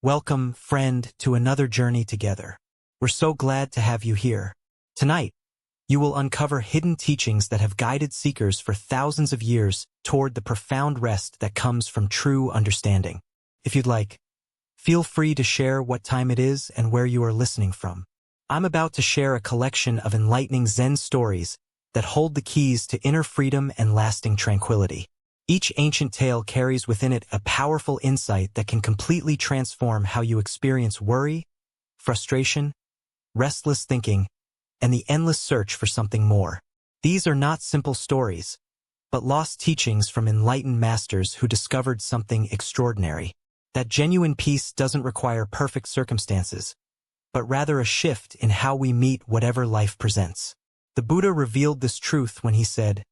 Welcome, friend, to another journey together. We're so glad to have you here. Tonight, you will uncover hidden teachings that have guided seekers for thousands of years toward the profound rest that comes from true understanding. If you'd like, feel free to share what time it is and where you are listening from. I'm about to share a collection of enlightening Zen stories that hold the keys to inner freedom and lasting tranquility. Each ancient tale carries within it a powerful insight that can completely transform how you experience worry, frustration, restless thinking, and the endless search for something more. These are not simple stories, but lost teachings from enlightened masters who discovered something extraordinary. That genuine peace doesn't require perfect circumstances, but rather a shift in how we meet whatever life presents. The Buddha revealed this truth when he said,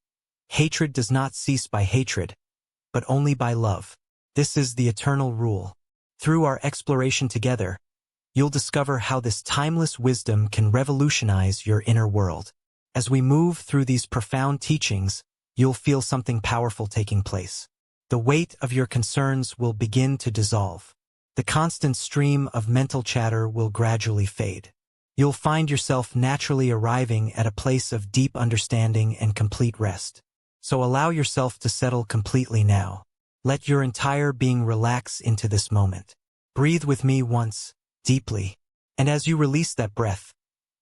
"Hatred does not cease by hatred, but only by love. This is the eternal rule." Through our exploration together, you'll discover how this timeless wisdom can revolutionize your inner world. As we move through these profound teachings, you'll feel something powerful taking place. The weight of your concerns will begin to dissolve. The constant stream of mental chatter will gradually fade. You'll find yourself naturally arriving at a place of deep understanding and complete rest. So allow yourself to settle completely now. Let your entire being relax into this moment. Breathe with me once, deeply. And as you release that breath,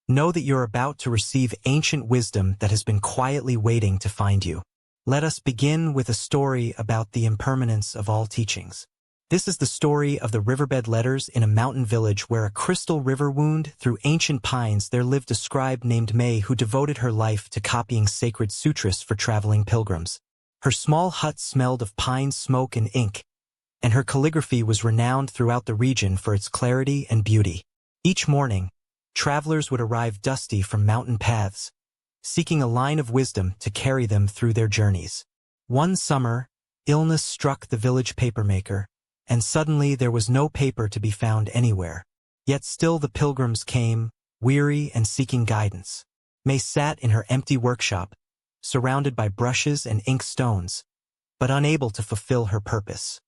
know that you're about to receive ancient wisdom that has been quietly waiting to find you. Let us begin with a story about the impermanence of all teachings. This is the story of the riverbed letters in a mountain village where a crystal river wound through ancient pines. There lived a scribe named May who devoted her life to copying sacred sutras for traveling pilgrims. Her small hut smelled of pine smoke and ink, and her calligraphy was renowned throughout the region for its clarity and beauty. Each morning, travelers would arrive dusty from mountain paths, seeking a line of wisdom to carry them through their journeys. One summer, illness struck the village papermaker, and suddenly there was no paper to be found anywhere. Yet still the pilgrims came, weary and seeking guidance. May sat in her empty workshop, surrounded by brushes and ink stones, but unable to fulfill her purpose.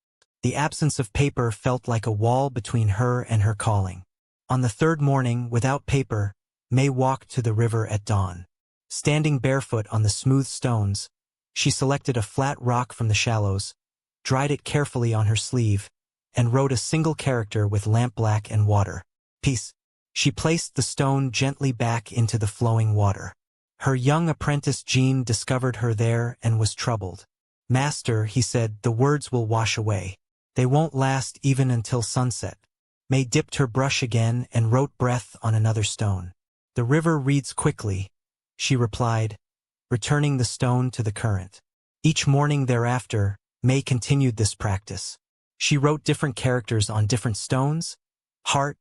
The absence of paper felt like a wall between her and her calling. On the third morning, without paper, May walked to the river at dawn. Standing barefoot on the smooth stones, she selected a flat rock from the shallows, dried it carefully on her sleeve, and wrote a single character with lampblack and water. Peace. She placed the stone gently back into the flowing water. Her young apprentice Jean discovered her there and was troubled. "Master," he said, "the words will wash away. They won't last even until sunset." May dipped her brush again and wrote breath on another stone. "The river reads quickly," she replied, returning the stone to the current. Each morning thereafter, May continued this practice. She wrote different characters on different stones: heart,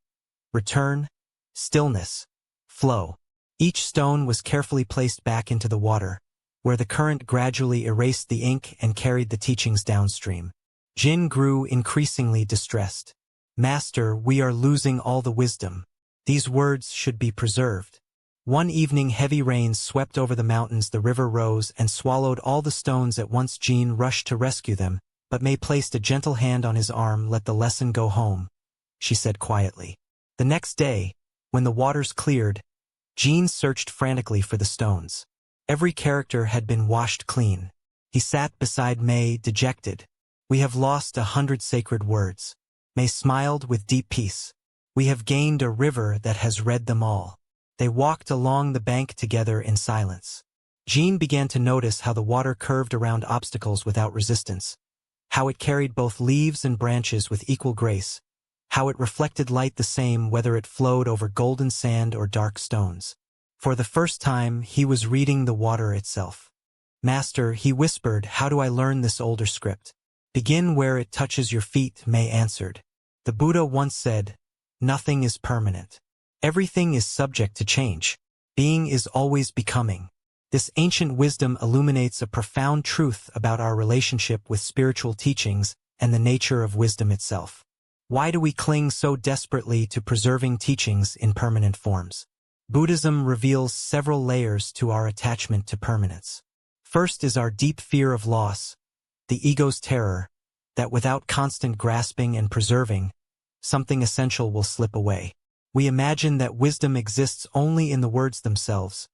return, stillness, flow. Each stone was carefully placed back into the water, where the current gradually erased the ink and carried the teachings downstream. Jin grew increasingly distressed. "Master, we are losing all the wisdom. These words should be preserved." One evening heavy rains swept over the mountains. The river rose and swallowed all the stones at once. Jean rushed to rescue them, but May placed a gentle hand on his arm. "Let the lesson go home," she said quietly. The next day, when the waters cleared, Jean searched frantically for the stones. Every character had been washed clean. He sat beside May, dejected. "We have lost 100 sacred words." May smiled with deep peace. "We have gained a river that has read them all." They walked along the bank together in silence. Jean began to notice how the water curved around obstacles without resistance, how it carried both leaves and branches with equal grace, how it reflected light the same whether it flowed over golden sand or dark stones. For the first time, he was reading the water itself. "Master," he whispered, "how do I learn this older script?" "Begin where it touches your feet," May answered. "The Buddha once said, 'Nothing is permanent. Everything is subject to change. Being is always becoming.'" This ancient wisdom illuminates a profound truth about our relationship with spiritual teachings and the nature of wisdom itself. Why do we cling so desperately to preserving teachings in permanent forms? Buddhism reveals several layers to our attachment to permanence. First is our deep fear of loss, the ego's terror, that without constant grasping and preserving, something essential will slip away. We imagine that wisdom exists only in the words themselves,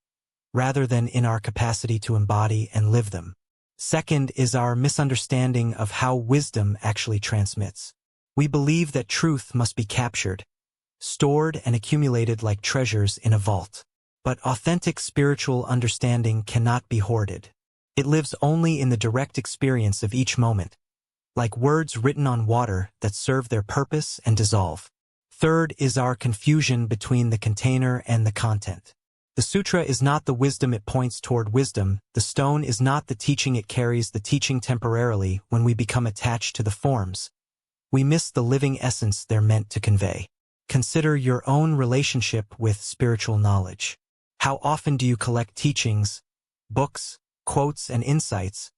rather than in our capacity to embody and live them. Second is our misunderstanding of how wisdom actually transmits. We believe that truth must be captured, stored and accumulated like treasures in a vault. But authentic spiritual understanding cannot be hoarded. It lives only in the direct experience of each moment, like words written on water that serve their purpose and dissolve. Third is our confusion between the container and the content. The sutra is not the wisdom it points toward wisdom, the stone is not the teaching it carries the teaching temporarily. When we become attached to the forms, we miss the living essence they're meant to convey. Consider your own relationship with spiritual knowledge. How often do you collect teachings, books, quotes, and insights,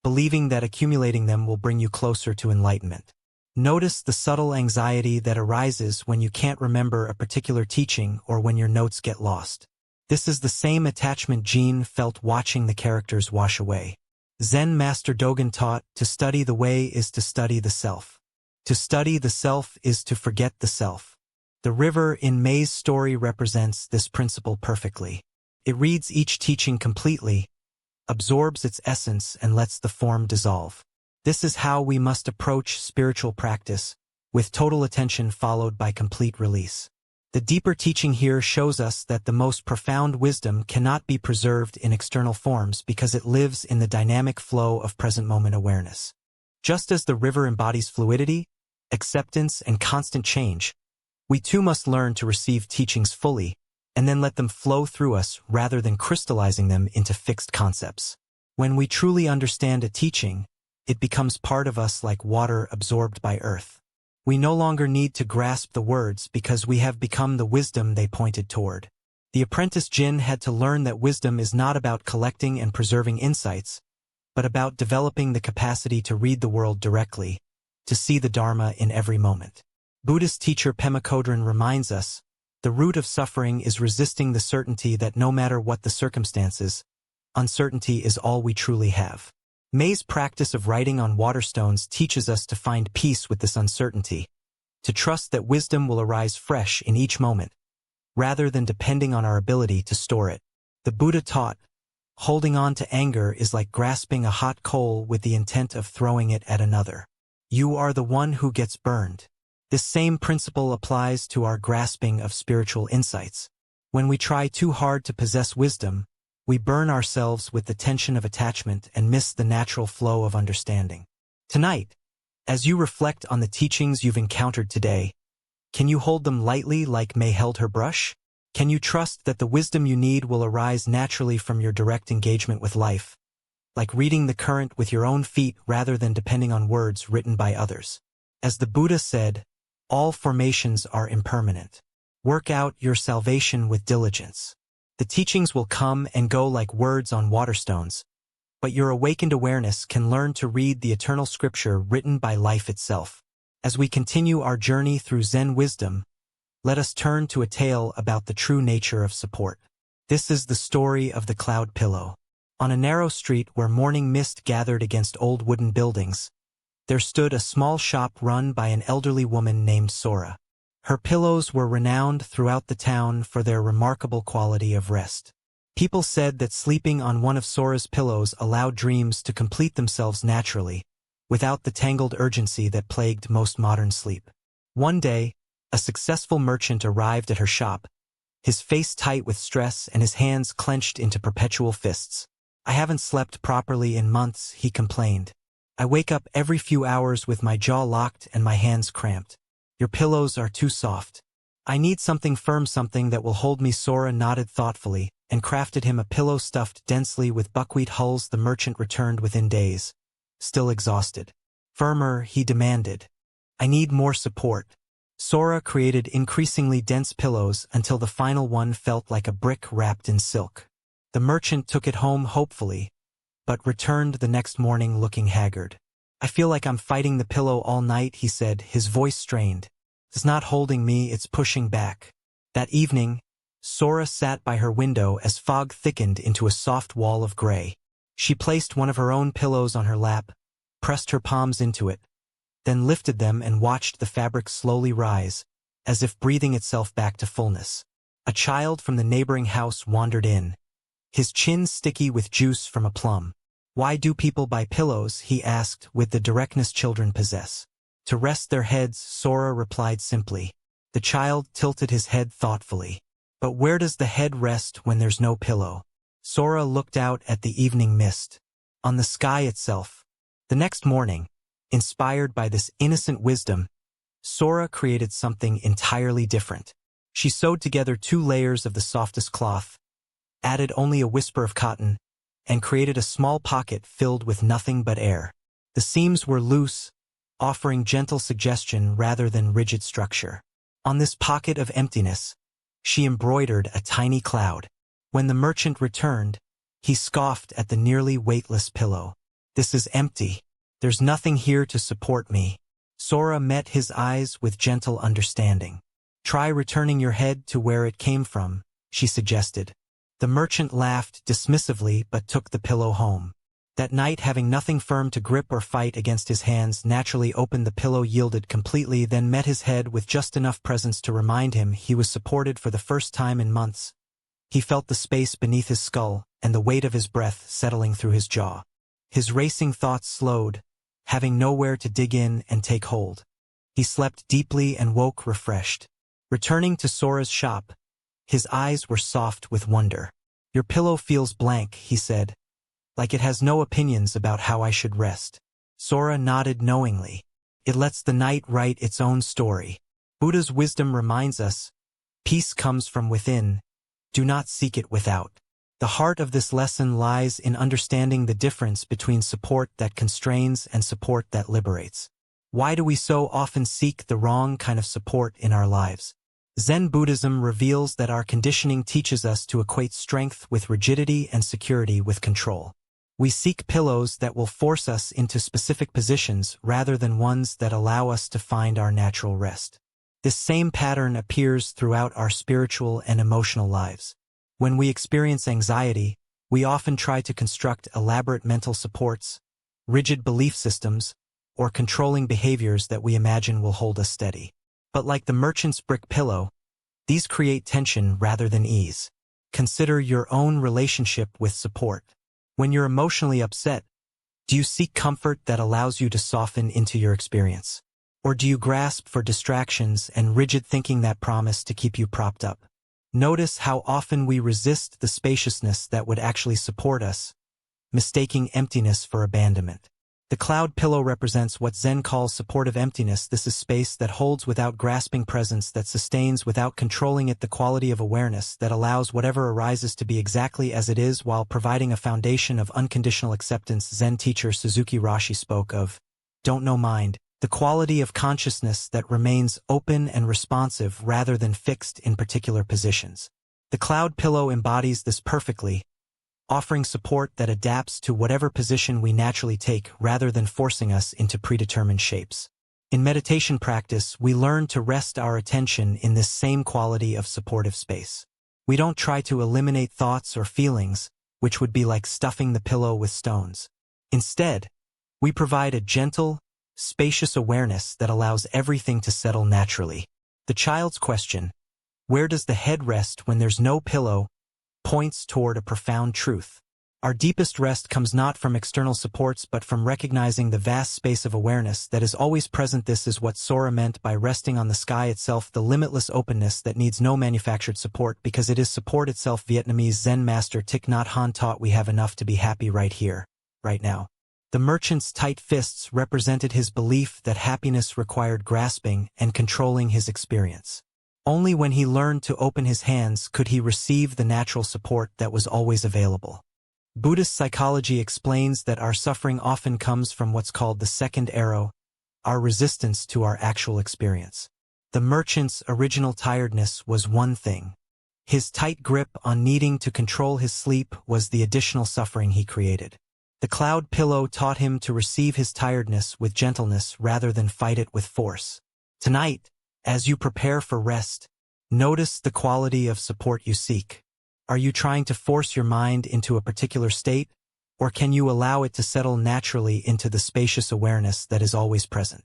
believing that accumulating them will bring you closer to enlightenment? Notice the subtle anxiety that arises when you can't remember a particular teaching or when your notes get lost. This is the same attachment Jean felt watching the characters wash away. Zen Master Dogen taught, to study the way is to study the self. To study the self is to forget the self. The river in May's story represents this principle perfectly. It reads each teaching completely, absorbs its essence, and lets the form dissolve. This is how we must approach spiritual practice, with total attention followed by complete release. The deeper teaching here shows us that the most profound wisdom cannot be preserved in external forms because it lives in the dynamic flow of present moment awareness. Just as the river embodies fluidity, acceptance, and constant change, we too must learn to receive teachings fully, and then let them flow through us rather than crystallizing them into fixed concepts. When we truly understand a teaching, it becomes part of us like water absorbed by earth. We no longer need to grasp the words because we have become the wisdom they pointed toward. The apprentice Jin had to learn that wisdom is not about collecting and preserving insights, but about developing the capacity to read the world directly, to see the Dharma in every moment. Buddhist teacher Pema Chodron reminds us, the root of suffering is resisting the certainty that no matter what the circumstances, uncertainty is all we truly have. May's practice of writing on waterstones teaches us to find peace with this uncertainty, to trust that wisdom will arise fresh in each moment, rather than depending on our ability to store it. The Buddha taught, holding on to anger is like grasping a hot coal with the intent of throwing it at another. You are the one who gets burned. This same principle applies to our grasping of spiritual insights. When we try too hard to possess wisdom, we burn ourselves with the tension of attachment and miss the natural flow of understanding. Tonight, as you reflect on the teachings you've encountered today, can you hold them lightly like May held her brush? Can you trust that the wisdom you need will arise naturally from your direct engagement with life, like reading the current with your own feet rather than depending on words written by others? As the Buddha said, all formations are impermanent. Work out your salvation with diligence. The teachings will come and go like words on waterstones, but your awakened awareness can learn to read the eternal scripture written by life itself. As we continue our journey through Zen wisdom, let us turn to a tale about the true nature of support. This is the story of the cloud pillow. On a narrow street where morning mist gathered against old wooden buildings, there stood a small shop run by an elderly woman named Sora. Her pillows were renowned throughout the town for their remarkable quality of rest. People said that sleeping on one of Sora's pillows allowed dreams to complete themselves naturally, without the tangled urgency that plagued most modern sleep. One day, a successful merchant arrived at her shop, his face tight with stress and his hands clenched into perpetual fists. "I haven't slept properly in months," he complained. "I wake up every few hours with my jaw locked and my hands cramped. Your pillows are too soft. I need something firm, something that will hold me." Sora nodded thoughtfully and crafted him a pillow stuffed densely with buckwheat hulls. The merchant returned within days, still exhausted. "Firmer," he demanded. "I need more support." Sora created increasingly dense pillows until the final one felt like a brick wrapped in silk. The merchant took it home hopefully, but returned the next morning looking haggard. "I feel like I'm fighting the pillow all night," he said, his voice strained. "It's not holding me, it's pushing back." That evening, Sora sat by her window as fog thickened into a soft wall of gray. She placed one of her own pillows on her lap, pressed her palms into it, then lifted them and watched the fabric slowly rise, as if breathing itself back to fullness. A child from the neighboring house wandered in, his chin sticky with juice from a plum. "Why do people buy pillows?" he asked with the directness children possess. "To rest their heads," Sora replied simply. The child tilted his head thoughtfully. "But where does the head rest when there's no pillow?" Sora looked out at the evening mist. On the sky itself. The next morning, inspired by this innocent wisdom, Sora created something entirely different. She sewed together 2 layers of the softest cloth, added only a whisper of cotton, and created a small pocket filled with nothing but air. The seams were loose, offering gentle suggestion rather than rigid structure. On this pocket of emptiness, she embroidered a tiny cloud. When the merchant returned, he scoffed at the nearly weightless pillow. "This is empty. There's nothing here to support me." Sora met his eyes with gentle understanding. "Try returning your head to where it came from," she suggested. The merchant laughed dismissively but took the pillow home. That night, having nothing firm to grip or fight against, his hands naturally opened. The pillow yielded completely, then met his head with just enough presence to remind him he was supported for the first time in months. He felt the space beneath his skull and the weight of his breath settling through his jaw. His racing thoughts slowed, having nowhere to dig in and take hold. He slept deeply and woke refreshed. Returning to Sora's shop, his eyes were soft with wonder. "Your pillow feels blank," he said, "like it has no opinions about how I should rest." Sora nodded knowingly. "It lets the night write its own story." Buddha's wisdom reminds us, peace comes from within, do not seek it without. The heart of this lesson lies in understanding the difference between support that constrains and support that liberates. Why do we so often seek the wrong kind of support in our lives? Zen Buddhism reveals that our conditioning teaches us to equate strength with rigidity and security with control. We seek pillows that will force us into specific positions rather than ones that allow us to find our natural rest. This same pattern appears throughout our spiritual and emotional lives. When we experience anxiety, we often try to construct elaborate mental supports, rigid belief systems, or controlling behaviors that we imagine will hold us steady. But like the merchant's brick pillow, these create tension rather than ease. Consider your own relationship with support. When you're emotionally upset, do you seek comfort that allows you to soften into your experience? Or do you grasp for distractions and rigid thinking that promise to keep you propped up? Notice how often we resist the spaciousness that would actually support us, mistaking emptiness for abandonment. The cloud pillow represents what Zen calls supportive emptiness. This is space that holds without grasping, presence that sustains without controlling it, the quality of awareness that allows whatever arises to be exactly as it is while providing a foundation of unconditional acceptance. Zen teacher Suzuki Roshi spoke of, "Don't know mind," the quality of consciousness that remains open and responsive rather than fixed in particular positions. The cloud pillow embodies this perfectly, offering support that adapts to whatever position we naturally take rather than forcing us into predetermined shapes. In meditation practice, we learn to rest our attention in this same quality of supportive space. We don't try to eliminate thoughts or feelings, which would be like stuffing the pillow with stones. Instead, we provide a gentle, spacious awareness that allows everything to settle naturally. The child's question, "Where does the head rest when there's no pillow?" points toward a profound truth. Our deepest rest comes not from external supports but from recognizing the vast space of awareness that is always present. This is what Sora meant by resting on the sky itself, the limitless openness that needs no manufactured support because it is support itself. Vietnamese Zen master Thich Nhat Hanh taught we have enough to be happy right here, right now. The merchant's tight fists represented his belief that happiness required grasping and controlling his experience. Only when he learned to open his hands could he receive the natural support that was always available. Buddhist psychology explains that our suffering often comes from what's called the second arrow, our resistance to our actual experience. The merchant's original tiredness was one thing. His tight grip on needing to control his sleep was the additional suffering he created. The cloud pillow taught him to receive his tiredness with gentleness rather than fight it with force. Tonight, as you prepare for rest, notice the quality of support you seek. Are you trying to force your mind into a particular state, or can you allow it to settle naturally into the spacious awareness that is always present?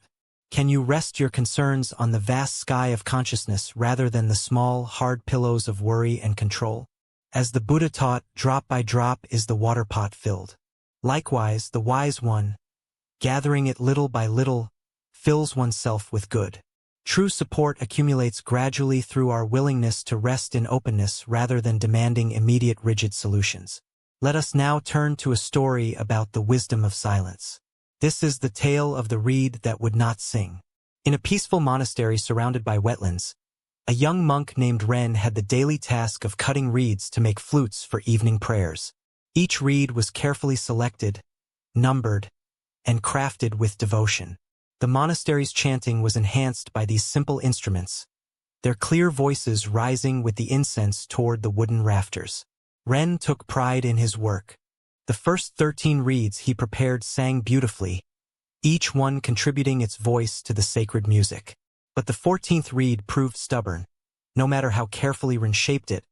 Can you rest your concerns on the vast sky of consciousness rather than the small, hard pillows of worry and control? As the Buddha taught, drop by drop is the water pot filled. Likewise, the wise one, gathering it little by little, fills oneself with good. True support accumulates gradually through our willingness to rest in openness rather than demanding immediate rigid solutions. Let us now turn to a story about the wisdom of silence. This is the tale of the reed that would not sing. In a peaceful monastery surrounded by wetlands, a young monk named Ren had the daily task of cutting reeds to make flutes for evening prayers. Each reed was carefully selected, numbered, and crafted with devotion. The monastery's chanting was enhanced by these simple instruments, their clear voices rising with the incense toward the wooden rafters. Ren took pride in his work. The first 13 reeds he prepared sang beautifully, each one contributing its voice to the sacred music. But the 14th reed proved stubborn. No matter how carefully Ren shaped it,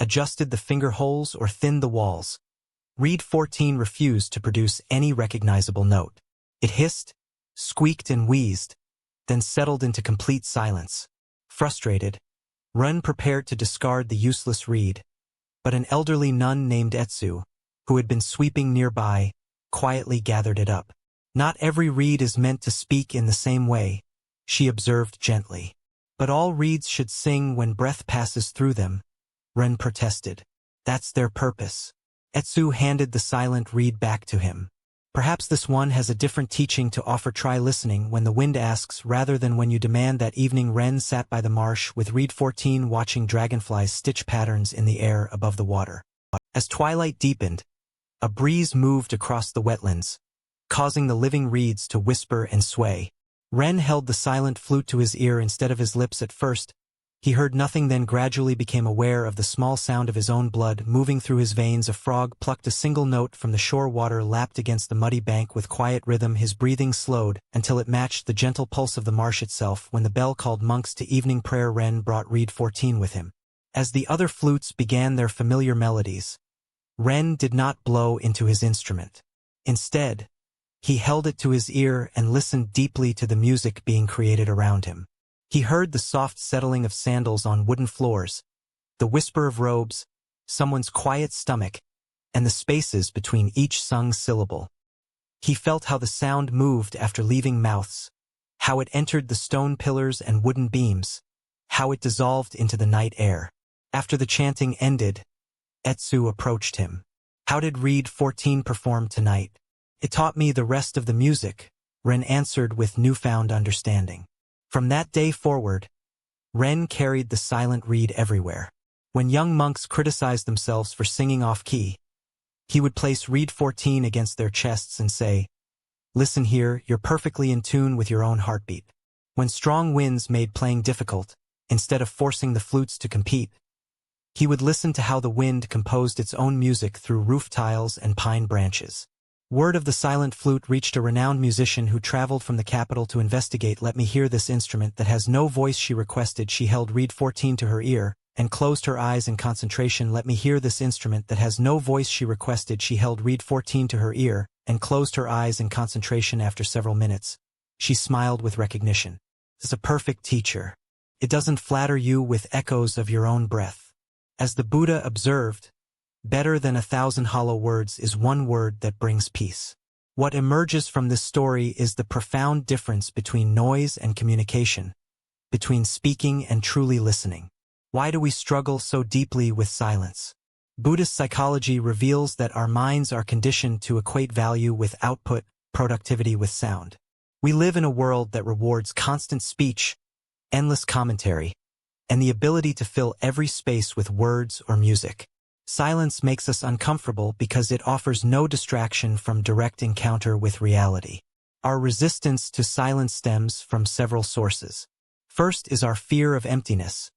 adjusted the finger holes or thinned the walls, reed 14 refused to produce any recognizable note. It hissed, squeaked and wheezed, then settled into complete silence. Frustrated, Ren prepared to discard the useless reed, but an elderly nun named Etsu, who had been sweeping nearby, quietly gathered it up. Not every reed is meant to speak in the same way, she observed gently. But all reeds should sing when breath passes through them, Ren protested. That's their purpose. Etsu handed the silent reed back to him. Perhaps this one has a different teaching to offer. Try listening when the wind asks rather than when you demand. That evening Ren sat by the marsh with reed 14 watching dragonflies stitch patterns in the air above the water. As twilight deepened, a breeze moved across the wetlands, causing the living reeds to whisper and sway. Ren held the silent flute to his ear instead of his lips. At first, he heard nothing, then gradually became aware of the small sound of his own blood moving through his veins. A frog plucked a single note from the shore water, lapped against the muddy bank with quiet rhythm. His breathing slowed until it matched the gentle pulse of the marsh itself. When the bell called monks to evening prayer, Ren brought reed 14 with him. As the other flutes began their familiar melodies, Ren did not blow into his instrument. Instead, he held it to his ear and listened deeply to the music being created around him. He heard the soft settling of sandals on wooden floors, the whisper of robes, someone's quiet stomach, and the spaces between each sung syllable. He felt how the sound moved after leaving mouths, how it entered the stone pillars and wooden beams, how it dissolved into the night air. After the chanting ended, Etsu approached him. How did reed 14 perform tonight? It taught me the rest of the music, Ren answered with newfound understanding. From that day forward, Ren carried the silent reed everywhere. When young monks criticized themselves for singing off-key, he would place reed 14 against their chests and say, "Listen here, you're perfectly in tune with your own heartbeat." When strong winds made playing difficult, instead of forcing the flutes to compete, he would listen to how the wind composed its own music through roof tiles and pine branches. Word of the silent flute reached a renowned musician who traveled from the capital to investigate. "Let me hear this instrument that has no voice," she requested. She held reed 14 to her ear and closed her eyes in concentration. "Let me hear this instrument that has no voice," she requested. She held reed 14 to her ear and closed her eyes in concentration. After several minutes, she smiled with recognition. "It's a perfect teacher. It doesn't flatter you with echoes of your own breath." As the Buddha observed, better than 1,000 hollow words is one word that brings peace. What emerges from this story is the profound difference between noise and communication, between speaking and truly listening. Why do we struggle so deeply with silence? Buddhist psychology reveals that our minds are conditioned to equate value with output, productivity with sound. We live in a world that rewards constant speech, endless commentary, and the ability to fill every space with words or music. Silence makes us uncomfortable because it offers no distraction from direct encounter with reality. Our resistance to silence stems from several sources. First is our fear of emptiness,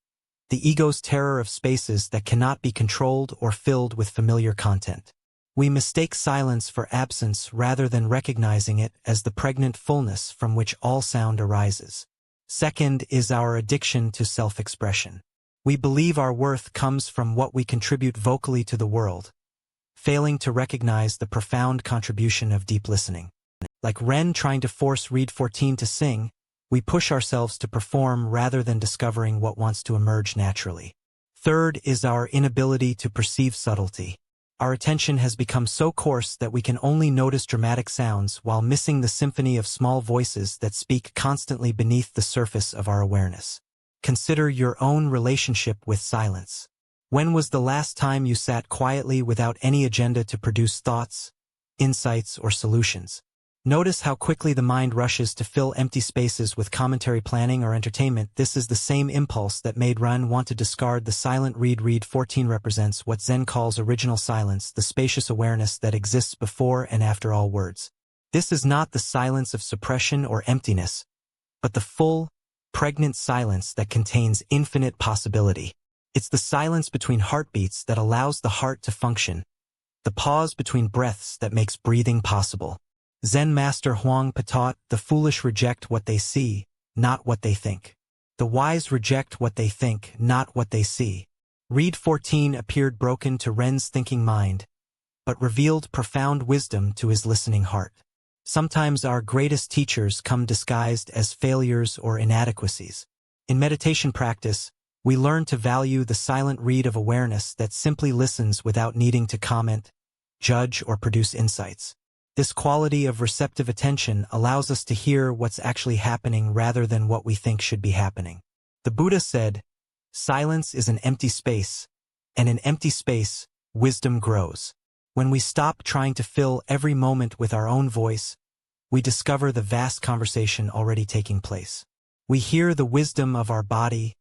the ego's terror of spaces that cannot be controlled or filled with familiar content. We mistake silence for absence rather than recognizing it as the pregnant fullness from which all sound arises. Second is our addiction to self-expression. We believe our worth comes from what we contribute vocally to the world, failing to recognize the profound contribution of deep listening. Like Ren trying to force reed 14 to sing, We push ourselves to perform rather than discovering what wants to emerge naturally. Third is our inability to perceive subtlety. Our attention has become so coarse that we can only notice dramatic sounds while missing the symphony of small voices that speak constantly beneath the surface of our awareness. Consider your own relationship with silence. When was the last time you sat quietly without any agenda to produce thoughts, insights, or solutions? Notice how quickly the mind rushes to fill empty spaces with commentary, planning, or entertainment. This is the same impulse that made Ren want to discard the silent read. Read 14 represents what Zen calls original silence, the spacious awareness that exists before and after all words. This is not the silence of suppression or emptiness, but the full, pregnant silence that contains infinite possibility. It's the silence between heartbeats that allows the heart to function, the pause between breaths that makes breathing possible. Zen master Huang taught, the foolish reject what they see, not what they think. The wise reject what they think, not what they see. Read 14 appeared broken to Ren's thinking mind, but revealed profound wisdom to his listening heart. Sometimes our greatest teachers come disguised as failures or inadequacies. In meditation practice, we learn to value the silent read of awareness that simply listens without needing to comment, judge, or produce insights. This quality of receptive attention allows us to hear what's actually happening rather than what we think should be happening. The Buddha said, "Silence is an empty space, and in empty space, wisdom grows." When we stop trying to fill every moment with our own voice, we discover the vast conversation already taking place. We hear the wisdom of our body,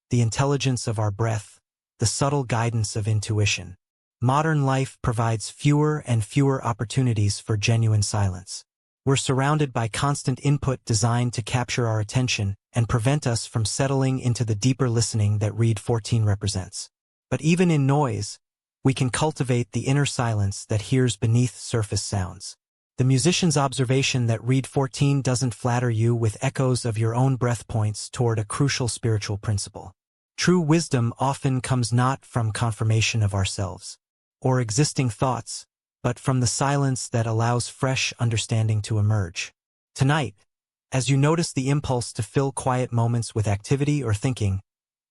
the intelligence of our breath, the subtle guidance of intuition. Modern life provides fewer and fewer opportunities for genuine silence. We're surrounded by constant input designed to capture our attention and prevent us from settling into the deeper listening that Read 14 represents. But even in noise, we can cultivate the inner silence that hears beneath surface sounds. The musician's observation that Read 14 doesn't flatter you with echoes of your own breath points toward a crucial spiritual principle. True wisdom often comes not from confirmation of ourselves or existing thoughts, but from the silence that allows fresh understanding to emerge. Tonight, as you notice the impulse to fill quiet moments with activity or thinking,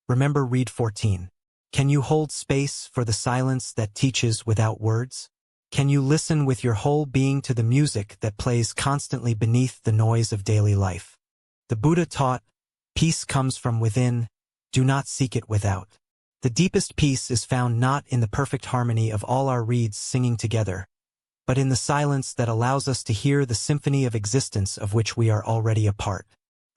remember Read 14. Can you hold space for the silence that teaches without words? Can you listen with your whole being to the music that plays constantly beneath the noise of daily life? The Buddha taught, "Peace comes from within, do not seek it without." The deepest peace is found not in the perfect harmony of all our reeds singing together, but in the silence that allows us to hear the symphony of existence of which we are already a part.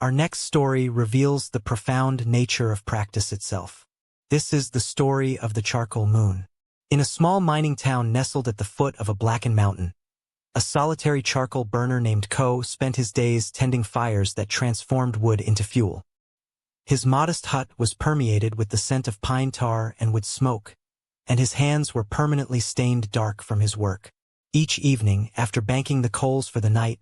Our next story reveals the profound nature of practice itself. This is the story of the charcoal moon. In a small mining town nestled at the foot of a blackened mountain, a solitary charcoal burner named Ko spent his days tending fires that transformed wood into fuel. His modest hut was permeated with the scent of pine tar and wood smoke, and his hands were permanently stained dark from his work. Each evening, after banking the coals for the night,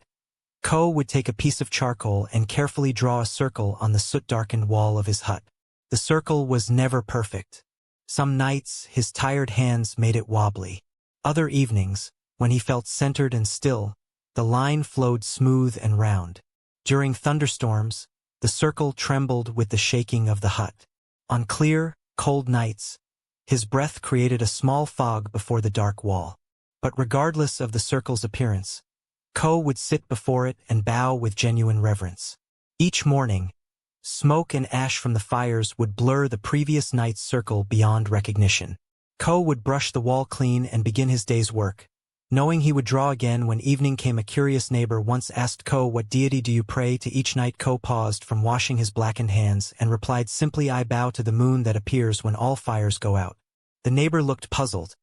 Ko would take a piece of charcoal and carefully draw a circle on the soot-darkened wall of his hut. The circle was never perfect. Some nights, his tired hands made it wobbly. Other evenings, when he felt centered and still, the line flowed smooth and round. During thunderstorms, the circle trembled with the shaking of the hut. On clear, cold nights, his breath created a small fog before the dark wall. But regardless of the circle's appearance, Ko would sit before it and bow with genuine reverence. Each morning, smoke and ash from the fires would blur the previous night's circle beyond recognition. Ko would brush the wall clean and begin his day's work. Knowing he would draw again when evening came, a curious neighbor once asked Ko, "What deity do you pray to each night?" Ko paused from washing his blackened hands and replied simply, "I bow to the moon that appears when all fires go out." The neighbor looked puzzled.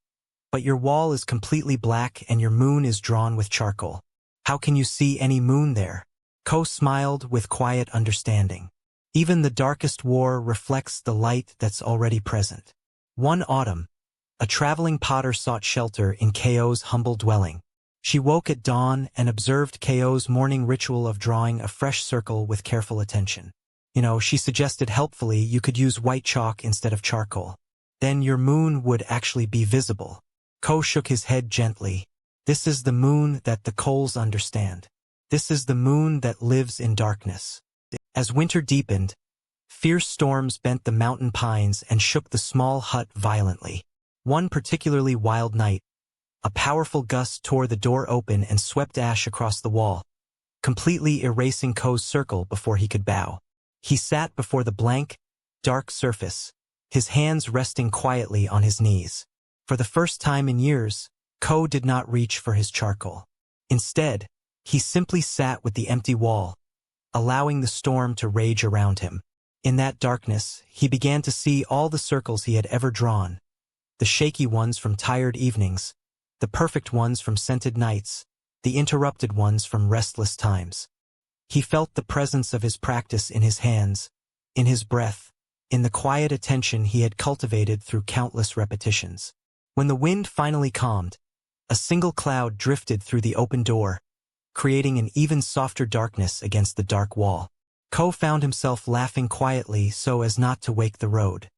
"But your wall is completely black and your moon is drawn with charcoal. How can you see any moon there?" Ko smiled with quiet understanding. Even the darkest war reflects the light that's already present. One autumn, a traveling potter sought shelter in Ko's humble dwelling. She woke at dawn and observed Ko's morning ritual of drawing a fresh circle with careful attention. She suggested helpfully, "You could use white chalk instead of charcoal. Then your moon would actually be visible." Ko shook his head gently. "This is the moon that the coals understand. This is the moon that lives in darkness. As winter deepened, fierce storms bent the mountain pines and shook the small hut violently. One particularly wild night, a powerful gust tore the door open and swept ash across the wall, completely erasing Ko's circle before he could bow. He sat before the blank, dark surface, his hands resting quietly on his knees. For the first time in years, Ko did not reach for his charcoal. Instead, he simply sat with the empty wall, allowing the storm to rage around him. In that darkness, he began to see all the circles he had ever drawn, the shaky ones from tired evenings, the perfect ones from scented nights, the interrupted ones from restless times. He felt the presence of his practice in his hands, in his breath, in the quiet attention he had cultivated through countless repetitions. When the wind finally calmed, a single cloud drifted through the open door, creating an even softer darkness against the dark wall. Ko found himself laughing quietly so as not to wake the road.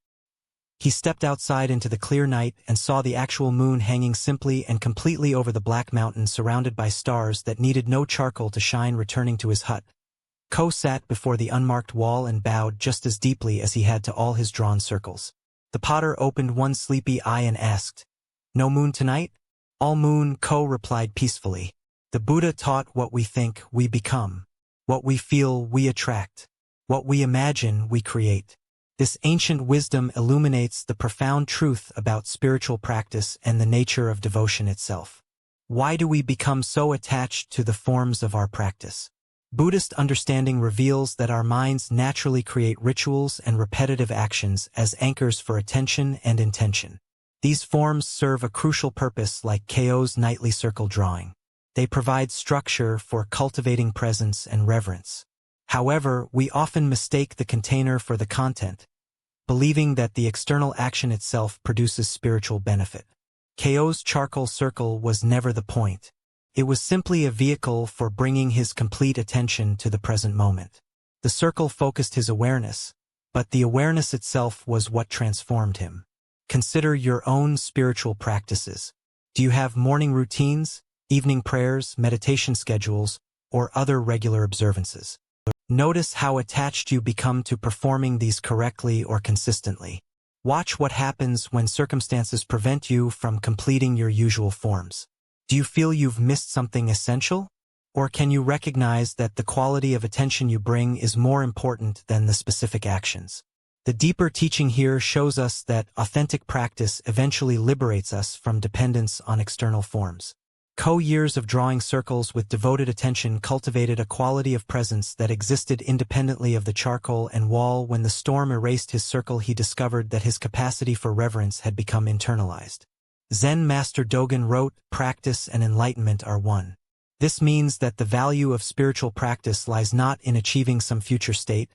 He stepped outside into the clear night and saw the actual moon hanging simply and completely over the black mountain surrounded by stars that needed no charcoal to shine. Returning to his hut, Ko sat before the unmarked wall and bowed just as deeply as he had to all his drawn circles. The potter opened one sleepy eye and asked, "No moon tonight?" "All moon," Ko replied peacefully. "The Buddha taught what we think, we become. What we feel, we attract. What we imagine, we create." This ancient wisdom illuminates the profound truth about spiritual practice and the nature of devotion itself. Why do we become so attached to the forms of our practice? Buddhist understanding reveals that our minds naturally create rituals and repetitive actions as anchors for attention and intention. These forms serve a crucial purpose, like Ko's nightly circle drawing. They provide structure for cultivating presence and reverence. However, we often mistake the container for the content, believing that the external action itself produces spiritual benefit. Ko's charcoal circle was never the point. It was simply a vehicle for bringing his complete attention to the present moment. The circle focused his awareness, but the awareness itself was what transformed him. Consider your own spiritual practices. Do you have morning routines, evening prayers, meditation schedules, or other regular observances? Notice how attached you become to performing these correctly or consistently. Watch what happens when circumstances prevent you from completing your usual forms. Do you feel you've missed something essential? Or can you recognize that the quality of attention you bring is more important than the specific actions? The deeper teaching here shows us that authentic practice eventually liberates us from dependence on external forms. Ko years of drawing circles with devoted attention cultivated a quality of presence that existed independently of the charcoal and wall. When the storm erased his circle, he discovered that his capacity for reverence had become internalized. Zen master Dogen wrote, "Practice and enlightenment are one." This means that the value of spiritual practice lies not in achieving some future state,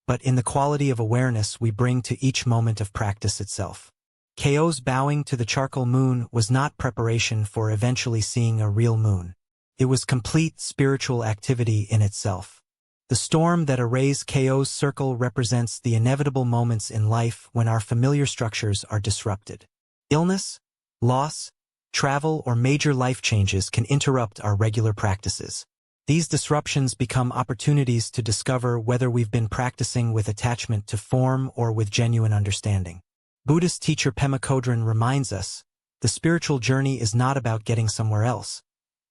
but in the quality of awareness we bring to each moment of practice itself. Ko's bowing to the charcoal moon was not preparation for eventually seeing a real moon. It was complete spiritual activity in itself. The storm that erased Ko's circle represents the inevitable moments in life when our familiar structures are disrupted. Illness, loss, travel, or major life changes can interrupt our regular practices. These disruptions become opportunities to discover whether we've been practicing with attachment to form or with genuine understanding. Buddhist teacher Pema Chodron reminds us, the spiritual journey is not about getting somewhere else,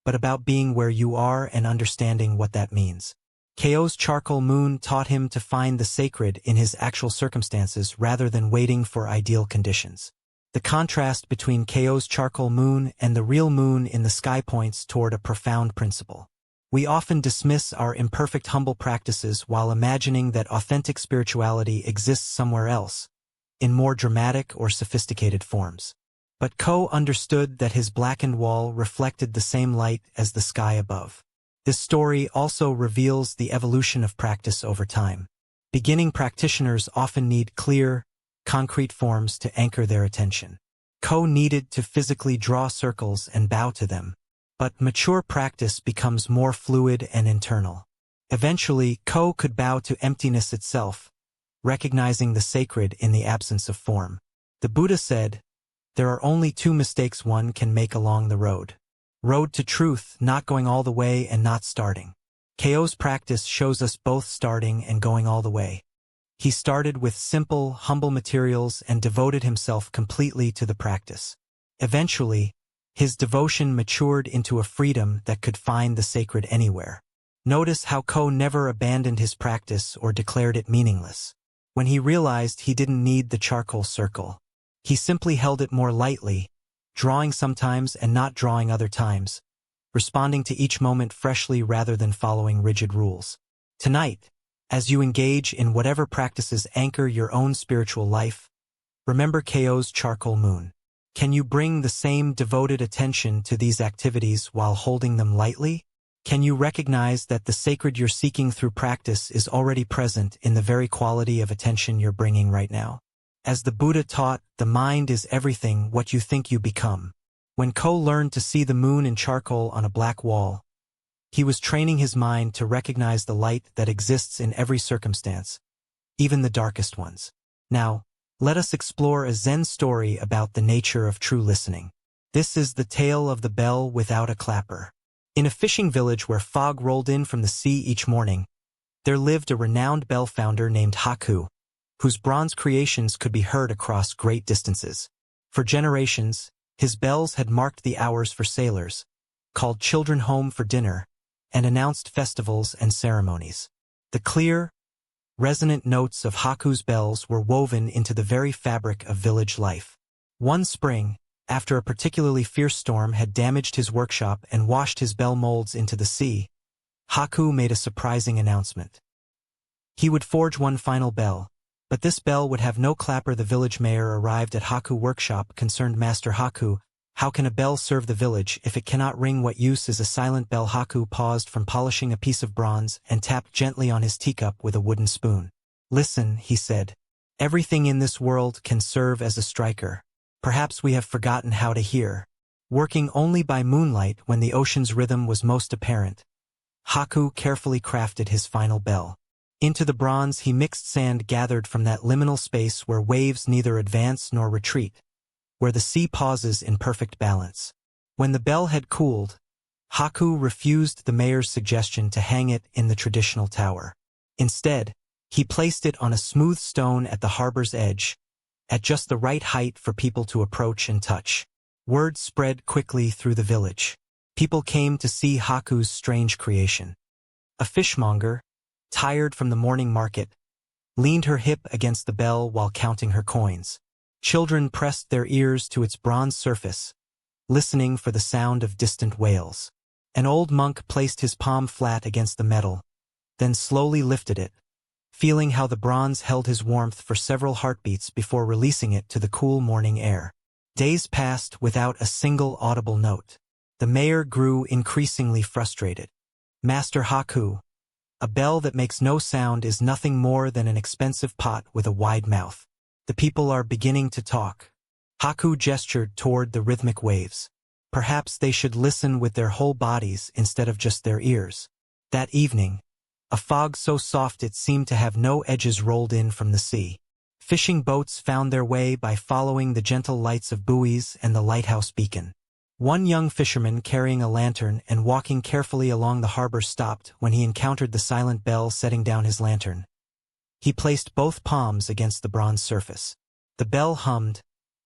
but about being where you are and understanding what that means. Ko's charcoal moon taught him to find the sacred in his actual circumstances rather than waiting for ideal conditions. The contrast between Ko's charcoal moon and the real moon in the sky points toward a profound principle. We often dismiss our imperfect, humble practices while imagining that authentic spirituality exists somewhere else, in more dramatic or sophisticated forms. But Ko understood that his blackened wall reflected the same light as the sky above. This story also reveals the evolution of practice over time. Beginning practitioners often need clear, concrete forms to anchor their attention. Ko needed to physically draw circles and bow to them. But mature practice becomes more fluid and internal. Eventually, Ko could bow to emptiness itself, recognizing the sacred in the absence of form. The Buddha said, "There are only two mistakes one can make along the road. Road to truth, not going all the way and not starting." Ko's practice shows us both starting and going all the way. He started with simple, humble materials and devoted himself completely to the practice. Eventually, his devotion matured into a freedom that could find the sacred anywhere. Notice how Ko never abandoned his practice or declared it meaningless. When he realized he didn't need the charcoal circle, he simply held it more lightly, drawing sometimes and not drawing other times, responding to each moment freshly rather than following rigid rules. Tonight, as you engage in whatever practices anchor your own spiritual life, remember Ko's charcoal moon. Can you bring the same devoted attention to these activities while holding them lightly? Can you recognize that the sacred you're seeking through practice is already present in the very quality of attention you're bringing right now? As the Buddha taught, the mind is everything what you think you become. When Ko learned to see the moon in charcoal on a black wall, he was training his mind to recognize the light that exists in every circumstance, even the darkest ones. Now, let us explore a Zen story about the nature of true listening. This is the tale of the bell without a clapper. In a fishing village where fog rolled in from the sea each morning, there lived a renowned bell founder named Haku, whose bronze creations could be heard across great distances. For generations, his bells had marked the hours for sailors, called children home for dinner, and announced festivals and ceremonies. The clear, resonant notes of Haku's bells were woven into the very fabric of village life. One spring, after a particularly fierce storm had damaged his workshop and washed his bell molds into the sea, Haku made a surprising announcement. He would forge one final bell, but this bell would have no clapper. The village mayor arrived at Haku workshop, concerned. Master Haku, how can a bell serve the village if it cannot ring? What use is a silent bell? Haku paused from polishing a piece of bronze and tapped gently on his teacup with a wooden spoon. Listen, he said. Everything in this world can serve as a striker. Perhaps we have forgotten how to hear. Working only by moonlight when the ocean's rhythm was most apparent, Haku carefully crafted his final bell. Into the bronze he mixed sand gathered from that liminal space where waves neither advance nor retreat, where the sea pauses in perfect balance. When the bell had cooled, Haku refused the mayor's suggestion to hang it in the traditional tower. Instead, he placed it on a smooth stone at the harbor's edge, at just the right height for people to approach and touch. Word spread quickly through the village. People came to see Haku's strange creation. A fishmonger, tired from the morning market, leaned her hip against the bell while counting her coins. Children pressed their ears to its bronze surface, listening for the sound of distant wails. An old monk placed his palm flat against the metal, then slowly lifted it, feeling how the bronze held his warmth for several heartbeats before releasing it to the cool morning air. Days passed without a single audible note. The mayor grew increasingly frustrated. Master Haku, a bell that makes no sound is nothing more than an expensive pot with a wide mouth. The people are beginning to talk. Haku gestured toward the rhythmic waves. Perhaps they should listen with their whole bodies instead of just their ears. That evening, a fog so soft it seemed to have no edges rolled in from the sea. Fishing boats found their way by following the gentle lights of buoys and the lighthouse beacon. One young fisherman carrying a lantern and walking carefully along the harbor stopped when he encountered the silent bell setting down his lantern. He placed both palms against the bronze surface. The bell hummed,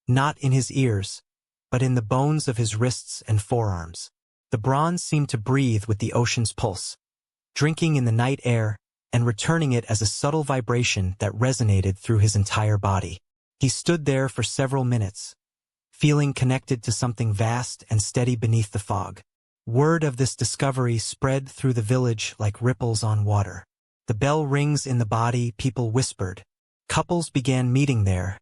not in his ears, but in the bones of his wrists and forearms. The bronze seemed to breathe with the ocean's pulse, drinking in the night air and returning it as a subtle vibration that resonated through his entire body. He stood there for several minutes, feeling connected to something vast and steady beneath the fog. Word of this discovery spread through the village like ripples on water. The bell rings in the body, people whispered. Couples began meeting there,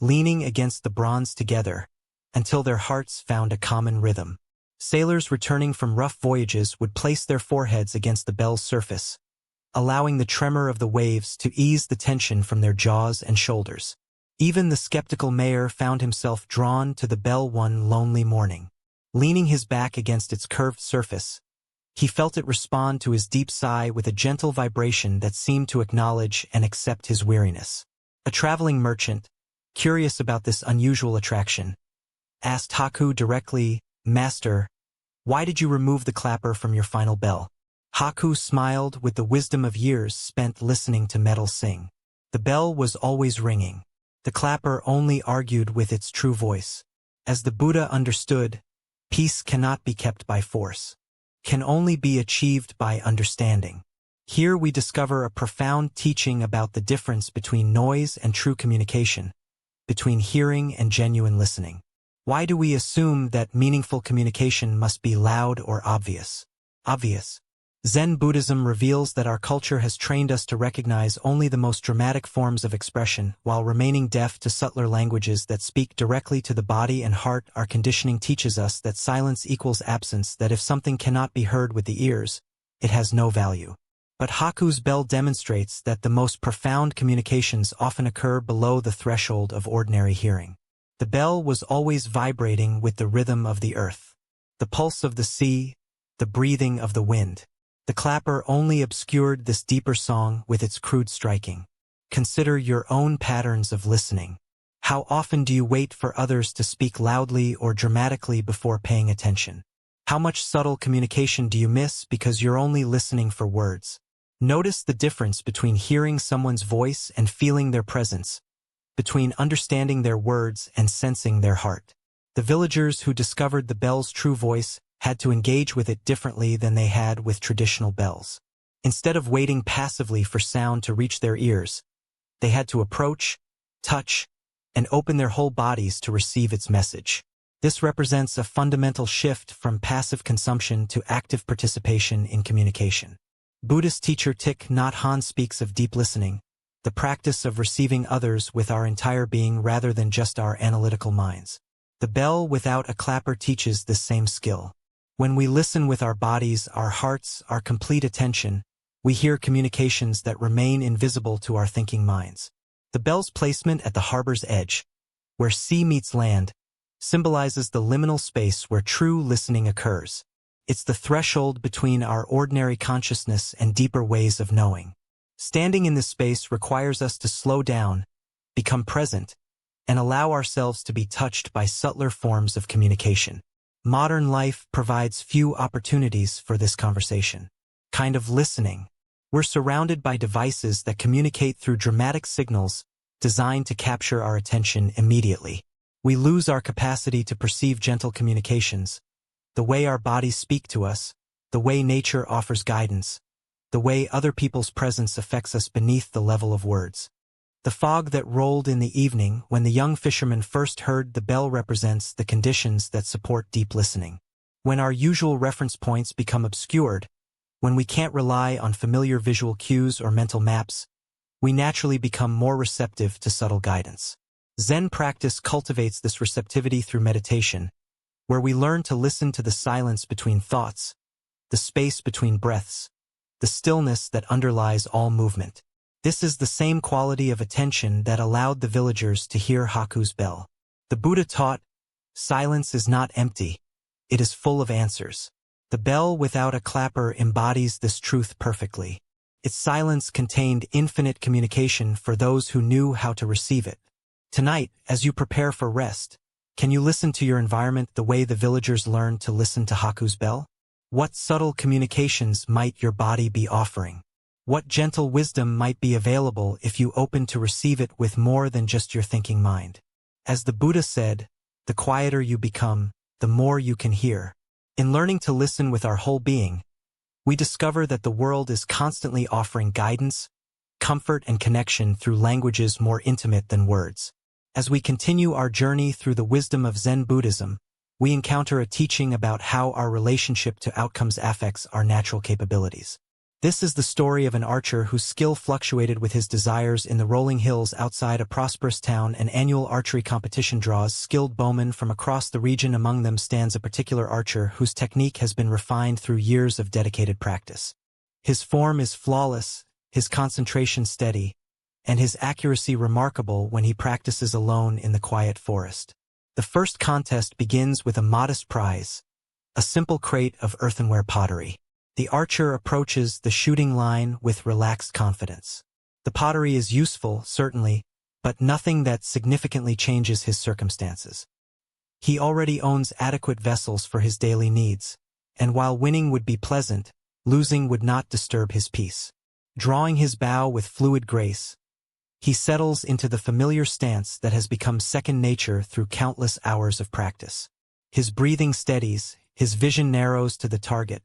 leaning against the bronze together, until their hearts found a common rhythm. Sailors returning from rough voyages would place their foreheads against the bell's surface, allowing the tremor of the waves to ease the tension from their jaws and shoulders. Even the skeptical mayor found himself drawn to the bell one lonely morning. Leaning his back against its curved surface, he felt it respond to his deep sigh with a gentle vibration that seemed to acknowledge and accept his weariness. A traveling merchant, curious about this unusual attraction, asked Haku directly, "Master, why did you remove the clapper from your final bell?" Haku smiled with the wisdom of years spent listening to metal sing. The bell was always ringing. The clapper only argued with its true voice. As the Buddha understood, peace cannot be kept by force, can only be achieved by understanding. Here we discover a profound teaching about the difference between noise and true communication, between hearing and genuine listening. Why do we assume that meaningful communication must be loud or obvious? Zen Buddhism reveals that our culture has trained us to recognize only the most dramatic forms of expression, while remaining deaf to subtler languages that speak directly to the body and heart. Our conditioning teaches us that silence equals absence, that if something cannot be heard with the ears, it has no value. But Haku's bell demonstrates that the most profound communications often occur below the threshold of ordinary hearing. The bell was always vibrating with the rhythm of the earth, the pulse of the sea, the breathing of the wind. The clapper only obscured this deeper song with its crude striking. Consider your own patterns of listening. How often do you wait for others to speak loudly or dramatically before paying attention? How much subtle communication do you miss because you're only listening for words? Notice the difference between hearing someone's voice and feeling their presence, between understanding their words and sensing their heart. The villagers who discovered the bell's true voice had to engage with it differently than they had with traditional bells. Instead of waiting passively for sound to reach their ears, they had to approach, touch, and open their whole bodies to receive its message. This represents a fundamental shift from passive consumption to active participation in communication. Buddhist teacher Thich Nhat Hanh speaks of deep listening, the practice of receiving others with our entire being rather than just our analytical minds. The bell without a clapper teaches this same skill. When we listen with our bodies, our hearts, our complete attention, we hear communications that remain invisible to our thinking minds. The bell's placement at the harbor's edge, where sea meets land, symbolizes the liminal space where true listening occurs. It's the threshold between our ordinary consciousness and deeper ways of knowing. Standing in this space requires us to slow down, become present, and allow ourselves to be touched by subtler forms of communication. Modern life provides few opportunities for this conversation. Kind of listening. We're surrounded by devices that communicate through dramatic signals designed to capture our attention immediately. We lose our capacity to perceive gentle communications, the way our bodies speak to us, the way nature offers guidance, the way other people's presence affects us beneath the level of words. The fog that rolled in the evening when the young fisherman first heard the bell represents the conditions that support deep listening. When our usual reference points become obscured, when we can't rely on familiar visual cues or mental maps, we naturally become more receptive to subtle guidance. Zen practice cultivates this receptivity through meditation, where we learn to listen to the silence between thoughts, the space between breaths, the stillness that underlies all movement. This is the same quality of attention that allowed the villagers to hear Haku's bell. The Buddha taught, silence is not empty, it is full of answers. The bell without a clapper embodies this truth perfectly. Its silence contained infinite communication for those who knew how to receive it. Tonight, as you prepare for rest, can you listen to your environment the way the villagers learned to listen to Haku's bell? What subtle communications might your body be offering? What gentle wisdom might be available if you open to receive it with more than just your thinking mind? As the Buddha said, the quieter you become, the more you can hear. In learning to listen with our whole being, we discover that the world is constantly offering guidance, comfort, and connection through languages more intimate than words. As we continue our journey through the wisdom of Zen Buddhism, we encounter a teaching about how our relationship to outcomes affects our natural capabilities. This is the story of an archer whose skill fluctuated with his desires. In the rolling hills outside a prosperous town, an annual archery competition draws skilled bowmen from across the region. Among them stands a particular archer whose technique has been refined through years of dedicated practice. His form is flawless, his concentration steady, and his accuracy remarkable when he practices alone in the quiet forest. The first contest begins with a modest prize, a simple crate of earthenware pottery. The archer approaches the shooting line with relaxed confidence. The pottery is useful, certainly, but nothing that significantly changes his circumstances. He already owns adequate vessels for his daily needs, and while winning would be pleasant, Losing would not disturb his peace. Drawing his bow with fluid grace, he settles into the familiar stance that has become second nature through countless hours of practice. His breathing steadies, his vision narrows to the target,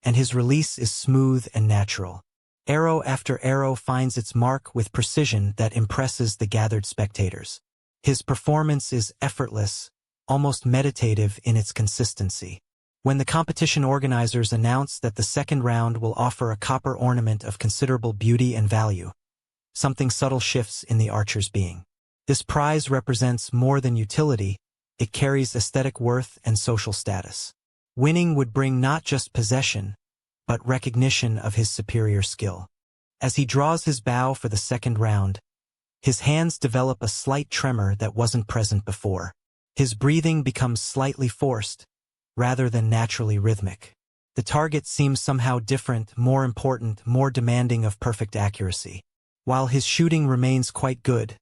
and his release is smooth and natural. Arrow after arrow finds its mark with precision that impresses the gathered spectators. His performance is effortless, almost meditative in its consistency. When the competition organizers announce that the second round will offer a copper ornament of considerable beauty and value, something subtle shifts in the archer's being. This prize represents more than utility, it carries aesthetic worth and social status. Winning would bring not just possession, but recognition of his superior skill. As he draws his bow for the second round, his hands develop a slight tremor that wasn't present before. His breathing becomes slightly forced, rather than naturally rhythmic. The target seems somehow different, more important, more demanding of perfect accuracy. While his shooting remains quite good,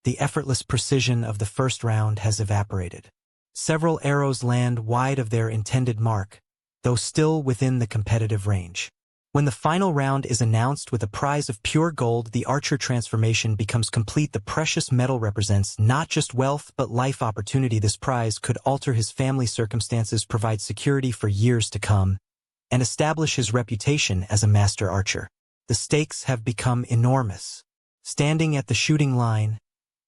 the effortless precision of the first round has evaporated. Several arrows land wide of their intended mark, though still within the competitive range. When the final round is announced with a prize of pure gold, the archer transformation becomes complete. The precious metal represents not just wealth but life opportunity. This prize could alter his family circumstances, provide security for years to come, and establish his reputation as a master archer. The stakes have become enormous. Standing at the shooting line,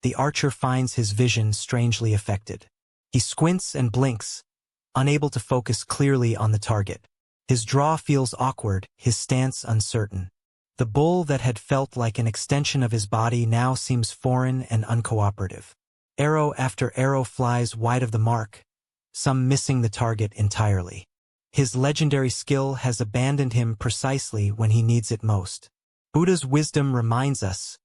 the archer finds his vision strangely affected. He squints and blinks, unable to focus clearly on the target. His draw feels awkward, his stance uncertain. The bull that had felt like an extension of his body now seems foreign and uncooperative. Arrow after arrow flies wide of the mark, some missing the target entirely. His legendary skill has abandoned him precisely when he needs it most. Buddha's wisdom reminds us,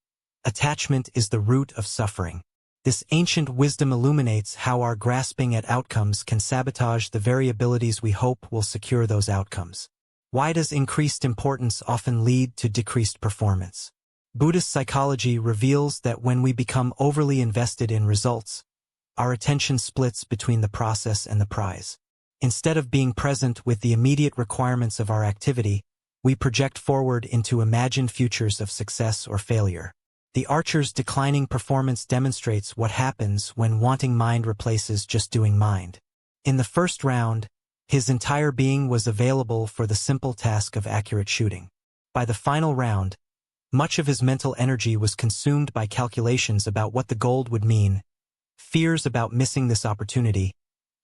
attachment is the root of suffering. This ancient wisdom illuminates how our grasping at outcomes can sabotage the very abilities we hope will secure those outcomes. Why does increased importance often lead to decreased performance? Buddhist psychology reveals that when we become overly invested in results, our attention splits between the process and the prize. Instead of being present with the immediate requirements of our activity, we project forward into imagined futures of success or failure. The archer's declining performance demonstrates what happens when wanting mind replaces just doing mind. In the first round, his entire being was available for the simple task of accurate shooting. By the final round, much of his mental energy was consumed by calculations about what the gold would mean, fears about missing this opportunity,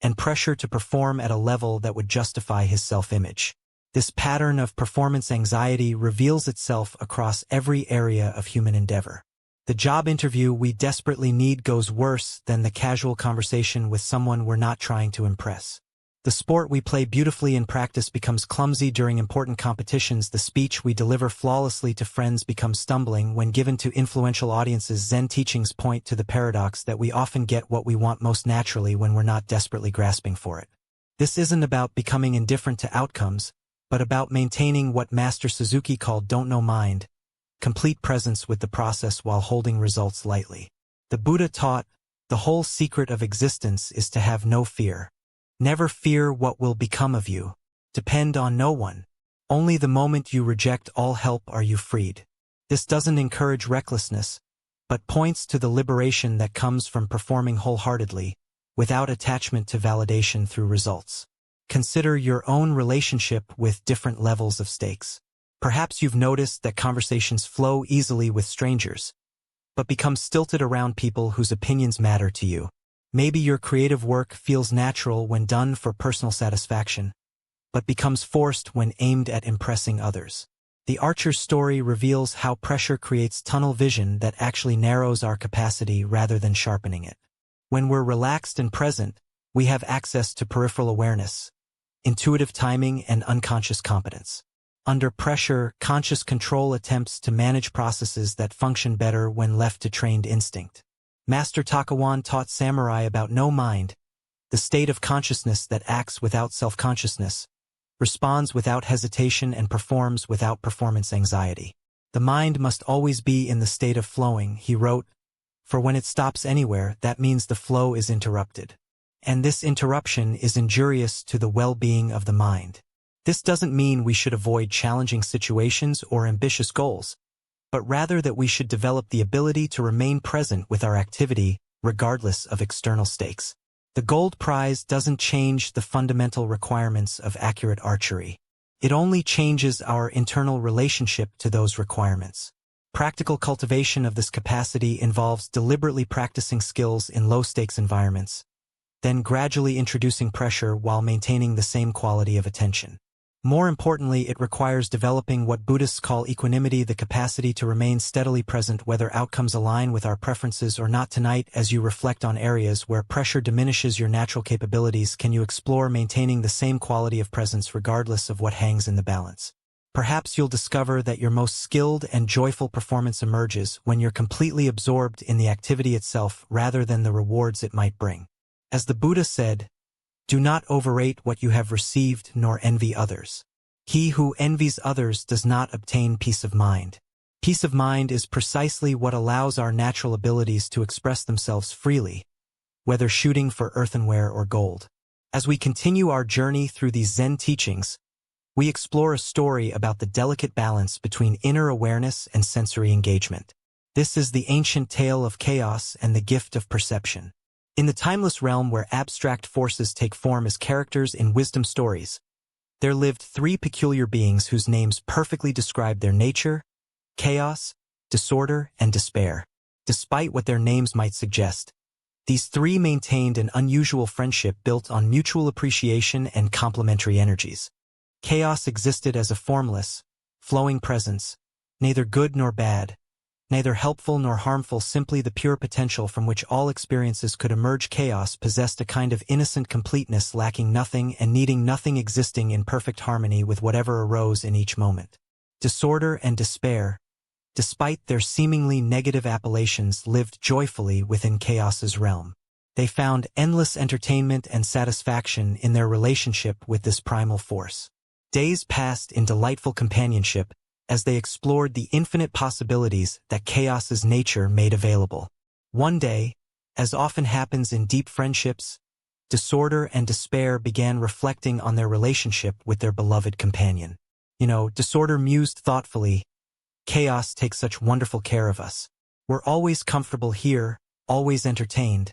and pressure to perform at a level that would justify his self-image. This pattern of performance anxiety reveals itself across every area of human endeavor. The job interview we desperately need goes worse than the casual conversation with someone we're not trying to impress. The sport we play beautifully in practice becomes clumsy during important competitions. The speech we deliver flawlessly to friends becomes stumbling when given to influential audiences. Zen teachings point to the paradox that we often get what we want most naturally when we're not desperately grasping for it. This isn't about becoming indifferent to outcomes, but about maintaining what Master Suzuki called don't know mind, complete presence with the process while holding results lightly. The Buddha taught, the whole secret of existence is to have no fear. Never fear what will become of you. Depend on no one. Only the moment you reject all help are you freed. This doesn't encourage recklessness, but points to the liberation that comes from performing wholeheartedly, without attachment to validation through results. Consider your own relationship with different levels of stakes. Perhaps you've noticed that conversations flow easily with strangers, but become stilted around people whose opinions matter to you. Maybe your creative work feels natural when done for personal satisfaction, but becomes forced when aimed at impressing others. The archer's story reveals how pressure creates tunnel vision that actually narrows our capacity rather than sharpening it. When we're relaxed and present, we have access to peripheral awareness, intuitive timing, and unconscious competence. Under pressure, conscious control attempts to manage processes that function better when left to trained instinct. Master Takawan taught samurai about no mind, the state of consciousness that acts without self-consciousness, responds without hesitation, and performs without performance anxiety. The mind must always be in the state of flowing, he wrote, for when it stops anywhere, that means the flow is interrupted. And this interruption is injurious to the well-being of the mind. This doesn't mean we should avoid challenging situations or ambitious goals, but rather that we should develop the ability to remain present with our activity regardless of external stakes. The gold prize doesn't change the fundamental requirements of accurate archery. It only changes our internal relationship to those requirements. Practical cultivation of this capacity involves deliberately practicing skills in low-stakes environments, then gradually introducing pressure while maintaining the same quality of attention. More importantly, it requires developing what Buddhists call equanimity, the capacity to remain steadily present whether outcomes align with our preferences or not. Tonight, as you reflect on areas where pressure diminishes your natural capabilities, can you explore maintaining the same quality of presence regardless of what hangs in the balance? Perhaps you'll discover that your most skilled and joyful performance emerges when you're completely absorbed in the activity itself rather than the rewards it might bring. As the Buddha said, "Do not overrate what you have received nor envy others. He who envies others does not obtain peace of mind." Peace of mind is precisely what allows our natural abilities to express themselves freely, whether shooting for earthenware or gold. As we continue our journey through these Zen teachings, we explore a story about the delicate balance between inner awareness and sensory engagement. This is the ancient tale of chaos and the gift of perception. In the timeless realm where abstract forces take form as characters in wisdom stories, there lived three peculiar beings whose names perfectly describe their nature: chaos, disorder, and despair. Despite what their names might suggest, these three maintained an unusual friendship built on mutual appreciation and complementary energies. Chaos existed as a formless, flowing presence, neither good nor bad, neither helpful nor harmful, simply the pure potential from which all experiences could emerge. Chaos possessed a kind of innocent completeness, lacking nothing and needing nothing, existing in perfect harmony with whatever arose in each moment. Disorder and despair, despite their seemingly negative appellations, lived joyfully within chaos's realm. They found endless entertainment and satisfaction in their relationship with this primal force. Days passed in delightful companionship as they explored the infinite possibilities that chaos's nature made available. One day, as often happens in deep friendships, disorder and despair began reflecting on their relationship with their beloved companion. Disorder mused thoughtfully, "Chaos takes such wonderful care of us. We're always comfortable here, always entertained,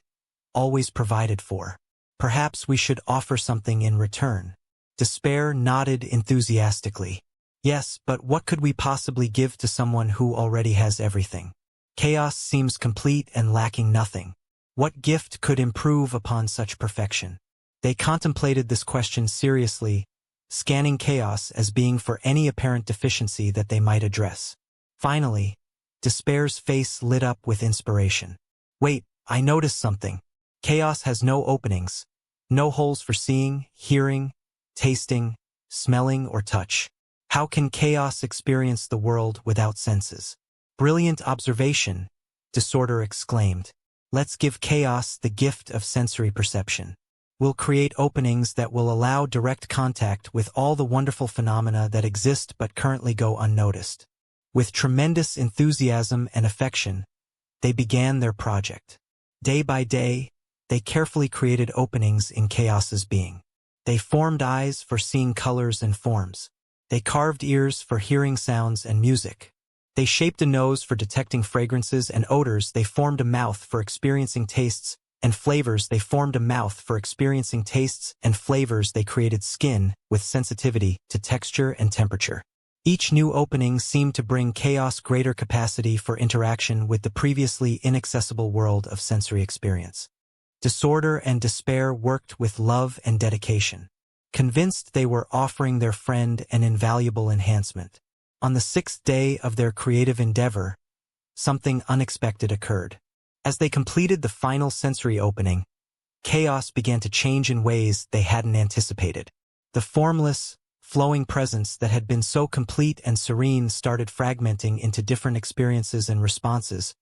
always provided for. Perhaps we should offer something in return." Despair nodded enthusiastically. "Yes, but what could we possibly give to someone who already has everything? Chaos seems complete and lacking nothing. What gift could improve upon such perfection?" They contemplated this question seriously, scanning chaos as being for any apparent deficiency that they might address. Finally, despair's face lit up with inspiration. "Wait, I noticed something. Chaos has no openings, no holes for seeing, hearing, tasting, smelling, or touch. How can chaos experience the world without senses?" "Brilliant observation," Disorder exclaimed. "Let's give chaos the gift of sensory perception. We'll create openings that will allow direct contact with all the wonderful phenomena that exist but currently go unnoticed." With tremendous enthusiasm and affection, they began their project. Day by day, they carefully created openings in chaos's being. They formed eyes for seeing colors and forms. They carved ears for hearing sounds and music. They shaped a nose for detecting fragrances and odors. They formed a mouth for experiencing tastes and flavors. They formed a mouth for experiencing tastes and flavors. They created skin with sensitivity to texture and temperature. Each new opening seemed to bring chaos greater capacity for interaction with the previously inaccessible world of sensory experience. Disorder and despair worked with love and dedication, convinced they were offering their friend an invaluable enhancement. On the 6th day of their creative endeavor, something unexpected occurred. As they completed the final sensory opening, chaos began to change in ways they hadn't anticipated. The formless, flowing presence that had been so complete and serene started fragmenting into different experiences and responses,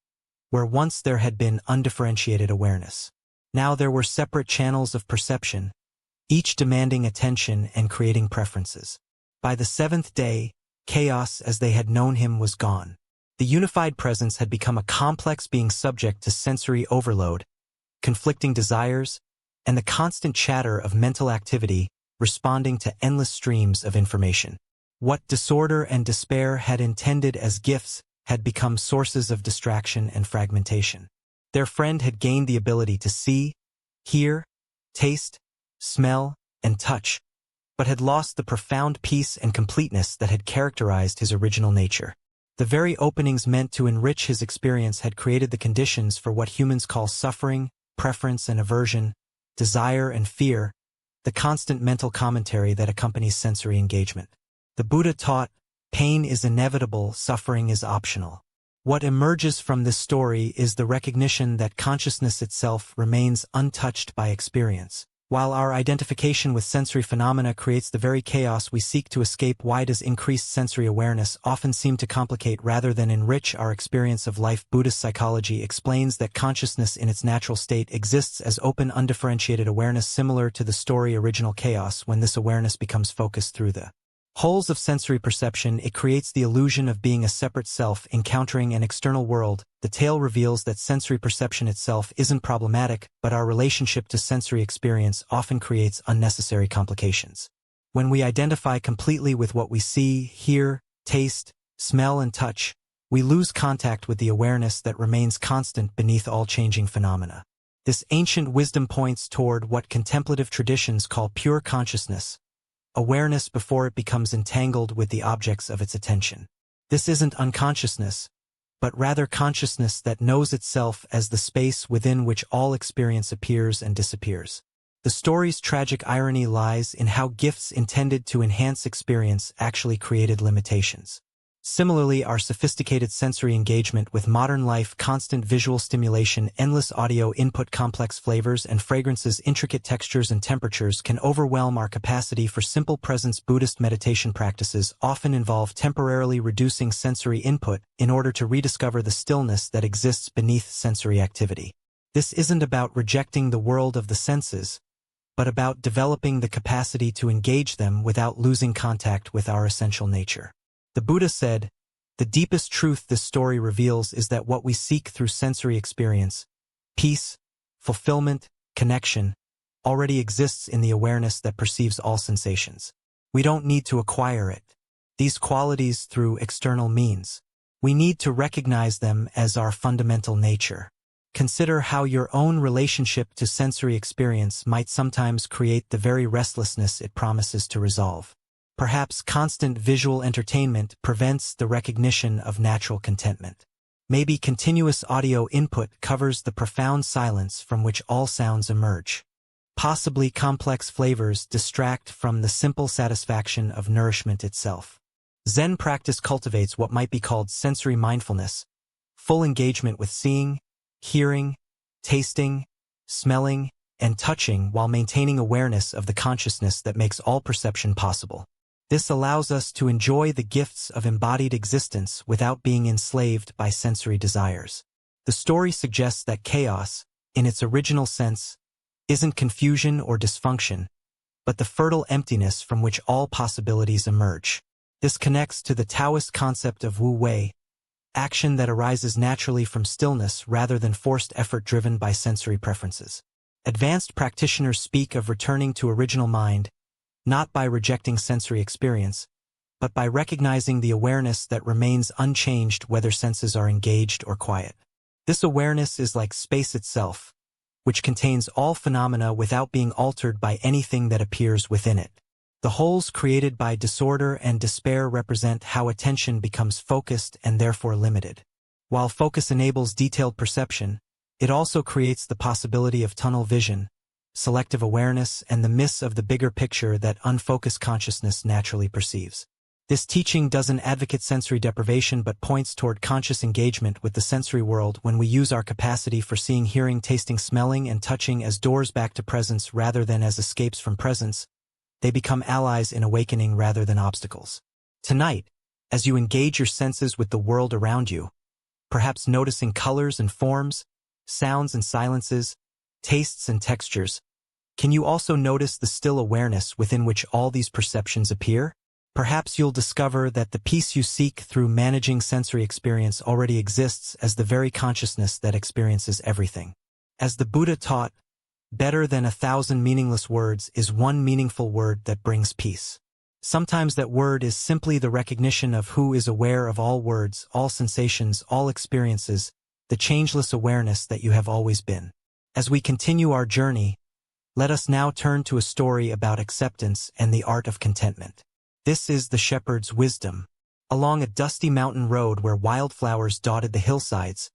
where once there had been undifferentiated awareness. Now there were separate channels of perception, each demanding attention and creating preferences. By the 7th day, chaos as they had known him was gone. The unified presence had become a complex being subject to sensory overload, conflicting desires, and the constant chatter of mental activity responding to endless streams of information. What disorder and despair had intended as gifts had become sources of distraction and fragmentation. Their friend had gained the ability to see, hear, taste, smell, and touch, but had lost the profound peace and completeness that had characterized his original nature. The very openings meant to enrich his experience had created the conditions for what humans call suffering, preference and aversion, desire and fear, the constant mental commentary that accompanies sensory engagement. The Buddha taught, pain is inevitable, suffering is optional. What emerges from this story is the recognition that consciousness itself remains untouched by experience. While our identification with sensory phenomena creates the very chaos we seek to escape, why does increased sensory awareness often seem to complicate rather than enrich our experience of life? Buddhist psychology explains that consciousness in its natural state exists as open, undifferentiated awareness, similar to the story original chaos. When this awareness becomes focused through the holes of sensory perception, it creates the illusion of being a separate self encountering an external world. The tale reveals that sensory perception itself isn't problematic, but our relationship to sensory experience often creates unnecessary complications. When we identify completely with what we see, hear, taste, smell, and touch, we lose contact with the awareness that remains constant beneath all changing phenomena. This ancient wisdom points toward what contemplative traditions call pure consciousness, awareness before it becomes entangled with the objects of its attention. This isn't unconsciousness, but rather consciousness that knows itself as the space within which all experience appears and disappears. The story's tragic irony lies in how gifts intended to enhance experience actually created limitations. Similarly, our sophisticated sensory engagement with modern life, constant visual stimulation, endless audio input, complex flavors and fragrances, intricate textures and temperatures can overwhelm our capacity for simple presence. Buddhist meditation practices often involve temporarily reducing sensory input in order to rediscover the stillness that exists beneath sensory activity. This isn't about rejecting the world of the senses, but about developing the capacity to engage them without losing contact with our essential nature. The Buddha said, "The deepest truth this story reveals is that what we seek through sensory experience, peace, fulfillment, connection, already exists in the awareness that perceives all sensations. We don't need to acquire it, these qualities, through external means. We need to recognize them as our fundamental nature." Consider how your own relationship to sensory experience might sometimes create the very restlessness it promises to resolve. Perhaps constant visual entertainment prevents the recognition of natural contentment. Maybe continuous audio input covers the profound silence from which all sounds emerge. Possibly complex flavors distract from the simple satisfaction of nourishment itself. Zen practice cultivates what might be called sensory mindfulness, full engagement with seeing, hearing, tasting, smelling, and touching while maintaining awareness of the consciousness that makes all perception possible. This allows us to enjoy the gifts of embodied existence without being enslaved by sensory desires. The story suggests that chaos, in its original sense, isn't confusion or dysfunction, but the fertile emptiness from which all possibilities emerge. This connects to the Taoist concept of Wu Wei, action that arises naturally from stillness rather than forced effort driven by sensory preferences. Advanced practitioners speak of returning to original mind, not by rejecting sensory experience, but by recognizing the awareness that remains unchanged whether senses are engaged or quiet. This awareness is like space itself, which contains all phenomena without being altered by anything that appears within it. The holes created by disorder and despair represent how attention becomes focused and therefore limited. While focus enables detailed perception, it also creates the possibility of tunnel vision, selective awareness, and the miss of the bigger picture that unfocused consciousness naturally perceives. This teaching doesn't advocate sensory deprivation but points toward conscious engagement with the sensory world. When we use our capacity for seeing, hearing, tasting, smelling, and touching as doors back to presence rather than as escapes from presence, they become allies in awakening rather than obstacles. Tonight, as you engage your senses with the world around you, perhaps noticing colors and forms, sounds and silences, tastes and textures, can you also notice the still awareness within which all these perceptions appear? Perhaps you'll discover that the peace you seek through managing sensory experience already exists as the very consciousness that experiences everything. As the Buddha taught, Better than 1,000 meaningless words is one meaningful word that brings peace. Sometimes that word is simply the recognition of who is aware of all words, all sensations, all experiences, the changeless awareness that you have always been. As we continue our journey, let us now turn to a story about acceptance and the art of contentment. This is the shepherd's wisdom. Along a dusty mountain road where wildflowers dotted the hillsides,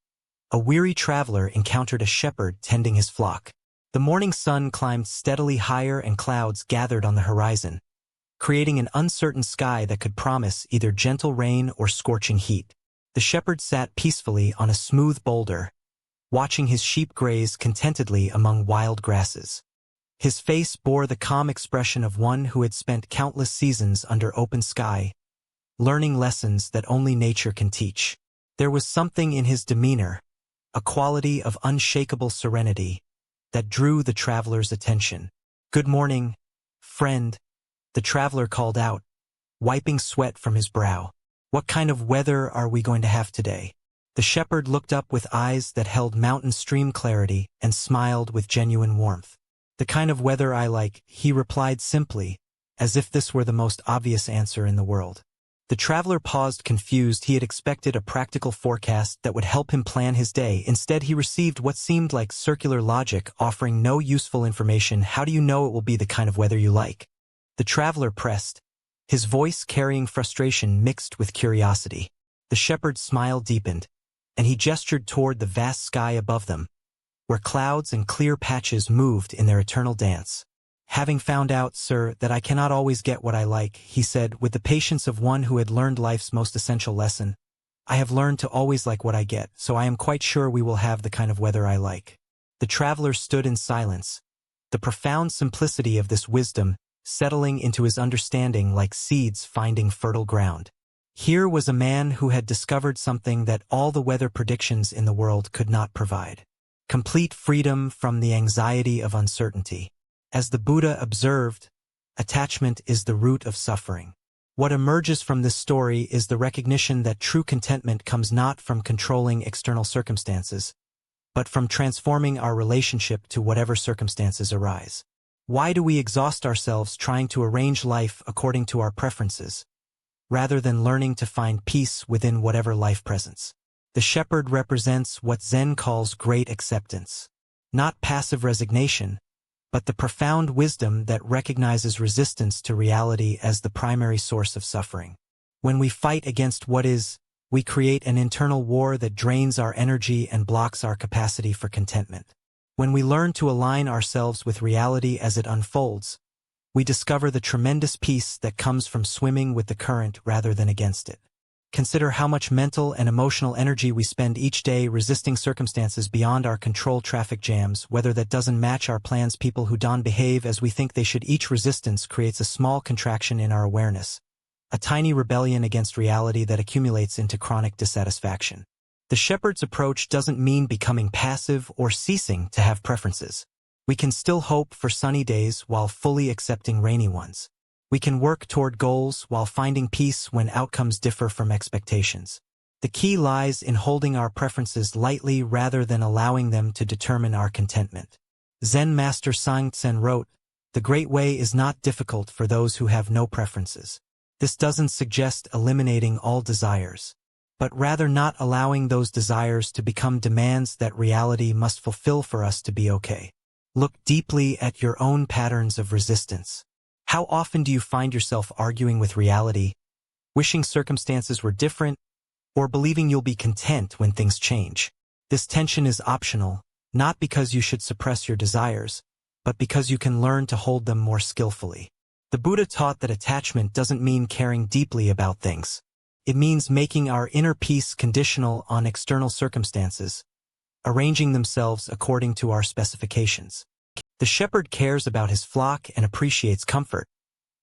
a weary traveler encountered a shepherd tending his flock. The morning sun climbed steadily higher and clouds gathered on the horizon, creating an uncertain sky that could promise either gentle rain or scorching heat. The shepherd sat peacefully on a smooth boulder, watching his sheep graze contentedly among wild grasses. His face bore the calm expression of one who had spent countless seasons under open sky, learning lessons that only nature can teach. There was something in his demeanor, a quality of unshakable serenity, that drew the traveler's attention. "Good morning, friend," the traveler called out, wiping sweat from his brow. "What kind of weather are we going to have today?" The shepherd looked up with eyes that held mountain stream clarity and smiled with genuine warmth. "The kind of weather I like," he replied simply, as if this were the most obvious answer in the world. The traveler paused confused. He had expected a practical forecast that would help him plan his day. Instead, he received what seemed like circular logic, offering no useful information. "How do you know it will be the kind of weather you like?" The traveler pressed, his voice carrying frustration mixed with curiosity. The shepherd's smile deepened, and he gestured toward the vast sky above them, where clouds and clear patches moved in their eternal dance. "Having found out, sir, that I cannot always get what I like," he said with the patience of one who had learned life's most essential lesson, "I have learned to always like what I get, so I am quite sure we will have the kind of weather I like." The traveler stood in silence, the profound simplicity of this wisdom settling into his understanding like seeds finding fertile ground. Here was a man who had discovered something that all the weather predictions in the world could not provide: complete freedom from the anxiety of uncertainty. As the Buddha observed, attachment is the root of suffering. What emerges from this story is the recognition that true contentment comes not from controlling external circumstances, but from transforming our relationship to whatever circumstances arise. Why do we exhaust ourselves trying to arrange life according to our preferences, rather than learning to find peace within whatever life presents? The shepherd represents what Zen calls great acceptance, not passive resignation, but the profound wisdom that recognizes resistance to reality as the primary source of suffering. When we fight against what is, we create an internal war that drains our energy and blocks our capacity for contentment. When we learn to align ourselves with reality as it unfolds, we discover the tremendous peace that comes from swimming with the current rather than against it. Consider how much mental and emotional energy we spend each day resisting circumstances beyond our control. Traffic jams, weather that doesn't match our plans, people who don't behave as we think they should. Each resistance creates a small contraction in our awareness, a tiny rebellion against reality that accumulates into chronic dissatisfaction. The shepherd's approach doesn't mean becoming passive or ceasing to have preferences. We can still hope for sunny days while fully accepting rainy ones. We can work toward goals while finding peace when outcomes differ from expectations. The key lies in holding our preferences lightly rather than allowing them to determine our contentment. Zen master Sang Tsen wrote, "The great way is not difficult for those who have no preferences." This doesn't suggest eliminating all desires, but rather not allowing those desires to become demands that reality must fulfill for us to be okay. Look deeply at your own patterns of resistance. How often do you find yourself arguing with reality, wishing circumstances were different, or believing you'll be content when things change? This tension is optional, not because you should suppress your desires, but because you can learn to hold them more skillfully. The Buddha taught that attachment doesn't mean caring deeply about things. It means making our inner peace conditional on external circumstances, arranging themselves according to our specifications. The shepherd cares about his flock and appreciates comfort,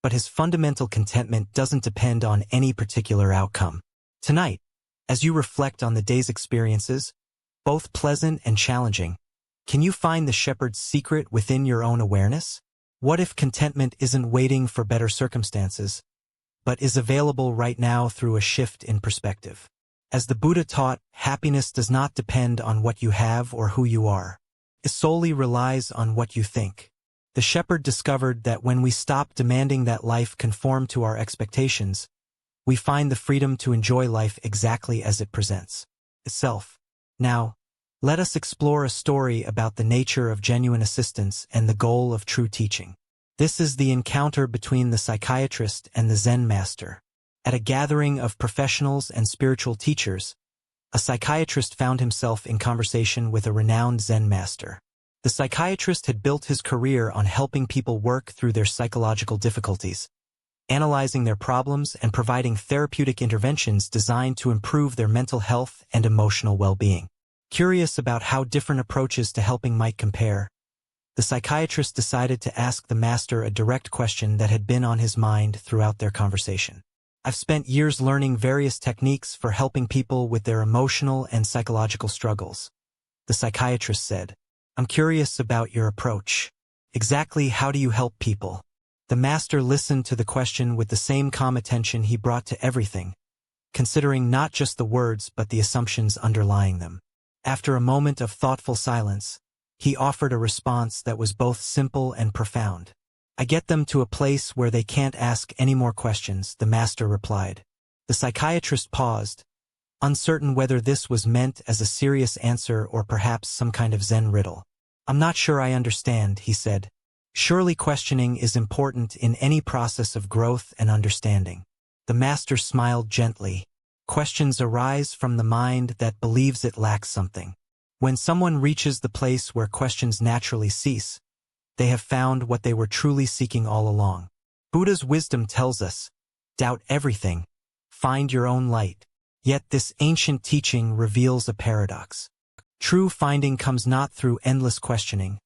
but his fundamental contentment doesn't depend on any particular outcome. Tonight, as you reflect on the day's experiences, both pleasant and challenging, can you find the shepherd's secret within your own awareness? What if contentment isn't waiting for better circumstances, but is available right now through a shift in perspective? As the Buddha taught, happiness does not depend on what you have or who you are. It solely relies on what you think. The shepherd discovered that when we stop demanding that life conform to our expectations, we find the freedom to enjoy life exactly as it presents itself. Now, let us explore a story about the nature of genuine assistance and the goal of true teaching. This is the encounter between the psychiatrist and the Zen master. At a gathering of professionals and spiritual teachers, a psychiatrist found himself in conversation with a renowned Zen master. The psychiatrist had built his career on helping people work through their psychological difficulties, analyzing their problems and providing therapeutic interventions designed to improve their mental health and emotional well-being. Curious about how different approaches to helping might compare, the psychiatrist decided to ask the master a direct question that had been on his mind throughout their conversation. I've spent years learning various techniques for helping people with their emotional and psychological struggles, the psychiatrist said. I'm curious about your approach. Exactly how do you help people? The master listened to the question with the same calm attention he brought to everything, considering not just the words but the assumptions underlying them. After a moment of thoughtful silence, he offered a response that was both simple and profound. I get them to a place where they can't ask any more questions, the master replied. The psychiatrist paused, uncertain whether this was meant as a serious answer or perhaps some kind of Zen riddle. I'm not sure I understand, he said. Surely questioning is important in any process of growth and understanding. The master smiled gently. Questions arise from the mind that believes it lacks something. When someone reaches the place where questions naturally cease, they have found what they were truly seeking all along. Buddha's wisdom tells us, doubt everything, find your own light. Yet this ancient teaching reveals a paradox. True finding comes not through endless questioning,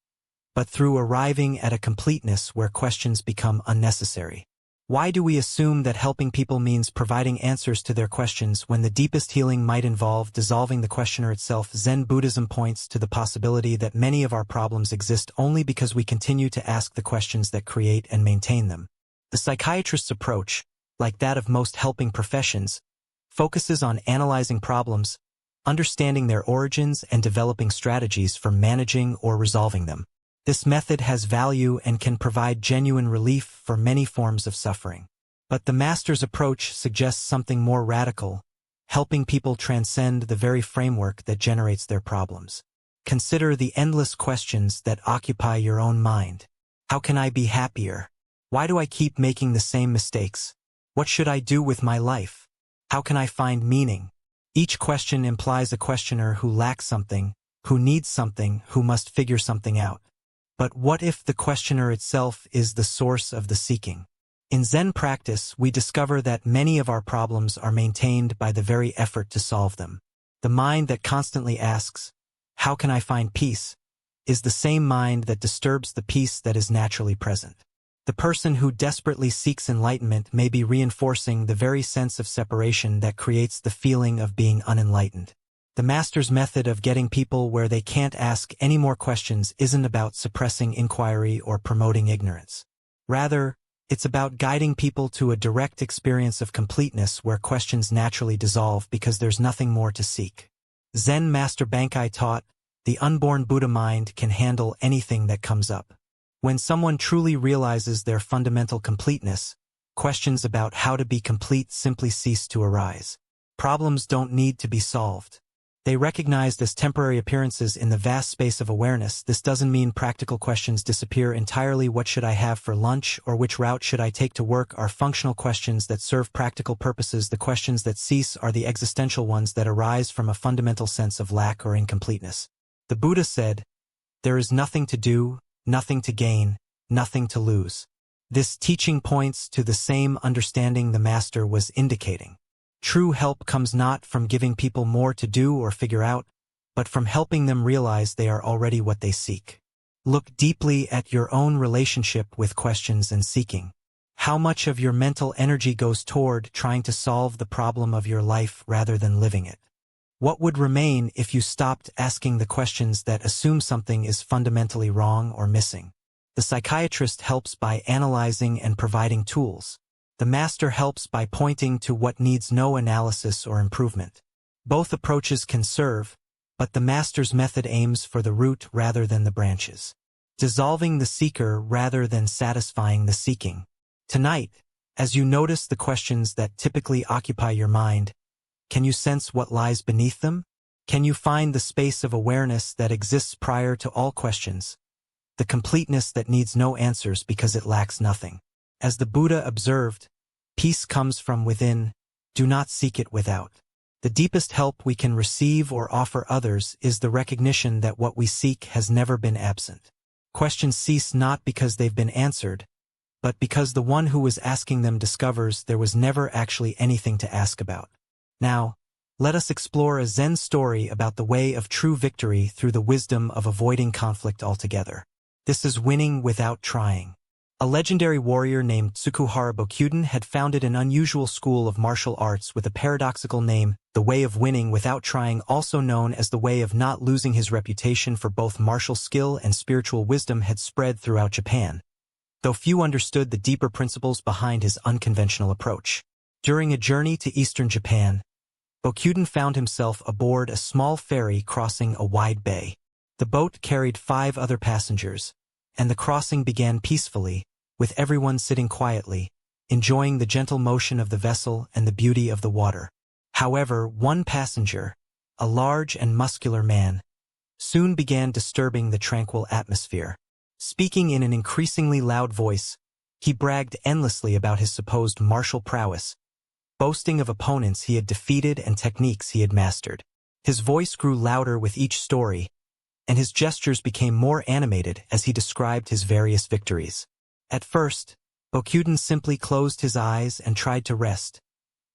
but through arriving at a completeness where questions become unnecessary. Why do we assume that helping people means providing answers to their questions when the deepest healing might involve dissolving the questioner itself? Zen Buddhism points to the possibility that many of our problems exist only because we continue to ask the questions that create and maintain them. The psychiatrist's approach, like that of most helping professions, focuses on analyzing problems, understanding their origins, and developing strategies for managing or resolving them. This method has value and can provide genuine relief for many forms of suffering. But the master's approach suggests something more radical, helping people transcend the very framework that generates their problems. Consider the endless questions that occupy your own mind. How can I be happier? Why do I keep making the same mistakes? What should I do with my life? How can I find meaning? Each question implies a questioner who lacks something, who needs something, who must figure something out. But what if the questioner itself is the source of the seeking? In Zen practice, we discover that many of our problems are maintained by the very effort to solve them. The mind that constantly asks, "How can I find peace?" is the same mind that disturbs the peace that is naturally present. The person who desperately seeks enlightenment may be reinforcing the very sense of separation that creates the feeling of being unenlightened. The master's method of getting people where they can't ask any more questions isn't about suppressing inquiry or promoting ignorance. Rather, it's about guiding people to a direct experience of completeness where questions naturally dissolve because there's nothing more to seek. Zen Master Bankai taught, the unborn Buddha mind can handle anything that comes up. When someone truly realizes their fundamental completeness, questions about how to be complete simply cease to arise. Problems don't need to be solved. They recognized as temporary appearances in the vast space of awareness. This doesn't mean practical questions disappear entirely. What should I have for lunch, or which route should I take to work, are functional questions that serve practical purposes. The questions that cease are the existential ones that arise from a fundamental sense of lack or incompleteness. The Buddha said, "There is nothing to do, nothing to gain, nothing to lose." This teaching points to the same understanding the master was indicating. True help comes not from giving people more to do or figure out, but from helping them realize they are already what they seek. Look deeply at your own relationship with questions and seeking. How much of your mental energy goes toward trying to solve the problem of your life rather than living it? What would remain if you stopped asking the questions that assume something is fundamentally wrong or missing? The psychiatrist helps by analyzing and providing tools. The master helps by pointing to what needs no analysis or improvement. Both approaches can serve, but the master's method aims for the root rather than the branches, dissolving the seeker rather than satisfying the seeking. Tonight, as you notice the questions that typically occupy your mind, can you sense what lies beneath them? Can you find the space of awareness that exists prior to all questions, the completeness that needs no answers because it lacks nothing? As the Buddha observed, peace comes from within, do not seek it without. The deepest help we can receive or offer others is the recognition that what we seek has never been absent. Questions cease not because they've been answered, but because the one who was asking them discovers there was never actually anything to ask about. Now, let us explore a Zen story about the way of true victory through the wisdom of avoiding conflict altogether. This is winning without trying. A legendary warrior named Tsukuhara Bokuden had founded an unusual school of martial arts with a paradoxical name, the way of winning without trying, also known as the way of not losing. His reputation for both martial skill and spiritual wisdom had spread throughout Japan, though few understood the deeper principles behind his unconventional approach. During a journey to eastern Japan, Bokuden found himself aboard a small ferry crossing a wide bay. The boat carried 5 other passengers, and the crossing began peacefully, with everyone sitting quietly, enjoying the gentle motion of the vessel and the beauty of the water. However, one passenger, a large and muscular man, soon began disturbing the tranquil atmosphere. Speaking in an increasingly loud voice, he bragged endlessly about his supposed martial prowess, boasting of opponents he had defeated and techniques he had mastered. His voice grew louder with each story, and his gestures became more animated as he described his various victories. At first, Bokuden simply closed his eyes and tried to rest,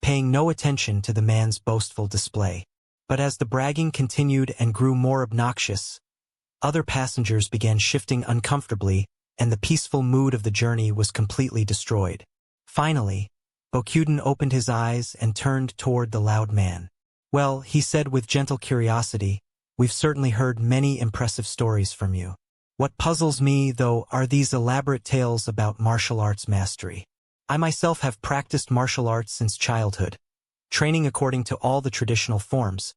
paying no attention to the man's boastful display. But as the bragging continued and grew more obnoxious, other passengers began shifting uncomfortably, and the peaceful mood of the journey was completely destroyed. Finally, Bokuden opened his eyes and turned toward the loud man. "Well," he said with gentle curiosity, "we've certainly heard many impressive stories from you. What puzzles me, though, are these elaborate tales about martial arts mastery. I myself have practiced martial arts since childhood, training according to all the traditional forms,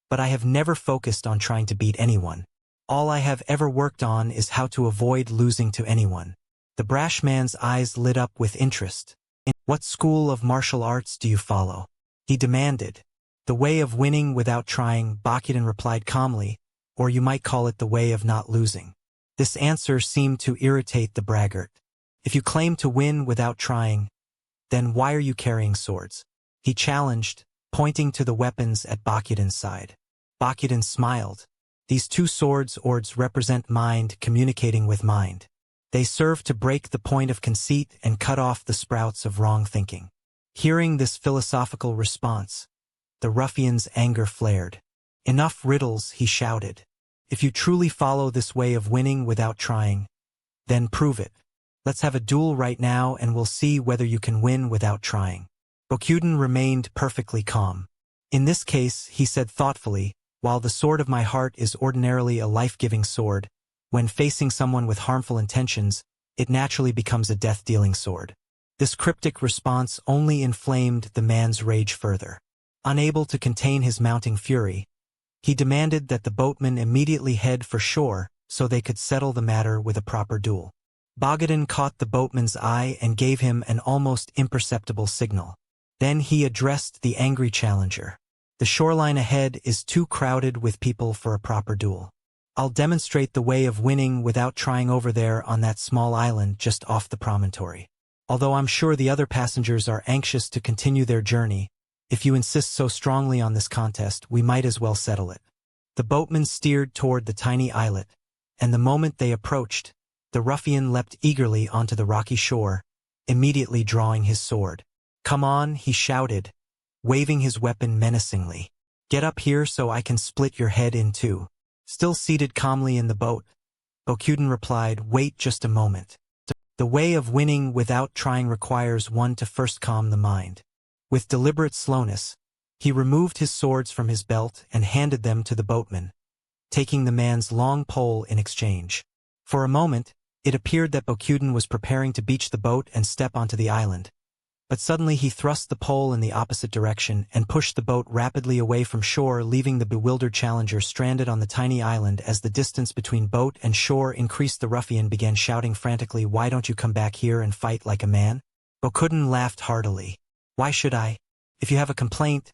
but I have never focused on trying to beat anyone. All I have ever worked on is how to avoid losing to anyone." The brash man's eyes lit up with interest. "What school of martial arts do you follow?" he demanded. "The way of winning without trying," Bokuden replied calmly, "or you might call it the way of not losing." This answer seemed to irritate the braggart. "If you claim to win without trying, then why are you carrying swords?" he challenged, pointing to the weapons at Bokuden's side. Bokuden smiled. "These 2 swords represent mind communicating with mind. They serve to break the point of conceit and cut off the sprouts of wrong thinking." Hearing this philosophical response, the ruffian's anger flared. "Enough riddles," he shouted. "If you truly follow this way of winning without trying, then prove it. Let's have a duel right now and we'll see whether you can win without trying." Bokuden remained perfectly calm. "In this case," he said thoughtfully, "while the sword of my heart is ordinarily a life-giving sword, when facing someone with harmful intentions, it naturally becomes a death-dealing sword." This cryptic response only inflamed the man's rage further. Unable to contain his mounting fury, he demanded that the boatman immediately head for shore so they could settle the matter with a proper duel. Bokuden caught the boatman's eye and gave him an almost imperceptible signal. Then he addressed the angry challenger. "The shoreline ahead is too crowded with people for a proper duel. I'll demonstrate the way of winning without trying over there on that small island just off the promontory. Although I'm sure the other passengers are anxious to continue their journey, if you insist so strongly on this contest, we might as well settle it." The boatman steered toward the tiny islet, and the moment they approached, the ruffian leapt eagerly onto the rocky shore, immediately drawing his sword. "Come on," he shouted, waving his weapon menacingly. "Get up here so I can split your head in 2. Still seated calmly in the boat, Bokuden replied, "Wait just a moment. The way of winning without trying requires one to first calm the mind." With deliberate slowness, he removed his swords from his belt and handed them to the boatman, taking the man's long pole in exchange. For a moment, it appeared that Bokuden was preparing to beach the boat and step onto the island, But suddenly he thrust the pole in the opposite direction and pushed the boat rapidly away from shore, leaving the bewildered challenger stranded on the tiny island. As the distance between boat and shore increased, the ruffian began shouting frantically, "Why don't you come back here and fight like a man?" Bokuden laughed heartily. "Why should I? If you have a complaint,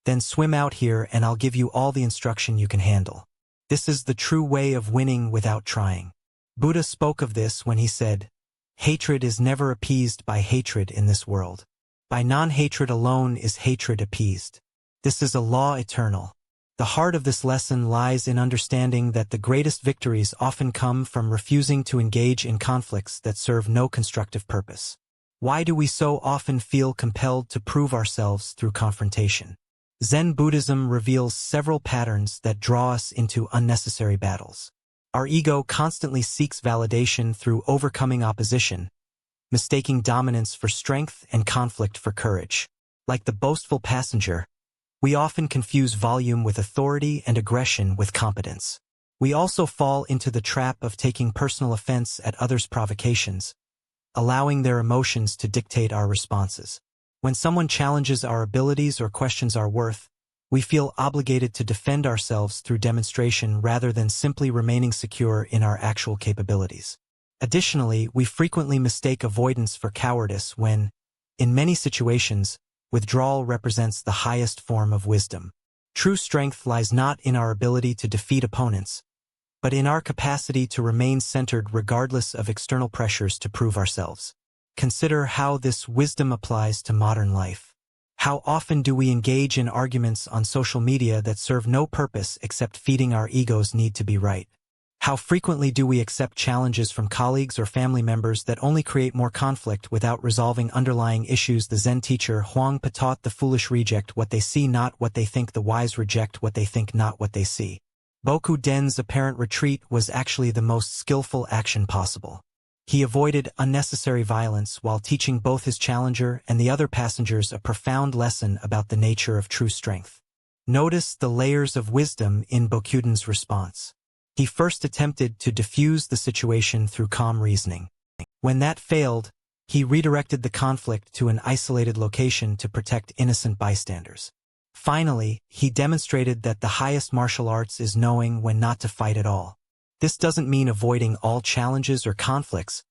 then swim out here and I'll give you all the instruction you can handle. This is the true way of winning without trying." Buddha spoke of this when he said, "Hatred is never appeased by hatred in this world. By non-hatred alone is hatred appeased. This is a law eternal." The heart of this lesson lies in understanding that the greatest victories often come from refusing to engage in conflicts that serve no constructive purpose. Why do we so often feel compelled to prove ourselves through confrontation? Zen Buddhism reveals several patterns that draw us into unnecessary battles. Our ego constantly seeks validation through overcoming opposition, mistaking dominance for strength and conflict for courage. Like the boastful passenger, we often confuse volume with authority and aggression with competence. We also fall into the trap of taking personal offense at others' provocations, allowing their emotions to dictate our responses. When someone challenges our abilities or questions our worth, we feel obligated to defend ourselves through demonstration rather than simply remaining secure in our actual capabilities. Additionally, we frequently mistake avoidance for cowardice when, in many situations, withdrawal represents the highest form of wisdom. True strength lies not in our ability to defeat opponents, but in our capacity to remain centered regardless of external pressures to prove ourselves. Consider how this wisdom applies to modern life. How often do we engage in arguments on social media that serve no purpose except feeding our ego's need to be right? How frequently do we accept challenges from colleagues or family members that only create more conflict without resolving underlying issues? The Zen teacher Huangpa taught, "The foolish reject what they see, not what they think. The wise reject what they think, not what they see." Bokuden's apparent retreat was actually the most skillful action possible. He avoided unnecessary violence while teaching both his challenger and the other passengers a profound lesson about the nature of true strength. Notice the layers of wisdom in Bokuden's response. He first attempted to diffuse the situation through calm reasoning. When that failed, he redirected the conflict to an isolated location to protect innocent bystanders. Finally, he demonstrated that the highest martial arts is knowing when not to fight at all. This doesn't mean avoiding all challenges or conflicts,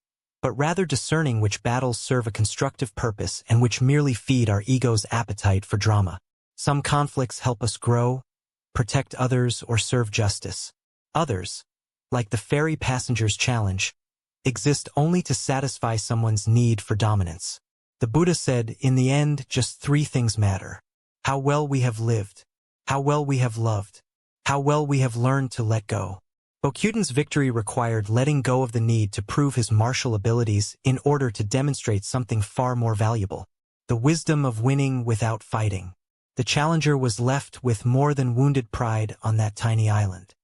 but rather discerning which battles serve a constructive purpose and which merely feed our ego's appetite for drama. Some conflicts help us grow, protect others, or serve justice. Others, like the ferry passenger's challenge, exist only to satisfy someone's need for dominance. The Buddha said, "In the end, just three things matter: how well we have lived, how well we have loved, how well we have learned to let go." Bokuden's victory required letting go of the need to prove his martial abilities in order to demonstrate something far more valuable: the wisdom of winning without fighting. The challenger was left with more than wounded pride on that tiny island.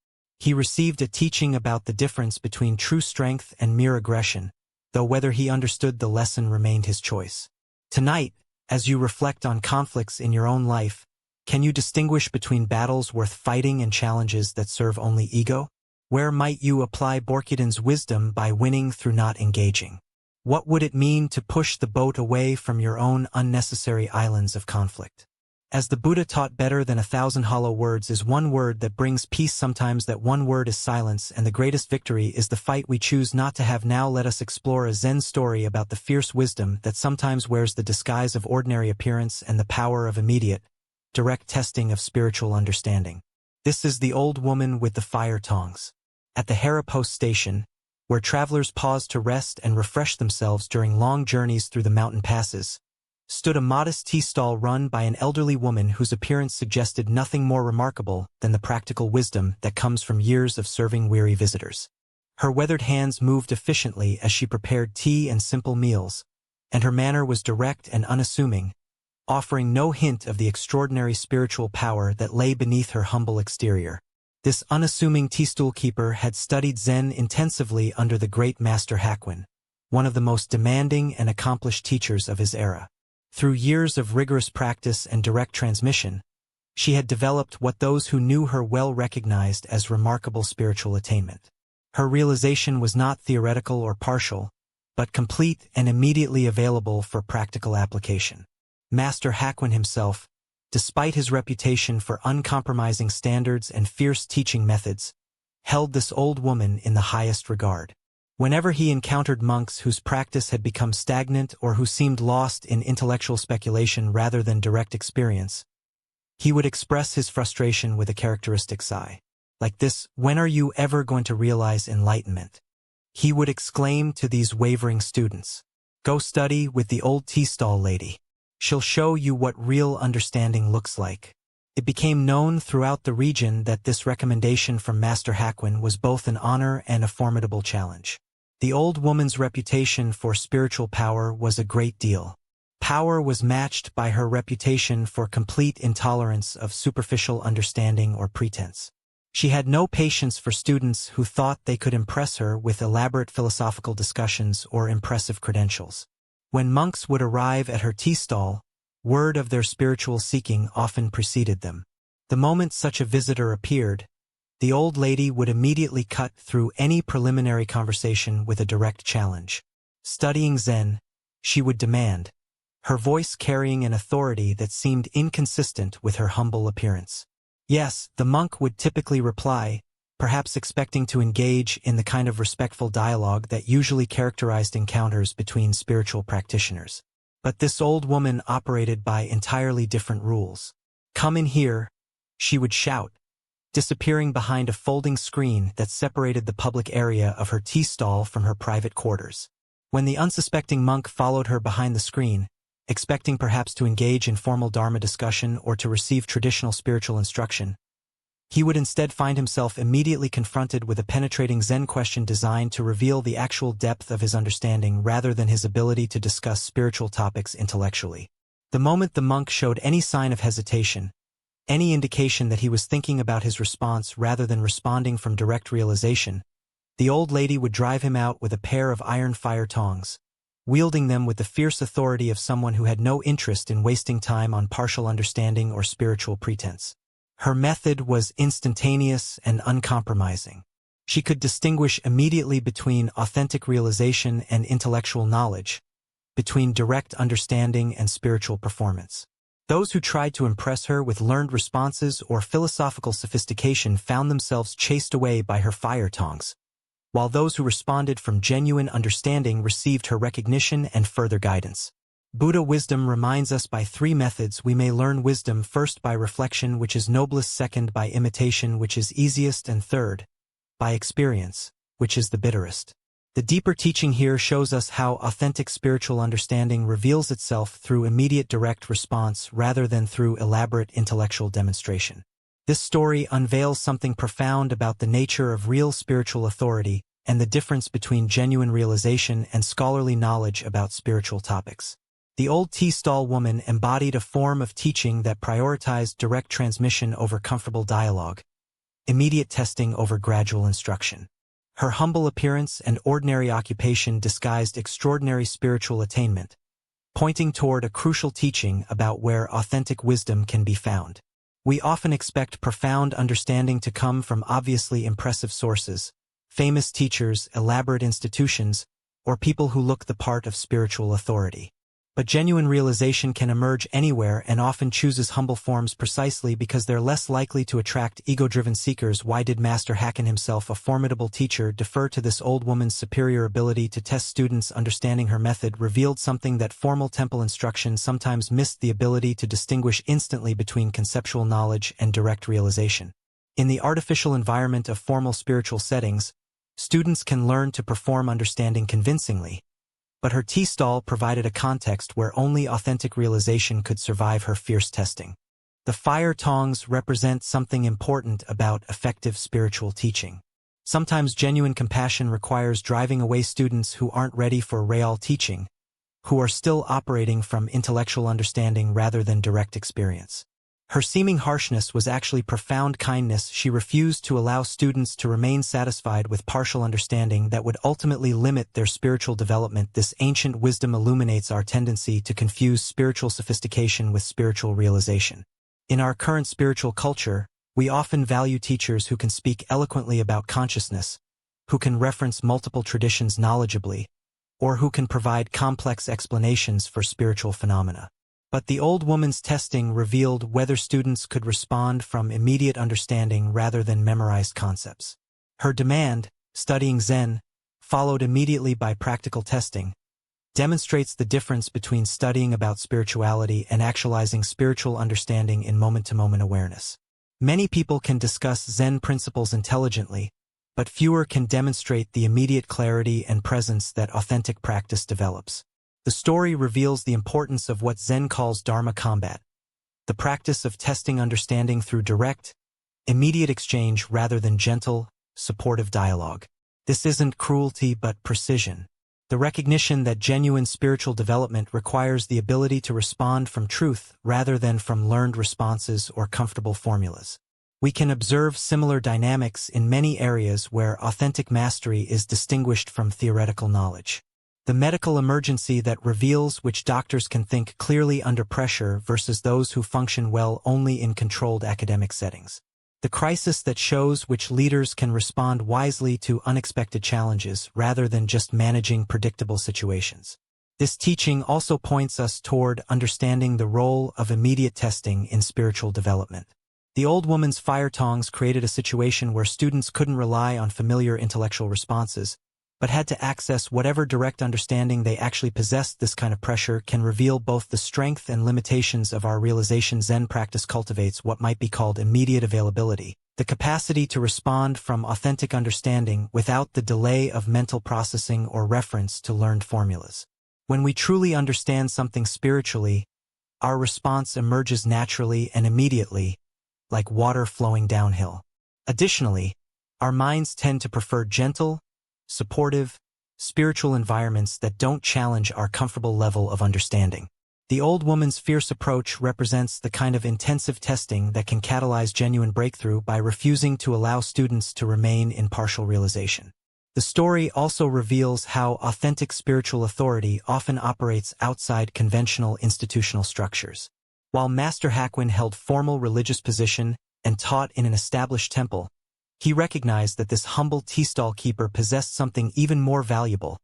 He received a teaching about the difference between true strength and mere aggression, though whether he understood the lesson remained his choice. Tonight, as you reflect on conflicts in your own life, can you distinguish between battles worth fighting and challenges that serve only ego? Where might you apply Bokuden's wisdom by winning through not engaging? What would it mean to push the boat away from your own unnecessary islands of conflict? As the Buddha taught, better than 1,000 hollow words is one word that brings peace. Sometimes that one word is silence, and the greatest victory is the fight we choose not to have. Now let us explore a Zen story about the fierce wisdom that sometimes wears the disguise of ordinary appearance and the power of immediate, direct testing of spiritual understanding. This is the old woman with the fire tongs. At the Harapost station, where travelers pause to rest and refresh themselves during long journeys through the mountain passes, stood a modest tea stall run by an elderly woman whose appearance suggested nothing more remarkable than the practical wisdom that comes from years of serving weary visitors. Her weathered hands moved efficiently as she prepared tea and simple meals, and her manner was direct and unassuming, offering no hint of the extraordinary spiritual power that lay beneath her humble exterior. This unassuming tea stool keeper had studied Zen intensively under the great Master Hakuin, one of the most demanding and accomplished teachers of his era. Through years of rigorous practice and direct transmission, she had developed what those who knew her well recognized as remarkable spiritual attainment. Her realization was not theoretical or partial, but complete and immediately available for practical application. Master Hakuin himself, despite his reputation for uncompromising standards and fierce teaching methods, held this old woman in the highest regard. Whenever he encountered monks whose practice had become stagnant or who seemed lost in intellectual speculation rather than direct experience, he would express his frustration with a characteristic sigh. Like this, "When are you ever going to realize enlightenment?" He would exclaim to these wavering students. "Go study with the old tea stall lady. She'll show you what real understanding looks like." It became known throughout the region that this recommendation from Master Hakuin was both an honor and a formidable challenge. The old woman's reputation for spiritual power was a great deal. Power was matched by her reputation for complete intolerance of superficial understanding or pretense. She had no patience for students who thought they could impress her with elaborate philosophical discussions or impressive credentials. When monks would arrive at her tea stall, word of their spiritual seeking often preceded them. The moment such a visitor appeared, the old lady would immediately cut through any preliminary conversation with a direct challenge. Studying Zen, she would demand, her voice carrying an authority that seemed inconsistent with her humble appearance. Yes, the monk would typically reply, perhaps expecting to engage in the kind of respectful dialogue that usually characterized encounters between spiritual practitioners. But this old woman operated by entirely different rules. "Come in here," she would shout, disappearing behind a folding screen that separated the public area of her tea stall from her private quarters. When the unsuspecting monk followed her behind the screen, expecting perhaps to engage in formal Dharma discussion or to receive traditional spiritual instruction, he would instead find himself immediately confronted with a penetrating Zen question designed to reveal the actual depth of his understanding rather than his ability to discuss spiritual topics intellectually. The moment the monk showed any sign of hesitation, any indication that he was thinking about his response rather than responding from direct realization, the old lady would drive him out with a pair of iron fire tongs, wielding them with the fierce authority of someone who had no interest in wasting time on partial understanding or spiritual pretense. Her method was instantaneous and uncompromising. She could distinguish immediately between authentic realization and intellectual knowledge, between direct understanding and spiritual performance. Those who tried to impress her with learned responses or philosophical sophistication found themselves chased away by her fire tongs, while those who responded from genuine understanding received her recognition and further guidance. Buddha wisdom reminds us by three methods we may learn wisdom: first, by reflection, which is noblest; second, by imitation, which is easiest; and third, by experience, which is the bitterest. The deeper teaching here shows us how authentic spiritual understanding reveals itself through immediate direct response rather than through elaborate intellectual demonstration. This story unveils something profound about the nature of real spiritual authority and the difference between genuine realization and scholarly knowledge about spiritual topics. The old tea stall woman embodied a form of teaching that prioritized direct transmission over comfortable dialogue, immediate testing over gradual instruction. Her humble appearance and ordinary occupation disguised extraordinary spiritual attainment, pointing toward a crucial teaching about where authentic wisdom can be found. We often expect profound understanding to come from obviously impressive sources, famous teachers, elaborate institutions, or people who look the part of spiritual authority. But genuine realization can emerge anywhere and often chooses humble forms precisely because they're less likely to attract ego-driven seekers. Why did Master Hakuin himself, a formidable teacher, defer to this old woman's superior ability to test students' understanding? Her method revealed something that formal temple instruction sometimes missed: the ability to distinguish instantly between conceptual knowledge and direct realization. In the artificial environment of formal spiritual settings, students can learn to perform understanding convincingly, but her tea stall provided a context where only authentic realization could survive her fierce testing. The fire tongs represent something important about effective spiritual teaching. Sometimes genuine compassion requires driving away students who aren't ready for real teaching, who are still operating from intellectual understanding rather than direct experience. Her seeming harshness was actually profound kindness. She refused to allow students to remain satisfied with partial understanding that would ultimately limit their spiritual development. This ancient wisdom illuminates our tendency to confuse spiritual sophistication with spiritual realization. In our current spiritual culture, we often value teachers who can speak eloquently about consciousness, who can reference multiple traditions knowledgeably, or who can provide complex explanations for spiritual phenomena. But the old woman's testing revealed whether students could respond from immediate understanding rather than memorized concepts. Her demand, studying Zen, followed immediately by practical testing, demonstrates the difference between studying about spirituality and actualizing spiritual understanding in moment-to-moment awareness. Many people can discuss Zen principles intelligently, but fewer can demonstrate the immediate clarity and presence that authentic practice develops. The story reveals the importance of what Zen calls Dharma combat, the practice of testing understanding through direct, immediate exchange rather than gentle, supportive dialogue. This isn't cruelty but precision. The recognition that genuine spiritual development requires the ability to respond from truth rather than from learned responses or comfortable formulas. We can observe similar dynamics in many areas where authentic mastery is distinguished from theoretical knowledge. The medical emergency that reveals which doctors can think clearly under pressure versus those who function well only in controlled academic settings. The crisis that shows which leaders can respond wisely to unexpected challenges rather than just managing predictable situations. This teaching also points us toward understanding the role of immediate testing in spiritual development. The old woman's fire tongs created a situation where students couldn't rely on familiar intellectual responses, but had to access whatever direct understanding they actually possessed. This kind of pressure can reveal both the strength and limitations of our realization. Zen practice cultivates what might be called immediate availability, the capacity to respond from authentic understanding without the delay of mental processing or reference to learned formulas. When we truly understand something spiritually, our response emerges naturally and immediately, like water flowing downhill. Additionally, our minds tend to prefer gentle, supportive, spiritual environments that don't challenge our comfortable level of understanding. The old woman's fierce approach represents the kind of intensive testing that can catalyze genuine breakthrough by refusing to allow students to remain in partial realization. The story also reveals how authentic spiritual authority often operates outside conventional institutional structures. While Master Hakuin held formal religious position and taught in an established temple, he recognized that this humble tea stall keeper possessed something even more valuable,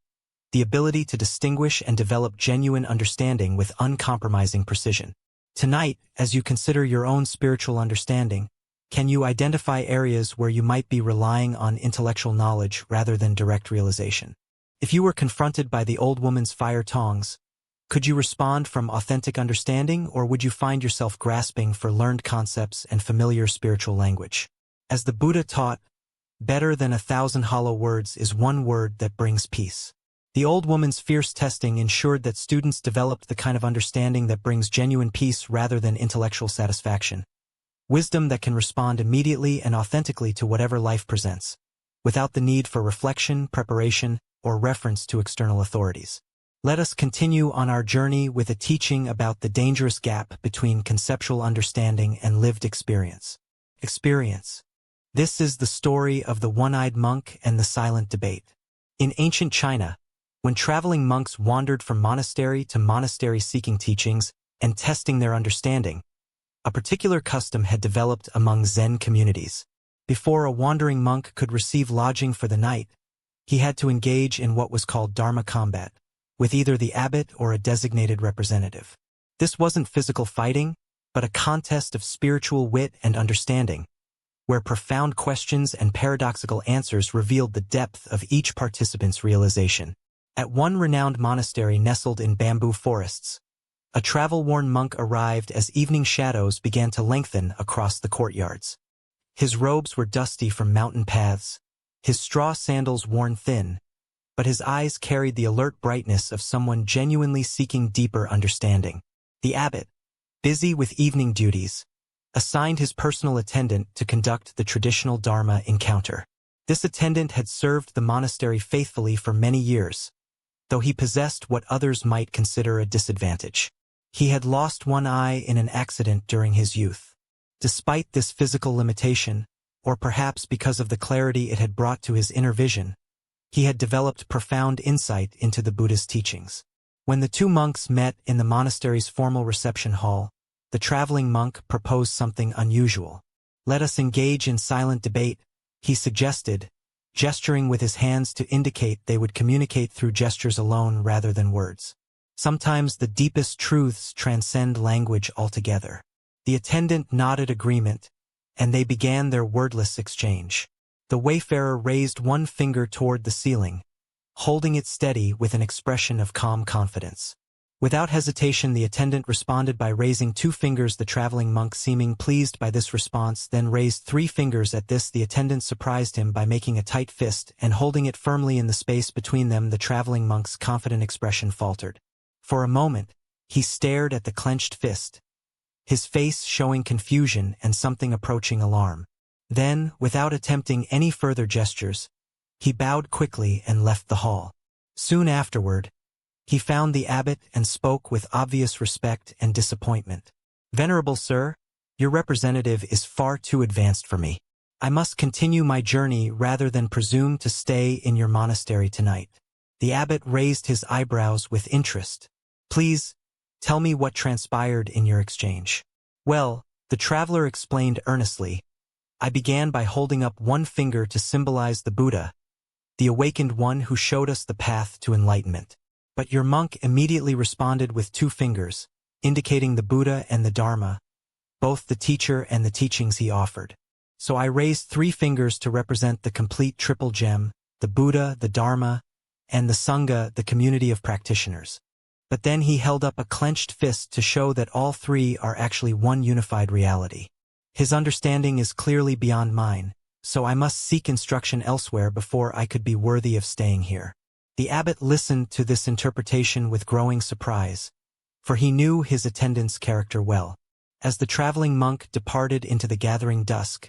the ability to distinguish and develop genuine understanding with uncompromising precision. Tonight, as you consider your own spiritual understanding, can you identify areas where you might be relying on intellectual knowledge rather than direct realization? If you were confronted by the old woman's fire tongs, could you respond from authentic understanding, or would you find yourself grasping for learned concepts and familiar spiritual language? As the Buddha taught, better than 1,000 hollow words is one word that brings peace. The old woman's fierce testing ensured that students developed the kind of understanding that brings genuine peace rather than intellectual satisfaction. Wisdom that can respond immediately and authentically to whatever life presents, without the need for reflection, preparation, or reference to external authorities. Let us continue on our journey with a teaching about the dangerous gap between conceptual understanding and lived experience. This is the story of the one-eyed monk and the silent debate. In ancient China, when traveling monks wandered from monastery to monastery seeking teachings and testing their understanding, a particular custom had developed among Zen communities. Before a wandering monk could receive lodging for the night, he had to engage in what was called Dharma combat, with either the abbot or a designated representative. This wasn't physical fighting, but a contest of spiritual wit and understanding, where profound questions and paradoxical answers revealed the depth of each participant's realization. At one renowned monastery nestled in bamboo forests, a travel-worn monk arrived as evening shadows began to lengthen across the courtyards. His robes were dusty from mountain paths, his straw sandals worn thin, but his eyes carried the alert brightness of someone genuinely seeking deeper understanding. The abbot, busy with evening duties, assigned his personal attendant to conduct the traditional Dharma encounter. This attendant had served the monastery faithfully for many years, though he possessed what others might consider a disadvantage. He had lost one eye in an accident during his youth. Despite this physical limitation, or perhaps because of the clarity it had brought to his inner vision, he had developed profound insight into the Buddhist teachings. When the two monks met in the monastery's formal reception hall, the traveling monk proposed something unusual. "Let us engage in silent debate," he suggested, gesturing with his hands to indicate they would communicate through gestures alone rather than words. Sometimes the deepest truths transcend language altogether. The attendant nodded agreement, and they began their wordless exchange. The wayfarer raised one finger toward the ceiling, holding it steady with an expression of calm confidence. Without hesitation, the attendant responded by raising 2 fingers. The traveling monk, seeming pleased by this response, then raised 3 fingers. At this, the attendant surprised him by making a tight fist and holding it firmly in the space between them. The traveling monk's confident expression faltered. For a moment, he stared at the clenched fist, his face showing confusion and something approaching alarm. Then, without attempting any further gestures, he bowed quickly and left the hall. Soon afterward, he found the abbot and spoke with obvious respect and disappointment. "Venerable sir, your representative is far too advanced for me. I must continue my journey rather than presume to stay in your monastery tonight." The abbot raised his eyebrows with interest. "Please, tell me what transpired in your exchange." "Well," the traveler explained earnestly, "I began by holding up one finger to symbolize the Buddha, the awakened one who showed us the path to enlightenment. But your monk immediately responded with 2 fingers, indicating the Buddha and the Dharma, both the teacher and the teachings he offered. So I raised 3 fingers to represent the complete triple gem, the Buddha, the Dharma, and the Sangha, the community of practitioners. But then he held up a clenched fist to show that all 3 are actually one unified reality. His understanding is clearly beyond mine, so I must seek instruction elsewhere before I could be worthy of staying here." The abbot listened to this interpretation with growing surprise, for he knew his attendant's character well. As the traveling monk departed into the gathering dusk,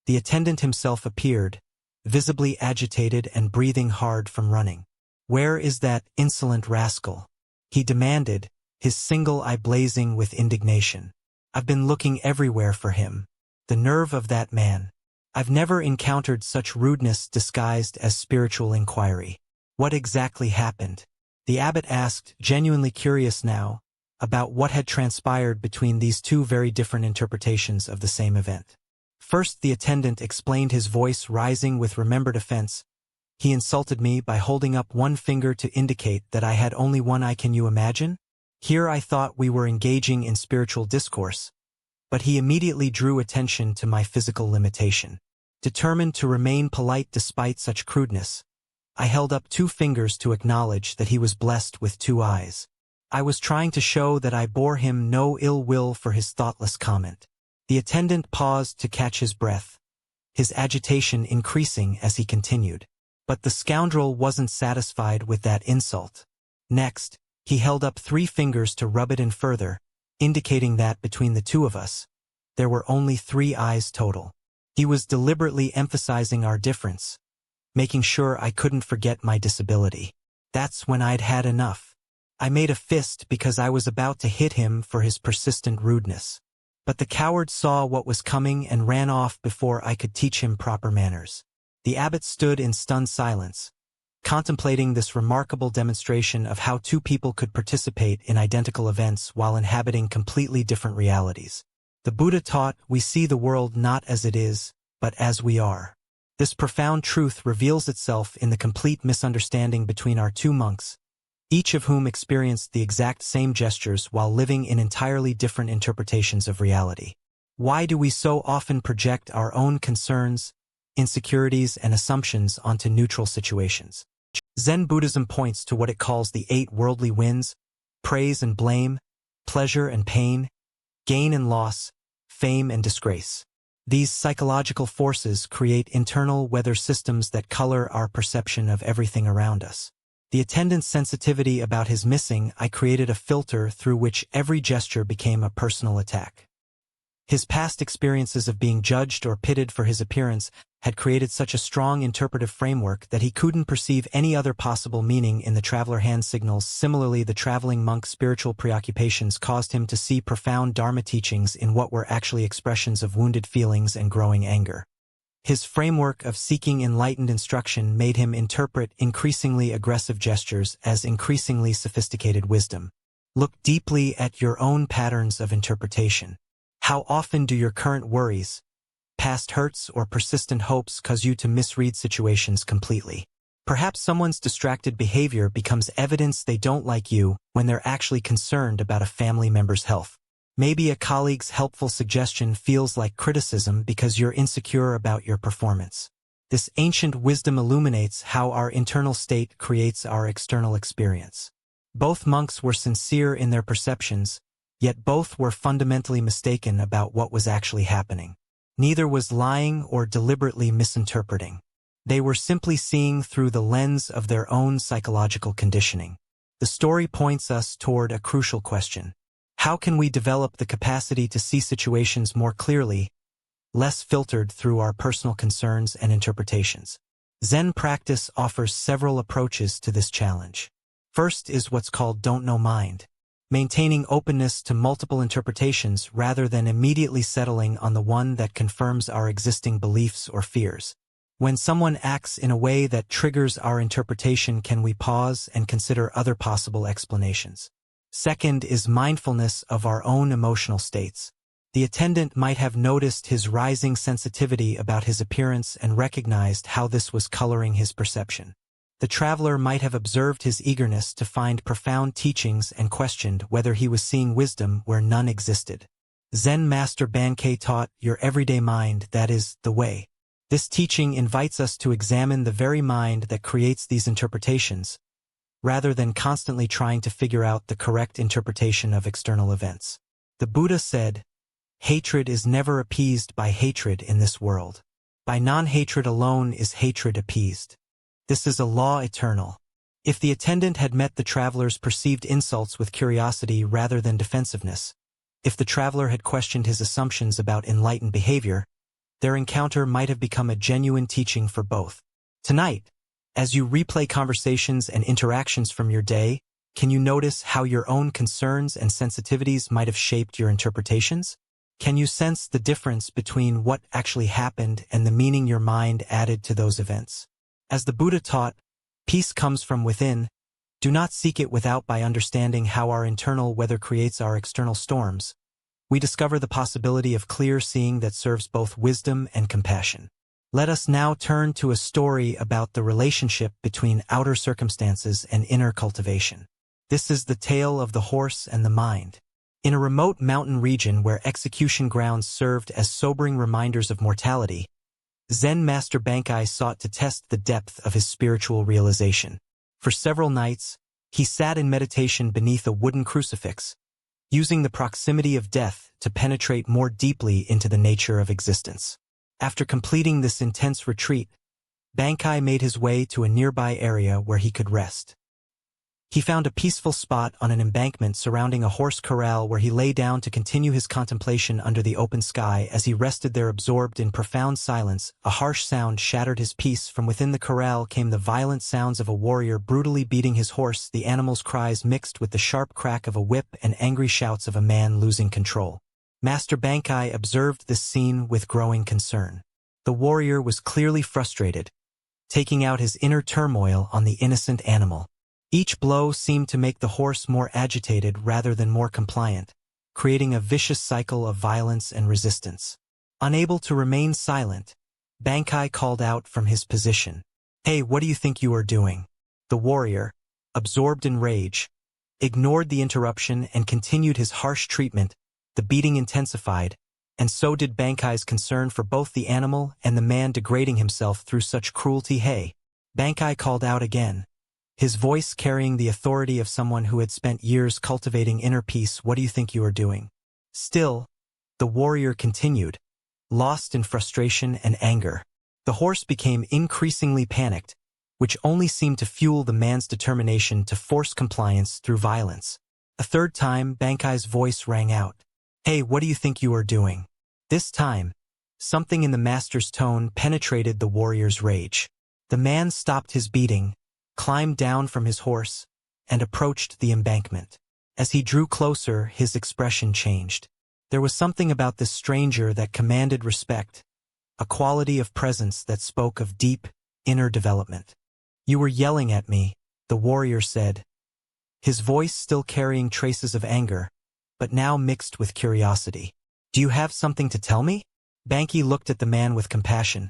the attendant himself appeared, visibly agitated and breathing hard from running. "Where is that insolent rascal?" he demanded, his single eye blazing with indignation. "I've been looking everywhere for him. The nerve of that man. I've never encountered such rudeness disguised as spiritual inquiry. What exactly happened?" the abbot asked, genuinely curious now about what had transpired between these 2 very different interpretations of the same event. First, the attendant explained, his voice rising with remembered offense. "He insulted me by holding up one finger to indicate that I had only one eye. Can you imagine? Here I thought we were engaging in spiritual discourse, but he immediately drew attention to my physical limitation. Determined to remain polite despite such crudeness, I held up 2 fingers to acknowledge that he was blessed with 2 eyes. I was trying to show that I bore him no ill will for his thoughtless comment." The attendant paused to catch his breath, his agitation increasing as he continued. But the scoundrel wasn't satisfied with that insult. Next, he held up 3 fingers to rub it in further, indicating that between the 2 of us, there were only 3 eyes total. He was deliberately emphasizing our difference, making sure I couldn't forget my disability. That's when I'd had enough. I made a fist because I was about to hit him for his persistent rudeness. But the coward saw what was coming and ran off before I could teach him proper manners. The abbot stood in stunned silence, contemplating this remarkable demonstration of how 2 people could participate in identical events while inhabiting completely different realities. The Buddha taught, we see the world not as it is, but as we are. This profound truth reveals itself in the complete misunderstanding between our 2 monks, each of whom experienced the exact same gestures while living in entirely different interpretations of reality. Why do we so often project our own concerns, insecurities, and assumptions onto neutral situations? Zen Buddhism points to what it calls the 8 worldly winds: praise and blame, pleasure and pain, gain and loss, fame and disgrace. These psychological forces create internal weather systems that color our perception of everything around us. The attendant's sensitivity about his missing eye created a filter through which every gesture became a personal attack. His past experiences of being judged or pitted for his appearance had created such a strong interpretive framework that he couldn't perceive any other possible meaning in the traveler hand signals. Similarly, the traveling monk's spiritual preoccupations caused him to see profound Dharma teachings in what were actually expressions of wounded feelings and growing anger. His framework of seeking enlightened instruction made him interpret increasingly aggressive gestures as increasingly sophisticated wisdom. Look deeply at your own patterns of interpretation. How often do your current worries, Past hurts or persistent hopes cause you to misread situations completely. Perhaps someone's distracted behavior becomes evidence they don't like you when they're actually concerned about a family member's health. Maybe a colleague's helpful suggestion feels like criticism because you're insecure about your performance. This ancient wisdom illuminates how our internal state creates our external experience. Both monks were sincere in their perceptions, yet both were fundamentally mistaken about what was actually happening. Neither was lying or deliberately misinterpreting. They were simply seeing through the lens of their own psychological conditioning. The story points us toward a crucial question. How can we develop the capacity to see situations more clearly, less filtered through our personal concerns and interpretations? Zen practice offers several approaches to this challenge. First is what's called don't know mind, maintaining openness to multiple interpretations rather than immediately settling on the one that confirms our existing beliefs or fears. When someone acts in a way that triggers our interpretation, can we pause and consider other possible explanations? Second is mindfulness of our own emotional states. The attendant might have noticed his rising sensitivity about his appearance and recognized how this was coloring his perception. The traveler might have observed his eagerness to find profound teachings and questioned whether he was seeing wisdom where none existed. Zen Master Bankei taught, your everyday mind, that is, the way. This teaching invites us to examine the very mind that creates these interpretations, rather than constantly trying to figure out the correct interpretation of external events. The Buddha said, hatred is never appeased by hatred in this world. By non-hatred alone is hatred appeased. This is a law eternal. If the attendant had met the traveler's perceived insults with curiosity rather than defensiveness, if the traveler had questioned his assumptions about enlightened behavior, their encounter might have become a genuine teaching for both. Tonight, as you replay conversations and interactions from your day, can you notice how your own concerns and sensitivities might have shaped your interpretations? Can you sense the difference between what actually happened and the meaning your mind added to those events? As the Buddha taught, peace comes from within. Do not seek it without. By understanding how our internal weather creates our external storms, we discover the possibility of clear seeing that serves both wisdom and compassion. Let us now turn to a story about the relationship between outer circumstances and inner cultivation. This is the tale of the horse and the mind. In a remote mountain region where execution grounds served as sobering reminders of mortality, Zen Master Bankei sought to test the depth of his spiritual realization. For several nights, he sat in meditation beneath a wooden crucifix, using the proximity of death to penetrate more deeply into the nature of existence. After completing this intense retreat, Bankei made his way to a nearby area where he could rest. He found a peaceful spot on an embankment surrounding a horse corral where he lay down to continue his contemplation under the open sky. As he rested there absorbed in profound silence, a harsh sound shattered his peace. From within the corral came the violent sounds of a warrior brutally beating his horse, the animal's cries mixed with the sharp crack of a whip and angry shouts of a man losing control. Master Bankei observed this scene with growing concern. The warrior was clearly frustrated, taking out his inner turmoil on the innocent animal. Each blow seemed to make the horse more agitated rather than more compliant, creating a vicious cycle of violence and resistance. Unable to remain silent, Bankei called out from his position. "Hey, what do you think you are doing?" The warrior, absorbed in rage, ignored the interruption and continued his harsh treatment. The beating intensified, and so did Bankei's concern for both the animal and the man degrading himself through such cruelty. "Hey!" Bankei called out again, his voice carrying the authority of someone who had spent years cultivating inner peace. "What do you think you are doing?" Still, the warrior continued, lost in frustration and anger. The horse became increasingly panicked, which only seemed to fuel the man's determination to force compliance through violence. A third time, Bankei's voice rang out. "Hey, what do you think you are doing?" This time, something in the master's tone penetrated the warrior's rage. The man stopped his beating, climbed down from his horse, and approached the embankment. As he drew closer, his expression changed. There was something about this stranger that commanded respect, a quality of presence that spoke of deep, inner development. "You were yelling at me," the warrior said, his voice still carrying traces of anger, but now mixed with curiosity. "Do you have something to tell me?" Banki looked at the man with compassion,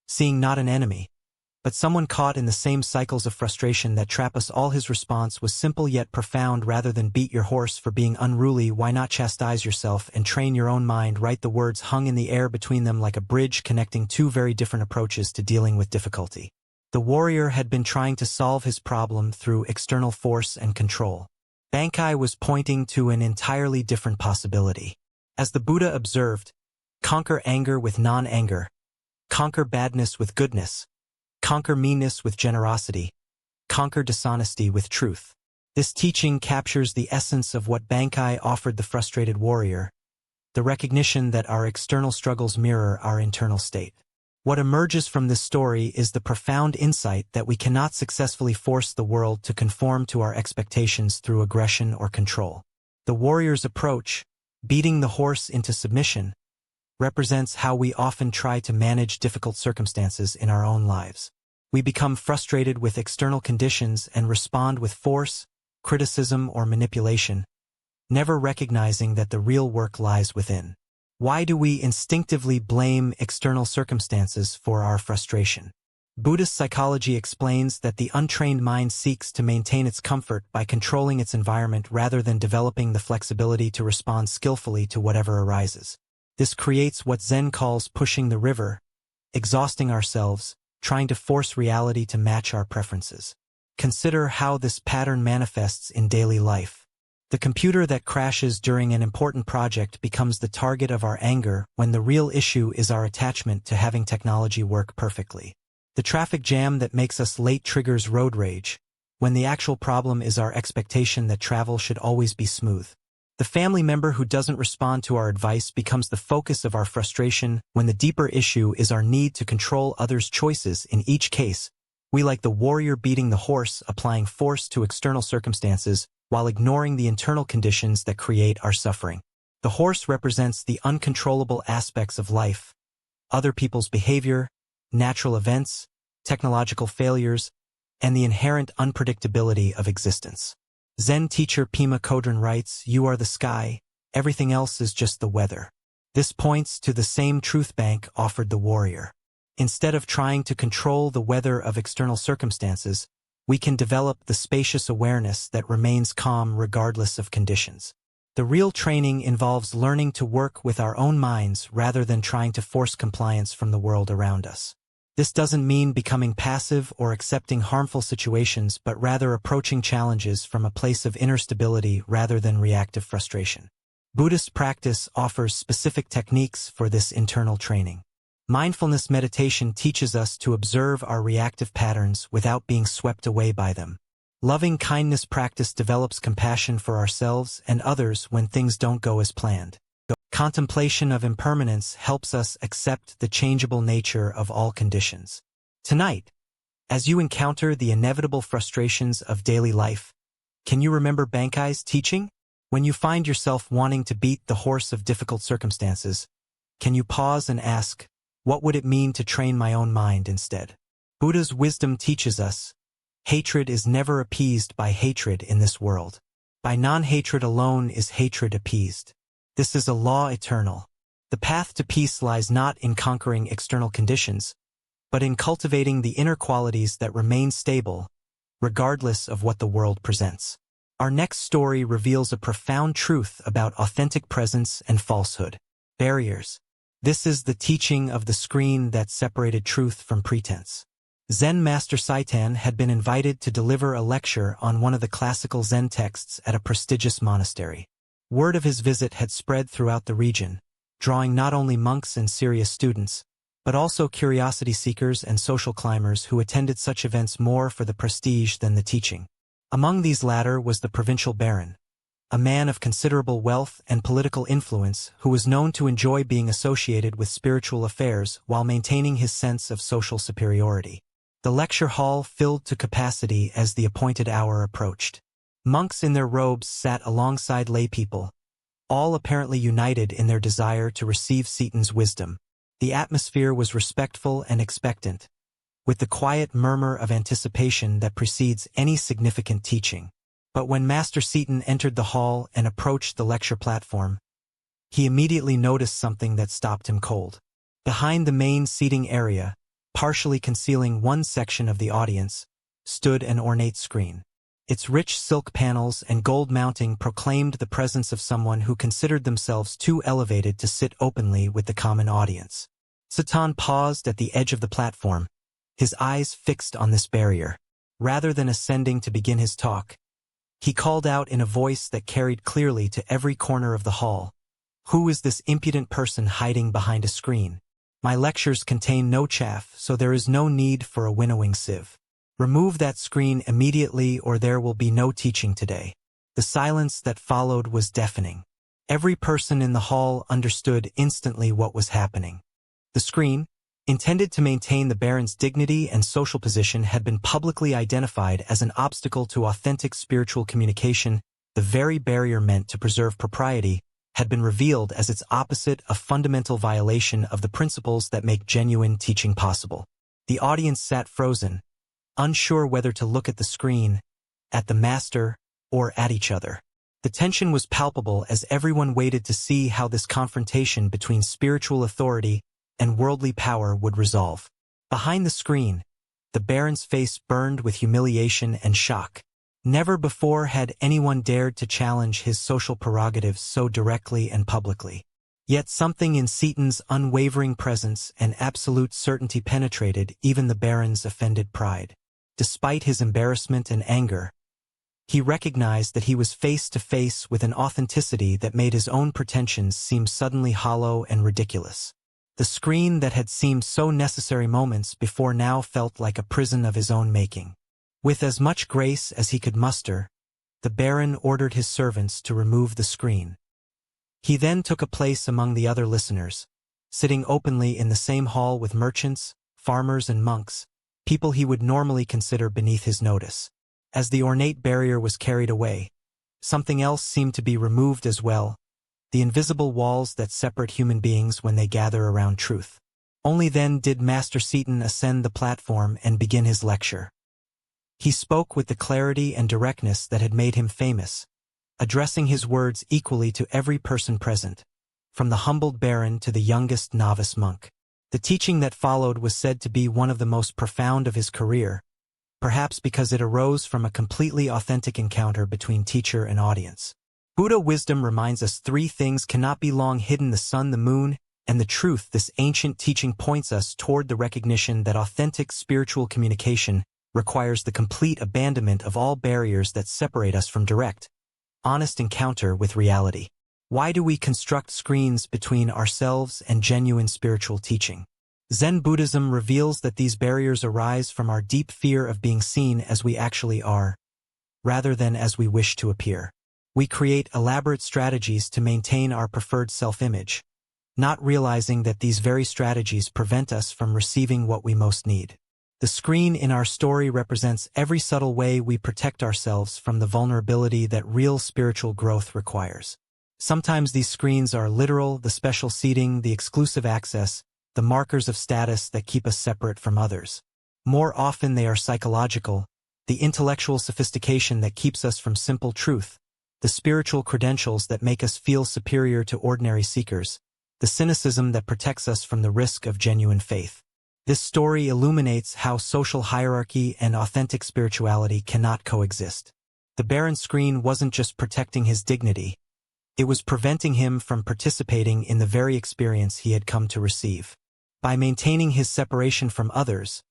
seeing not an enemy, but someone caught in the same cycles of frustration that trap us all. His response was simple yet profound. Rather than beat your horse for being unruly, why not chastise yourself and train your own mind? Right, the words hung in the air between them like a bridge connecting two very different approaches to dealing with difficulty. The warrior had been trying to solve his problem through external force and control. Bankai was pointing to an entirely different possibility. As the Buddha observed, conquer anger with non-anger, conquer badness with goodness, conquer meanness with generosity, conquer dishonesty with truth. This teaching captures the essence of what Bankai offered the frustrated warrior, the recognition that our external struggles mirror our internal state. What emerges from this story is the profound insight that we cannot successfully force the world to conform to our expectations through aggression or control. The warrior's approach, beating the horse into submission, represents how we often try to manage difficult circumstances in our own lives. We become frustrated with external conditions and respond with force, criticism, or manipulation, never recognizing that the real work lies within. Why do we instinctively blame external circumstances for our frustration? Buddhist psychology explains that the untrained mind seeks to maintain its comfort by controlling its environment rather than developing the flexibility to respond skillfully to whatever arises. This creates what Zen calls pushing the river, exhausting ourselves, trying to force reality to match our preferences. Consider how this pattern manifests in daily life. The computer that crashes during an important project becomes the target of our anger when the real issue is our attachment to having technology work perfectly. The traffic jam that makes us late triggers road rage, when the actual problem is our expectation that travel should always be smooth. The family member who doesn't respond to our advice becomes the focus of our frustration when the deeper issue is our need to control others' choices. In each case, we, like the warrior beating the horse, applying force to external circumstances while ignoring the internal conditions that create our suffering. The horse represents the uncontrollable aspects of life, other people's behavior, natural events, technological failures, and the inherent unpredictability of existence. Zen teacher Pema Chodron writes, "You are the sky, everything else is just the weather." This points to the same truth Bank offered the warrior. Instead of trying to control the weather of external circumstances, we can develop the spacious awareness that remains calm regardless of conditions. The real training involves learning to work with our own minds rather than trying to force compliance from the world around us. This doesn't mean becoming passive or accepting harmful situations, but rather approaching challenges from a place of inner stability rather than reactive frustration. Buddhist practice offers specific techniques for this internal training. Mindfulness meditation teaches us to observe our reactive patterns without being swept away by them. Loving kindness practice develops compassion for ourselves and others when things don't go as planned. Contemplation of impermanence helps us accept the changeable nature of all conditions. Tonight, as you encounter the inevitable frustrations of daily life, can you remember Bankai's teaching? When you find yourself wanting to beat the horse of difficult circumstances, can you pause and ask, what would it mean to train my own mind instead? Buddha's wisdom teaches us, hatred is never appeased by hatred in this world. By non-hatred alone is hatred appeased. This is a law eternal. The path to peace lies not in conquering external conditions, but in cultivating the inner qualities that remain stable, regardless of what the world presents. Our next story reveals a profound truth about authentic presence and falsehood. Barriers. This is the teaching of the screen that separated truth from pretense. Zen Master Saitan had been invited to deliver a lecture on one of the classical Zen texts at a prestigious monastery. Word of his visit had spread throughout the region, drawing not only monks and serious students, but also curiosity seekers and social climbers who attended such events more for the prestige than the teaching. Among these latter was the provincial baron, a man of considerable wealth and political influence who was known to enjoy being associated with spiritual affairs while maintaining his sense of social superiority. The lecture hall filled to capacity as the appointed hour approached. Monks in their robes sat alongside laypeople, all apparently united in their desire to receive Seaton's wisdom. The atmosphere was respectful and expectant, with the quiet murmur of anticipation that precedes any significant teaching. But when Master Seaton entered the hall and approached the lecture platform, he immediately noticed something that stopped him cold. Behind the main seating area, partially concealing one section of the audience, stood an ornate screen. Its rich silk panels and gold mounting proclaimed the presence of someone who considered themselves too elevated to sit openly with the common audience. Satan paused at the edge of the platform, his eyes fixed on this barrier. Rather than ascending to begin his talk, he called out in a voice that carried clearly to every corner of the hall, "Who is this impudent person hiding behind a screen? My lectures contain no chaff, so there is no need for a winnowing sieve. Remove that screen immediately or there will be no teaching today." The silence that followed was deafening. Every person in the hall understood instantly what was happening. The screen, intended to maintain the Baron's dignity and social position, had been publicly identified as an obstacle to authentic spiritual communication. The very barrier meant to preserve propriety had been revealed as its opposite, a fundamental violation of the principles that make genuine teaching possible. The audience sat frozen, unsure whether to look at the screen, at the master, or at each other. The tension was palpable as everyone waited to see how this confrontation between spiritual authority and worldly power would resolve. Behind the screen, the Baron's face burned with humiliation and shock. Never before had anyone dared to challenge his social prerogatives so directly and publicly. Yet something in Seaton's unwavering presence and absolute certainty penetrated even the Baron's offended pride. Despite his embarrassment and anger, he recognized that he was face to face with an authenticity that made his own pretensions seem suddenly hollow and ridiculous. The screen that had seemed so necessary moments before now felt like a prison of his own making. With as much grace as he could muster, the Baron ordered his servants to remove the screen. He then took a place among the other listeners, sitting openly in the same hall with merchants, farmers and monks, people he would normally consider beneath his notice. As the ornate barrier was carried away, something else seemed to be removed as well: the invisible walls that separate human beings when they gather around truth. Only then did Master Seaton ascend the platform and begin his lecture. He spoke with the clarity and directness that had made him famous, addressing his words equally to every person present, from the humbled Baron to the youngest novice monk. The teaching that followed was said to be one of the most profound of his career, perhaps because it arose from a completely authentic encounter between teacher and audience. Buddha wisdom reminds us 3 things cannot be long hidden: the sun, the moon, and the truth. This ancient teaching points us toward the recognition that authentic spiritual communication requires the complete abandonment of all barriers that separate us from direct, honest encounter with reality. Why do we construct screens between ourselves and genuine spiritual teaching? Zen Buddhism reveals that these barriers arise from our deep fear of being seen as we actually are, rather than as we wish to appear. We create elaborate strategies to maintain our preferred self-image, not realizing that these very strategies prevent us from receiving what we most need. The screen in our story represents every subtle way we protect ourselves from the vulnerability that real spiritual growth requires. Sometimes these screens are literal: the special seating, the exclusive access, the markers of status that keep us separate from others. More often they are psychological: the intellectual sophistication that keeps us from simple truth, the spiritual credentials that make us feel superior to ordinary seekers, the cynicism that protects us from the risk of genuine faith. This story illuminates how social hierarchy and authentic spirituality cannot coexist. The Baron's screen wasn't just protecting his dignity, it was preventing him from participating in the very experience he had come to receive. By maintaining his separation from others,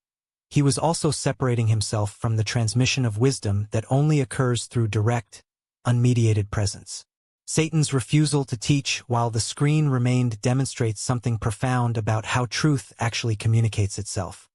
he was also separating himself from the transmission of wisdom that only occurs through direct, unmediated presence. Satan's refusal to teach while the screen remained demonstrates something profound about how truth actually communicates itself.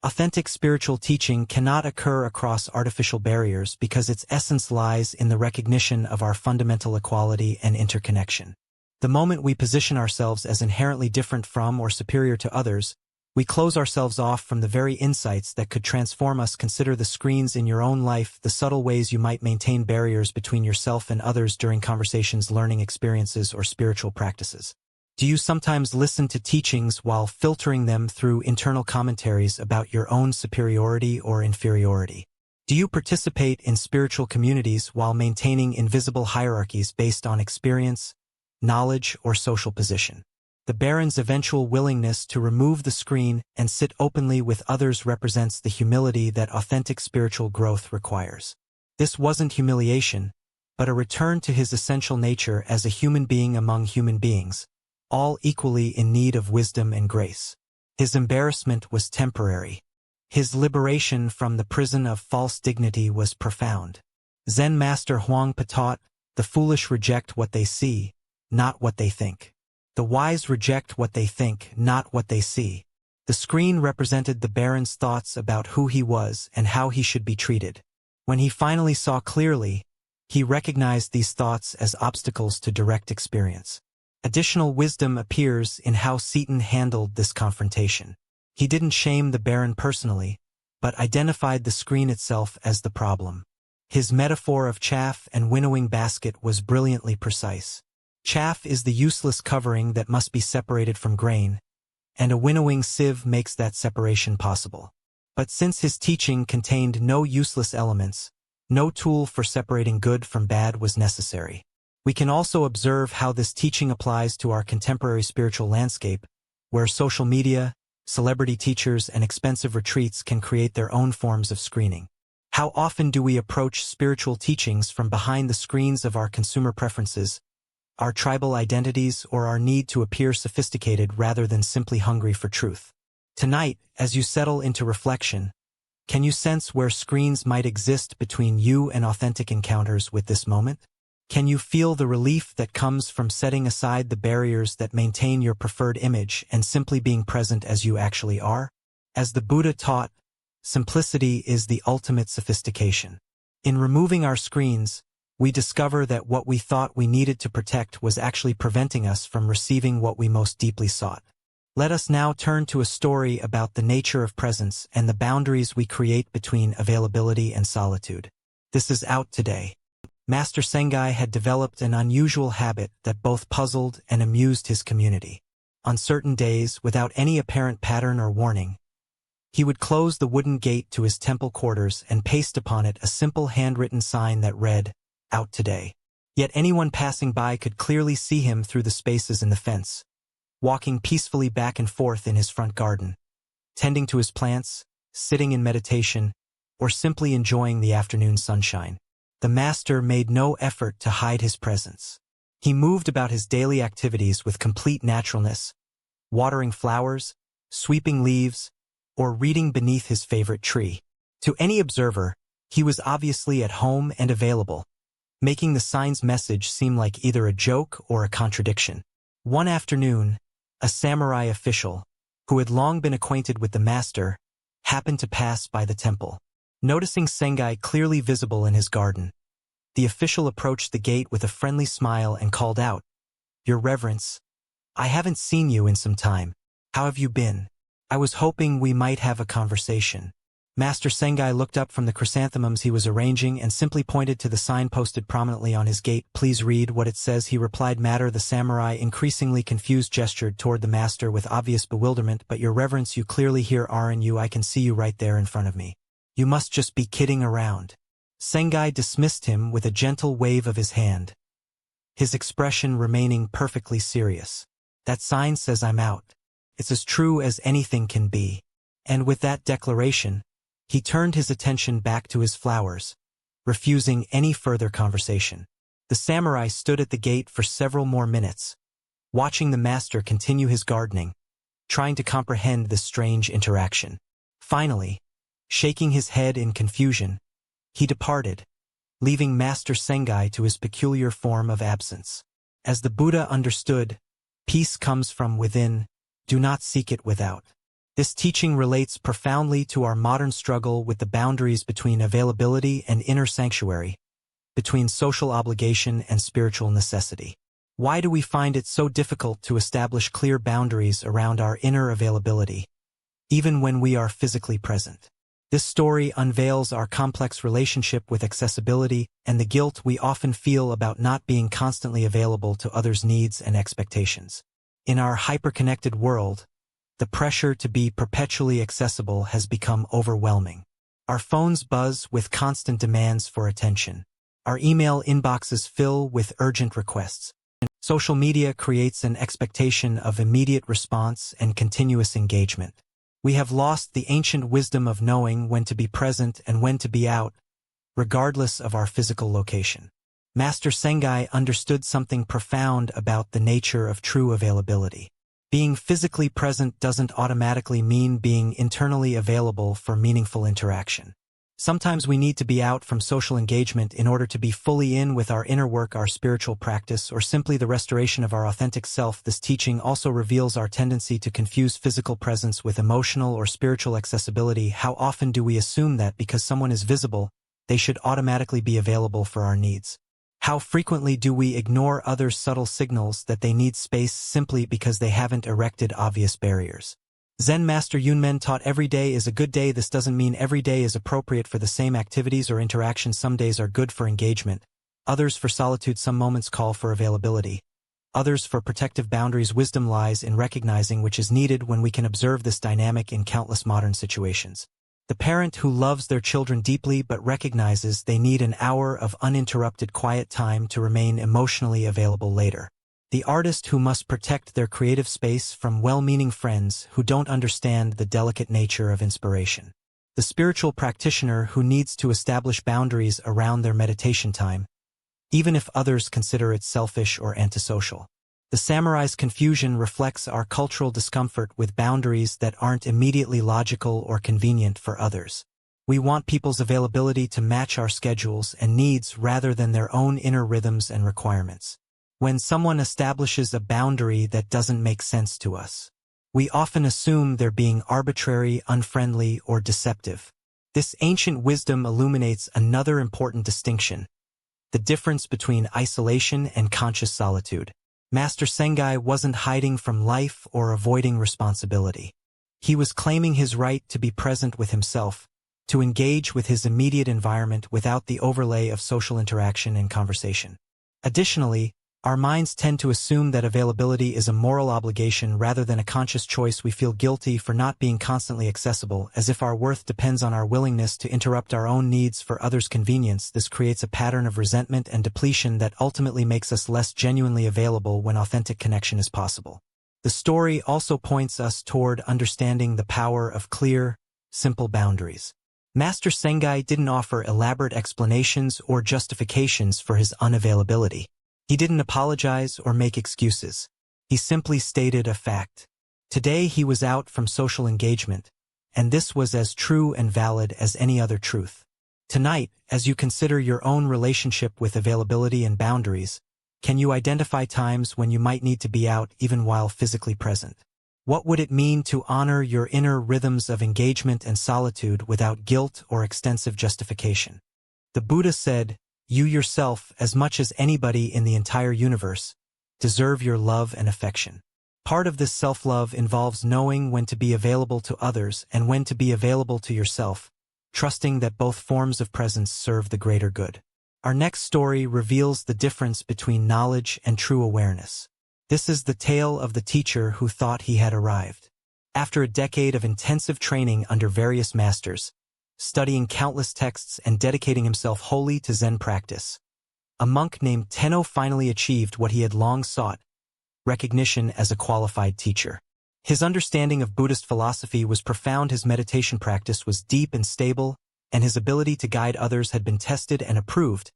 Authentic spiritual teaching cannot occur across artificial barriers because its essence lies in the recognition of our fundamental equality and interconnection. The moment we position ourselves as inherently different from or superior to others, we close ourselves off from the very insights that could transform us. Consider the screens in your own life, the subtle ways you might maintain barriers between yourself and others during conversations, learning experiences, or spiritual practices. Do you sometimes listen to teachings while filtering them through internal commentaries about your own superiority or inferiority? Do you participate in spiritual communities while maintaining invisible hierarchies based on experience, knowledge, or social position? The Baron's eventual willingness to remove the screen and sit openly with others represents the humility that authentic spiritual growth requires. This wasn't humiliation, but a return to his essential nature as a human being among human beings, all equally in need of wisdom and grace. His embarrassment was temporary. His liberation from the prison of false dignity was profound. Zen master Huangpa taught, "The foolish reject what they see, not what they think. The wise reject what they think, not what they see." The screen represented the Baron's thoughts about who he was and how he should be treated. When he finally saw clearly, he recognized these thoughts as obstacles to direct experience. Additional wisdom appears in how Seton handled this confrontation. He didn't shame the Baron personally, but identified the screen itself as the problem. His metaphor of chaff and winnowing basket was brilliantly precise. Chaff is the useless covering that must be separated from grain, and a winnowing sieve makes that separation possible. But since his teaching contained no useless elements, no tool for separating good from bad was necessary. We can also observe how this teaching applies to our contemporary spiritual landscape, where social media, celebrity teachers, and expensive retreats can create their own forms of screening. How often do we approach spiritual teachings from behind the screens of our consumer preferences, our tribal identities, or our need to appear sophisticated rather than simply hungry for truth? Tonight, as you settle into reflection, can you sense where screens might exist between you and authentic encounters with this moment? Can you feel the relief that comes from setting aside the barriers that maintain your preferred image and simply being present as you actually are? As the Buddha taught, simplicity is the ultimate sophistication. In removing our screens, we discover that what we thought we needed to protect was actually preventing us from receiving what we most deeply sought. Let us now turn to a story about the nature of presence and the boundaries we create between availability and solitude. This is out today. Master Sengai had developed an unusual habit that both puzzled and amused his community. On certain days, without any apparent pattern or warning, he would close the wooden gate to his temple quarters and paste upon it a simple handwritten sign that read, "Out today." Yet anyone passing by could clearly see him through the spaces in the fence, walking peacefully back and forth in his front garden, tending to his plants, sitting in meditation, or simply enjoying the afternoon sunshine. The master made no effort to hide his presence. He moved about his daily activities with complete naturalness, watering flowers, sweeping leaves, or reading beneath his favorite tree. To any observer, he was obviously at home and available, making the sign's message seem like either a joke or a contradiction. One afternoon, a samurai official, who had long been acquainted with the master, happened to pass by the temple. Noticing Sengai clearly visible in his garden, the official approached the gate with a friendly smile and called out, "Your Reverence, I haven't seen you in some time. How have you been? I was hoping we might have a conversation." Master Sengai looked up from the chrysanthemums he was arranging and simply pointed to the sign posted prominently on his gate. "Please read what it says," he replied. "Matter." The samurai, increasingly confused, gestured toward the master with obvious bewilderment. "But Your Reverence, you clearly here aren't you? I can see you right there in front of me. You must just be kidding around." Sengai dismissed him with a gentle wave of his hand, his expression remaining perfectly serious. "That sign says I'm out. It's as true as anything can be." And with that declaration, he turned his attention back to his flowers, refusing any further conversation. The samurai stood at the gate for several more minutes, watching the master continue his gardening, trying to comprehend this strange interaction. Finally, shaking his head in confusion, he departed, leaving Master Sengai to his peculiar form of absence. As the Buddha understood, peace comes from within, do not seek it without. This teaching relates profoundly to our modern struggle with the boundaries between availability and inner sanctuary, between social obligation and spiritual necessity. Why do we find it so difficult to establish clear boundaries around our inner availability, even when we are physically present? This story unveils our complex relationship with accessibility and the guilt we often feel about not being constantly available to others' needs and expectations. In our hyperconnected world, the pressure to be perpetually accessible has become overwhelming. Our phones buzz with constant demands for attention. Our email inboxes fill with urgent requests. Social media creates an expectation of immediate response and continuous engagement. We have lost the ancient wisdom of knowing when to be present and when to be out, regardless of our physical location. Master Sengai understood something profound about the nature of true availability. Being physically present doesn't automatically mean being internally available for meaningful interaction. Sometimes we need to be out from social engagement in order to be fully in with our inner work, our spiritual practice, or simply the restoration of our authentic self. This teaching also reveals our tendency to confuse physical presence with emotional or spiritual accessibility. How often do we assume that because someone is visible, they should automatically be available for our needs? How frequently do we ignore others' subtle signals that they need space simply because they haven't erected obvious barriers? Zen Master Yunmen taught every day is a good day. This doesn't mean every day is appropriate for the same activities or interactions. Some days are good for engagement, others for solitude. Some moments call for availability, others for protective boundaries. Wisdom lies in recognizing which is needed when we can observe this dynamic in countless modern situations. The parent who loves their children deeply but recognizes they need an hour of uninterrupted quiet time to remain emotionally available later. The artist who must protect their creative space from well-meaning friends who don't understand the delicate nature of inspiration. The spiritual practitioner who needs to establish boundaries around their meditation time, even if others consider it selfish or antisocial. The samurai's confusion reflects our cultural discomfort with boundaries that aren't immediately logical or convenient for others. We want people's availability to match our schedules and needs rather than their own inner rhythms and requirements. When someone establishes a boundary that doesn't make sense to us, we often assume they're being arbitrary, unfriendly, or deceptive. This ancient wisdom illuminates another important distinction: the difference between isolation and conscious solitude. Master Sengai wasn't hiding from life or avoiding responsibility. He was claiming his right to be present with himself, to engage with his immediate environment without the overlay of social interaction and conversation. Additionally, our minds tend to assume that availability is a moral obligation rather than a conscious choice. We feel guilty for not being constantly accessible, as if our worth depends on our willingness to interrupt our own needs for others' convenience. This creates a pattern of resentment and depletion that ultimately makes us less genuinely available when authentic connection is possible. The story also points us toward understanding the power of clear, simple boundaries. Master Sengai didn't offer elaborate explanations or justifications for his unavailability. He didn't apologize or make excuses. He simply stated a fact. Today he was out from social engagement, and this was as true and valid as any other truth. Tonight, as you consider your own relationship with availability and boundaries, can you identify times when you might need to be out even while physically present? What would it mean to honor your inner rhythms of engagement and solitude without guilt or extensive justification? The Buddha said, "You yourself, as much as anybody in the entire universe, deserve your love and affection." Part of this self-love involves knowing when to be available to others and when to be available to yourself, trusting that both forms of presence serve the greater good. Our next story reveals the difference between knowledge and true awareness. This is the tale of the teacher who thought he had arrived. After a decade of intensive training under various masters, studying countless texts and dedicating himself wholly to Zen practice, a monk named Tenno finally achieved what he had long sought: recognition as a qualified teacher. His understanding of Buddhist philosophy was profound, his meditation practice was deep and stable, and his ability to guide others had been tested and approved.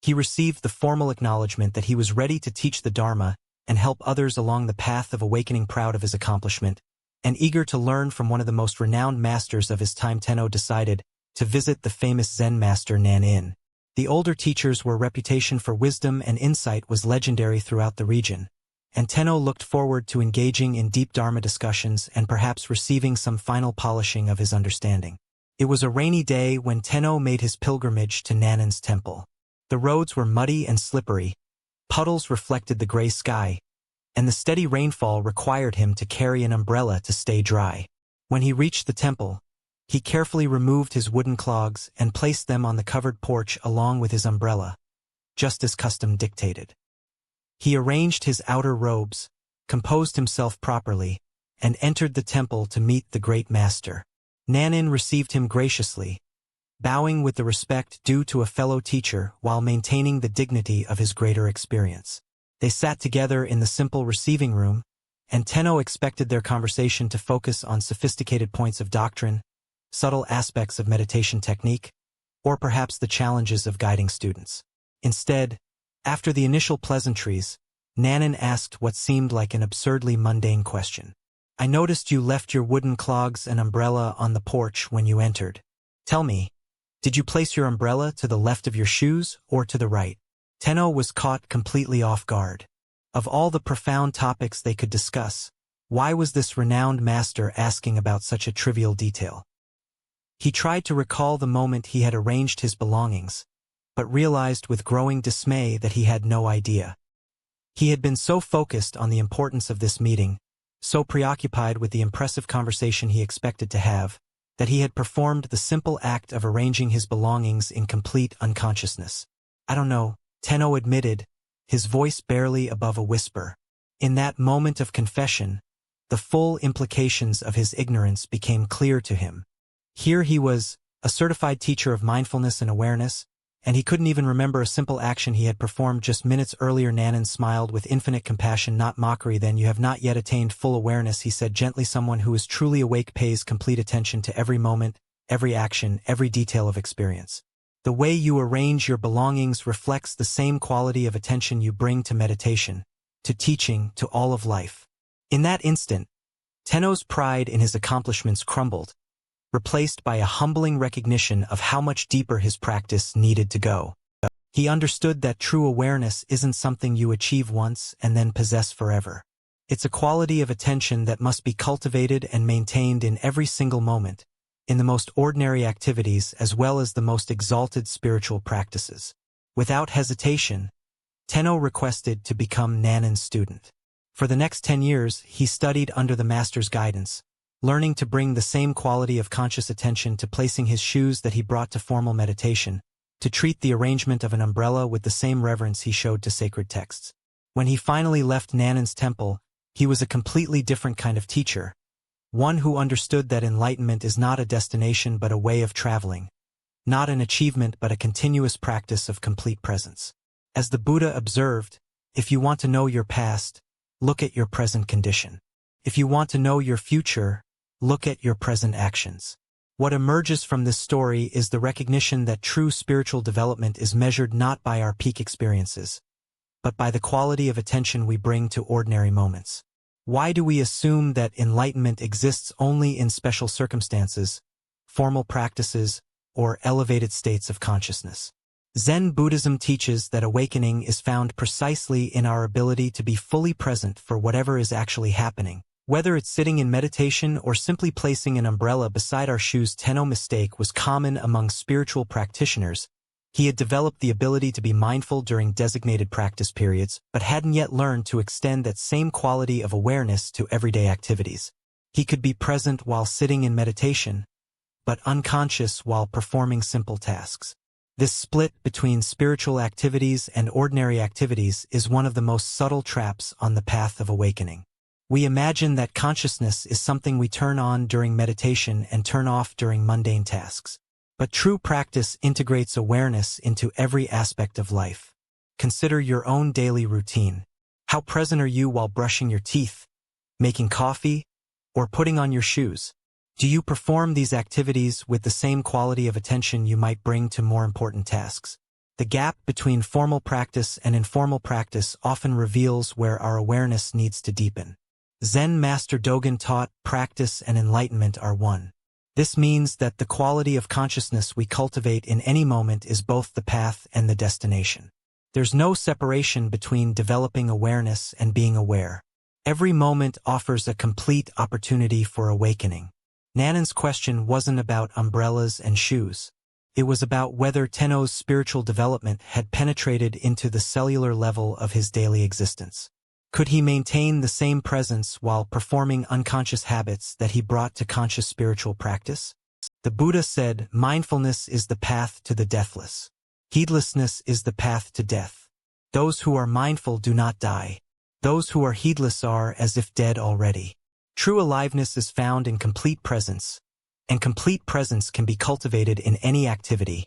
He received the formal acknowledgement that he was ready to teach the Dharma and help others along the path of awakening. Proud of his accomplishment, and eager to learn from one of the most renowned masters of his time, Tenno decided to visit the famous Zen master Nanin. The older teacher's reputation for wisdom and insight was legendary throughout the region, and Tenno looked forward to engaging in deep Dharma discussions and perhaps receiving some final polishing of his understanding. It was a rainy day when Tenno made his pilgrimage to Nanin's temple. The roads were muddy and slippery, puddles reflected the gray sky, and the steady rainfall required him to carry an umbrella to stay dry. When he reached the temple, he carefully removed his wooden clogs and placed them on the covered porch along with his umbrella, just as custom dictated. He arranged his outer robes, composed himself properly, and entered the temple to meet the great master. Nanin received him graciously, bowing with the respect due to a fellow teacher while maintaining the dignity of his greater experience. They sat together in the simple receiving room, and Tenno expected their conversation to focus on sophisticated points of doctrine, subtle aspects of meditation technique, or perhaps the challenges of guiding students. Instead, after the initial pleasantries, Nanan asked what seemed like an absurdly mundane question. I noticed you left your wooden clogs and umbrella on the porch when you entered. Tell me, did you place your umbrella to the left of your shoes or to the right? Tenno was caught completely off guard. Of all the profound topics they could discuss, why was this renowned master asking about such a trivial detail? He tried to recall the moment he had arranged his belongings, but realized with growing dismay that he had no idea. He had been so focused on the importance of this meeting, so preoccupied with the impressive conversation he expected to have, that he had performed the simple act of arranging his belongings in complete unconsciousness. I don't know, Tenno admitted, his voice barely above a whisper. In that moment of confession, the full implications of his ignorance became clear to him. Here he was, a certified teacher of mindfulness and awareness, and he couldn't even remember a simple action he had performed just minutes earlier. Nanan smiled with infinite compassion, not mockery. Then you have not yet attained full awareness, he said gently. Someone who is truly awake pays complete attention to every moment, every action, every detail of experience. The way you arrange your belongings reflects the same quality of attention you bring to meditation, to teaching, to all of life. In that instant, Tenno's pride in his accomplishments crumbled, replaced by a humbling recognition of how much deeper his practice needed to go. He understood that true awareness isn't something you achieve once and then possess forever. It's a quality of attention that must be cultivated and maintained in every single moment, in the most ordinary activities as well as the most exalted spiritual practices. Without hesitation, Tenno requested to become Nanan's student. For the next 10 years, he studied under the master's guidance, learning to bring the same quality of conscious attention to placing his shoes that he brought to formal meditation, to treat the arrangement of an umbrella with the same reverence he showed to sacred texts. When he finally left Nanan's temple, he was a completely different kind of teacher, one who understood that enlightenment is not a destination but a way of traveling, not an achievement but a continuous practice of complete presence. As the Buddha observed, if you want to know your past, look at your present condition. If you want to know your future, look at your present actions. What emerges from this story is the recognition that true spiritual development is measured not by our peak experiences, but by the quality of attention we bring to ordinary moments. Why do we assume that enlightenment exists only in special circumstances, formal practices, or elevated states of consciousness? Zen Buddhism teaches that awakening is found precisely in our ability to be fully present for whatever is actually happening. Whether it's sitting in meditation or simply placing an umbrella beside our shoes. Tenno's mistake was common among spiritual practitioners. He had developed the ability to be mindful during designated practice periods, but hadn't yet learned to extend that same quality of awareness to everyday activities. He could be present while sitting in meditation, but unconscious while performing simple tasks. This split between spiritual activities and ordinary activities is one of the most subtle traps on the path of awakening. We imagine that consciousness is something we turn on during meditation and turn off during mundane tasks. But true practice integrates awareness into every aspect of life. Consider your own daily routine. How present are you while brushing your teeth, making coffee, or putting on your shoes? Do you perform these activities with the same quality of attention you might bring to more important tasks? The gap between formal practice and informal practice often reveals where our awareness needs to deepen. Zen Master Dogen taught, practice and enlightenment are one. This means that the quality of consciousness we cultivate in any moment is both the path and the destination. There's no separation between developing awareness and being aware. Every moment offers a complete opportunity for awakening. Nanan's question wasn't about umbrellas and shoes. It was about whether Tenno's spiritual development had penetrated into the cellular level of his daily existence. Could he maintain the same presence while performing unconscious habits that he brought to conscious spiritual practice? The Buddha said, mindfulness is the path to the deathless. Heedlessness is the path to death. Those who are mindful do not die. Those who are heedless are as if dead already. True aliveness is found in complete presence, and complete presence can be cultivated in any activity,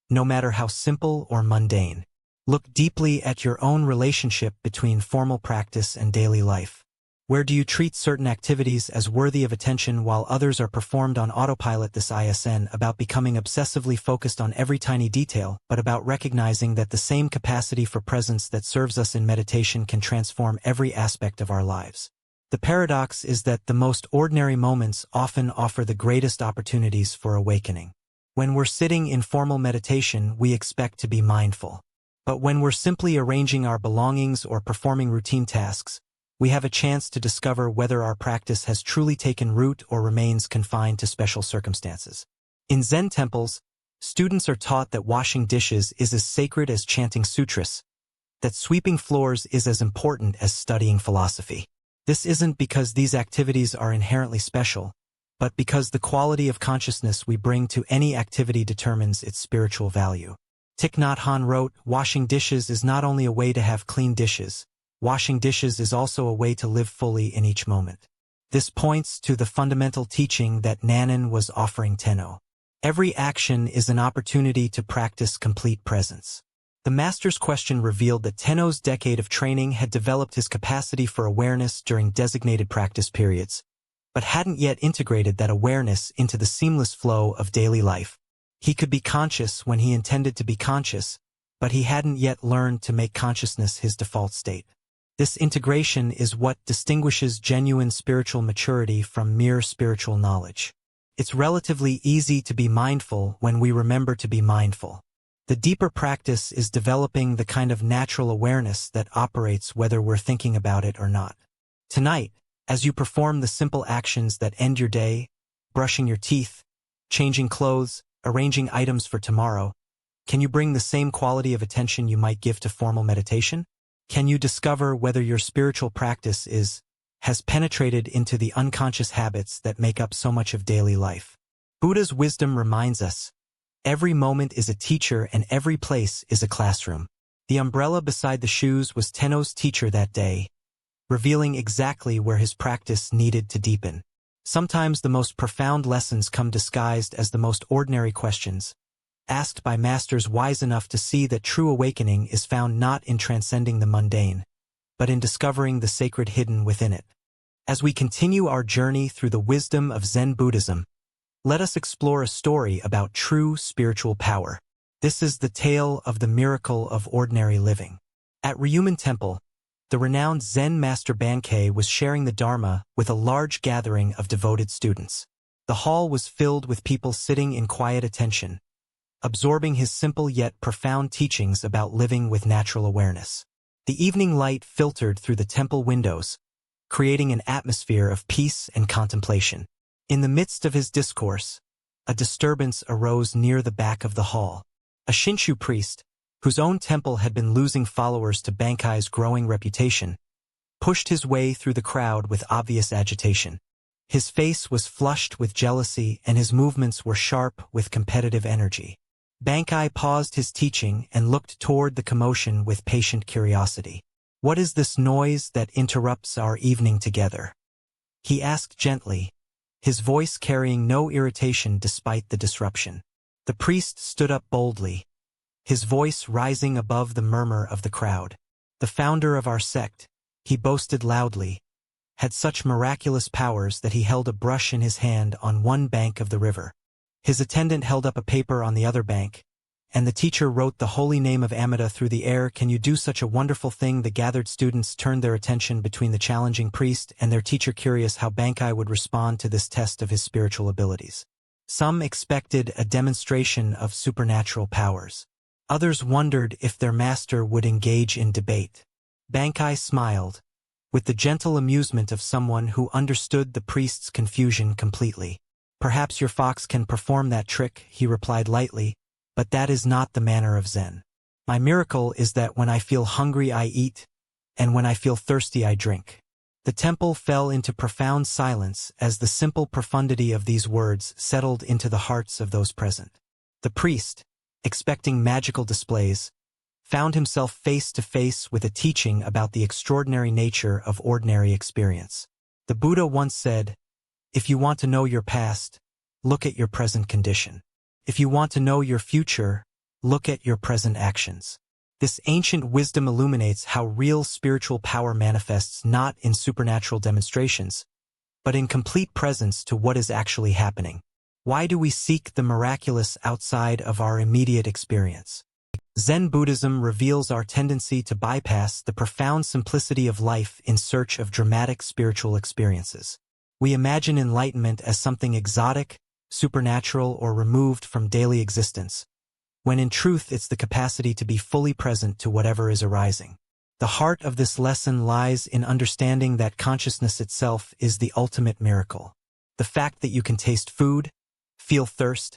no matter how simple or mundane. Look deeply at your own relationship between formal practice and daily life. Where do you treat certain activities as worthy of attention while others are performed on autopilot? This isn't about becoming obsessively focused on every tiny detail, but about recognizing that the same capacity for presence that serves us in meditation can transform every aspect of our lives. The paradox is that the most ordinary moments often offer the greatest opportunities for awakening. When we're sitting in formal meditation, we expect to be mindful. But when we're simply arranging our belongings or performing routine tasks, we have a chance to discover whether our practice has truly taken root or remains confined to special circumstances. In Zen temples, students are taught that washing dishes is as sacred as chanting sutras, that sweeping floors is as important as studying philosophy. This isn't because these activities are inherently special, but because the quality of consciousness we bring to any activity determines its spiritual value. Thich Nhat Hanh wrote, "Washing dishes is not only a way to have clean dishes, washing dishes is also a way to live fully in each moment." This points to the fundamental teaching that Nanan was offering Tenno. Every action is an opportunity to practice complete presence. The master's question revealed that Tenno's decade of training had developed his capacity for awareness during designated practice periods, but hadn't yet integrated that awareness into the seamless flow of daily life. He could be conscious when he intended to be conscious, but he hadn't yet learned to make consciousness his default state. This integration is what distinguishes genuine spiritual maturity from mere spiritual knowledge. It's relatively easy to be mindful when we remember to be mindful. The deeper practice is developing the kind of natural awareness that operates whether we're thinking about it or not. Tonight, as you perform the simple actions that end your day, brushing your teeth, changing clothes, arranging items for tomorrow, can you bring the same quality of attention you might give to formal meditation? Can you discover whether your spiritual practice has penetrated into the unconscious habits that make up so much of daily life? Buddha's wisdom reminds us, every moment is a teacher and every place is a classroom. The umbrella beside the shoes was Tenno's teacher that day, revealing exactly where his practice needed to deepen. Sometimes the most profound lessons come disguised as the most ordinary questions, asked by masters wise enough to see that true awakening is found not in transcending the mundane, but in discovering the sacred hidden within it. As we continue our journey through the wisdom of Zen Buddhism, let us explore a story about true spiritual power. This is the tale of the miracle of ordinary living. At Ryumen Temple, the renowned Zen master Bankei was sharing the Dharma with a large gathering of devoted students. The hall was filled with people sitting in quiet attention, absorbing his simple yet profound teachings about living with natural awareness. The evening light filtered through the temple windows, creating an atmosphere of peace and contemplation. In the midst of his discourse, a disturbance arose near the back of the hall. A Shinshu priest, whose own temple had been losing followers to Bankai's growing reputation, pushed his way through the crowd with obvious agitation. His face was flushed with jealousy and his movements were sharp with competitive energy. Bankai paused his teaching and looked toward the commotion with patient curiosity. "What is this noise that interrupts our evening together?" he asked gently, his voice carrying no irritation despite the disruption. The priest stood up boldly, his voice rising above the murmur of the crowd. "The founder of our sect," he boasted loudly, had such miraculous powers that he held a brush in his hand on one bank of the river. His attendant held up a paper on the other bank, and the teacher wrote the holy name of Amida through the air. "Can you do such a wonderful thing?" The gathered students turned their attention between the challenging priest and their teacher, curious how Bankai would respond to this test of his spiritual abilities. Some expected a demonstration of supernatural powers. Others wondered if their master would engage in debate. Bankai smiled, with the gentle amusement of someone who understood the priest's confusion completely. "Perhaps your fox can perform that trick," he replied lightly, "but that is not the manner of Zen. My miracle is that when I feel hungry I eat, and when I feel thirsty I drink." The temple fell into profound silence as the simple profundity of these words settled into the hearts of those present. The priest, expecting magical displays, found himself face to face with a teaching about the extraordinary nature of ordinary experience. The Buddha once said, "If you want to know your past, look at your present condition. If you want to know your future, look at your present actions." This ancient wisdom illuminates how real spiritual power manifests not in supernatural demonstrations, but in complete presence to what is actually happening. Why do we seek the miraculous outside of our immediate experience? Zen Buddhism reveals our tendency to bypass the profound simplicity of life in search of dramatic spiritual experiences. We imagine enlightenment as something exotic, supernatural, or removed from daily existence, when in truth it's the capacity to be fully present to whatever is arising. The heart of this lesson lies in understanding that consciousness itself is the ultimate miracle. The fact that you can taste food, feel thirst,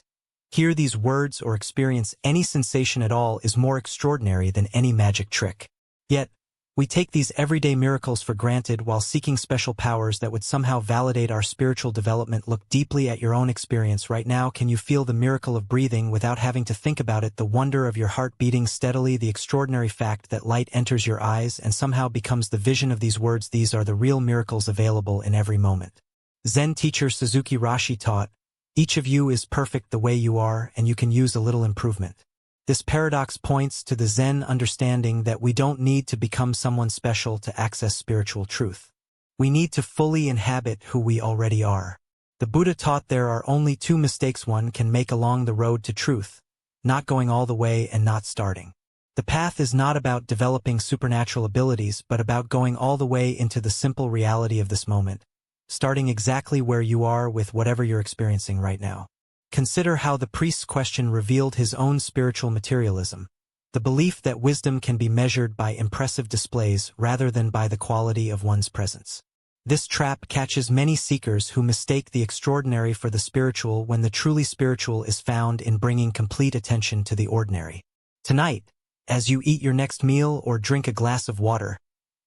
hear these words, or experience any sensation at all is more extraordinary than any magic trick. Yet, we take these everyday miracles for granted while seeking special powers that would somehow validate our spiritual development. Look deeply at your own experience right now. Can you feel the miracle of breathing without having to think about it? The wonder of your heart beating steadily, the extraordinary fact that light enters your eyes and somehow becomes the vision of these words. These are the real miracles available in every moment. Zen teacher Suzuki Roshi taught, "Each of you is perfect the way you are, and you can use a little improvement." This paradox points to the Zen understanding that we don't need to become someone special to access spiritual truth. We need to fully inhabit who we already are. The Buddha taught there are only two mistakes one can make along the road to truth: not going all the way and not starting. The path is not about developing supernatural abilities, but about going all the way into the simple reality of this moment, starting exactly where you are with whatever you're experiencing right now. Consider how the priest's question revealed his own spiritual materialism, the belief that wisdom can be measured by impressive displays rather than by the quality of one's presence. This trap catches many seekers who mistake the extraordinary for the spiritual when the truly spiritual is found in bringing complete attention to the ordinary. Tonight, as you eat your next meal or drink a glass of water,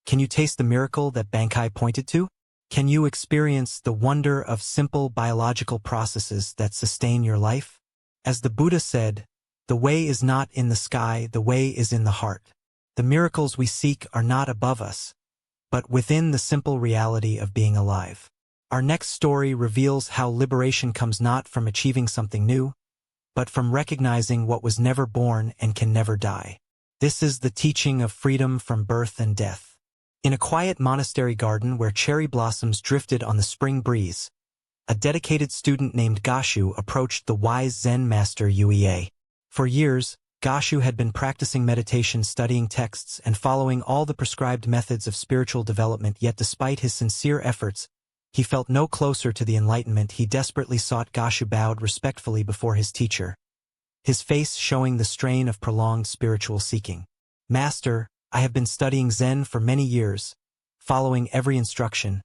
can you taste the miracle that Bankai pointed to? Can you experience the wonder of simple biological processes that sustain your life? As the Buddha said, "The way is not in the sky, the way is in the heart." The miracles we seek are not above us, but within the simple reality of being alive. Our next story reveals how liberation comes not from achieving something new, but from recognizing what was never born and can never die. This is the teaching of freedom from birth and death. In a quiet monastery garden where cherry blossoms drifted on the spring breeze, a dedicated student named Gashu approached the wise Zen master Uea. For years, Gashu had been practicing meditation, studying texts, and following all the prescribed methods of spiritual development, yet despite his sincere efforts, he felt no closer to the enlightenment he desperately sought. Gashu bowed respectfully before his teacher, his face showing the strain of prolonged spiritual seeking. "Master, I have been studying Zen for many years, following every instruction,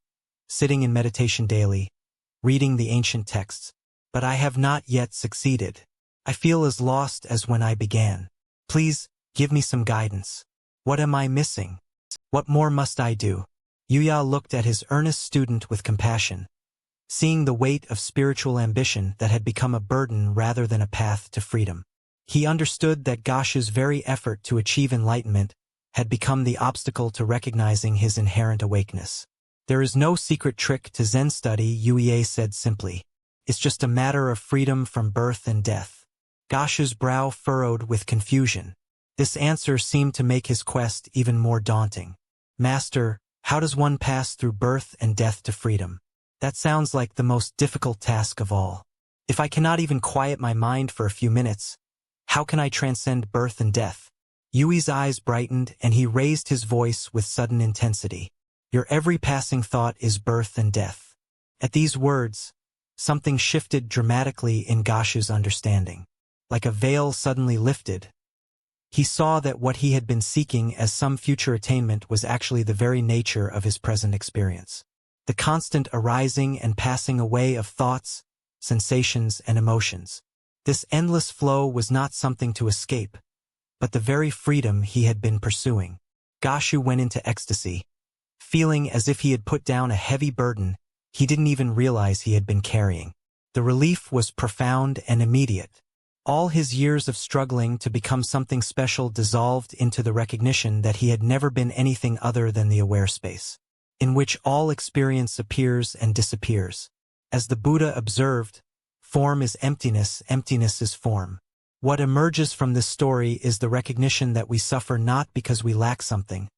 sitting in meditation daily, reading the ancient texts, but I have not yet succeeded. I feel as lost as when I began. Please, give me some guidance. What am I missing? What more must I do?" Yuya looked at his earnest student with compassion, seeing the weight of spiritual ambition that had become a burden rather than a path to freedom. He understood that Gashu's very effort to achieve enlightenment had become the obstacle to recognizing his inherent awakeness. "There is no secret trick to Zen study," Uea said simply. "It's just a matter of freedom from birth and death." Gashu's brow furrowed with confusion. This answer seemed to make his quest even more daunting. "Master, how does one pass through birth and death to freedom? That sounds like the most difficult task of all. If I cannot even quiet my mind for a few minutes, how can I transcend birth and death?" Yui's eyes brightened and he raised his voice with sudden intensity. "Your every passing thought is birth and death." At these words, something shifted dramatically in Gashu's understanding. Like a veil suddenly lifted, he saw that what he had been seeking as some future attainment was actually the very nature of his present experience. The constant arising and passing away of thoughts, sensations, and emotions. This endless flow was not something to escape, but the very freedom he had been pursuing. Gashu went into ecstasy, feeling as if he had put down a heavy burden he didn't even realize he had been carrying. The relief was profound and immediate. All his years of struggling to become something special dissolved into the recognition that he had never been anything other than the aware space, in which all experience appears and disappears. As the Buddha observed, form is emptiness, emptiness is form. What emerges from this story is the recognition that we suffer not because we lack something,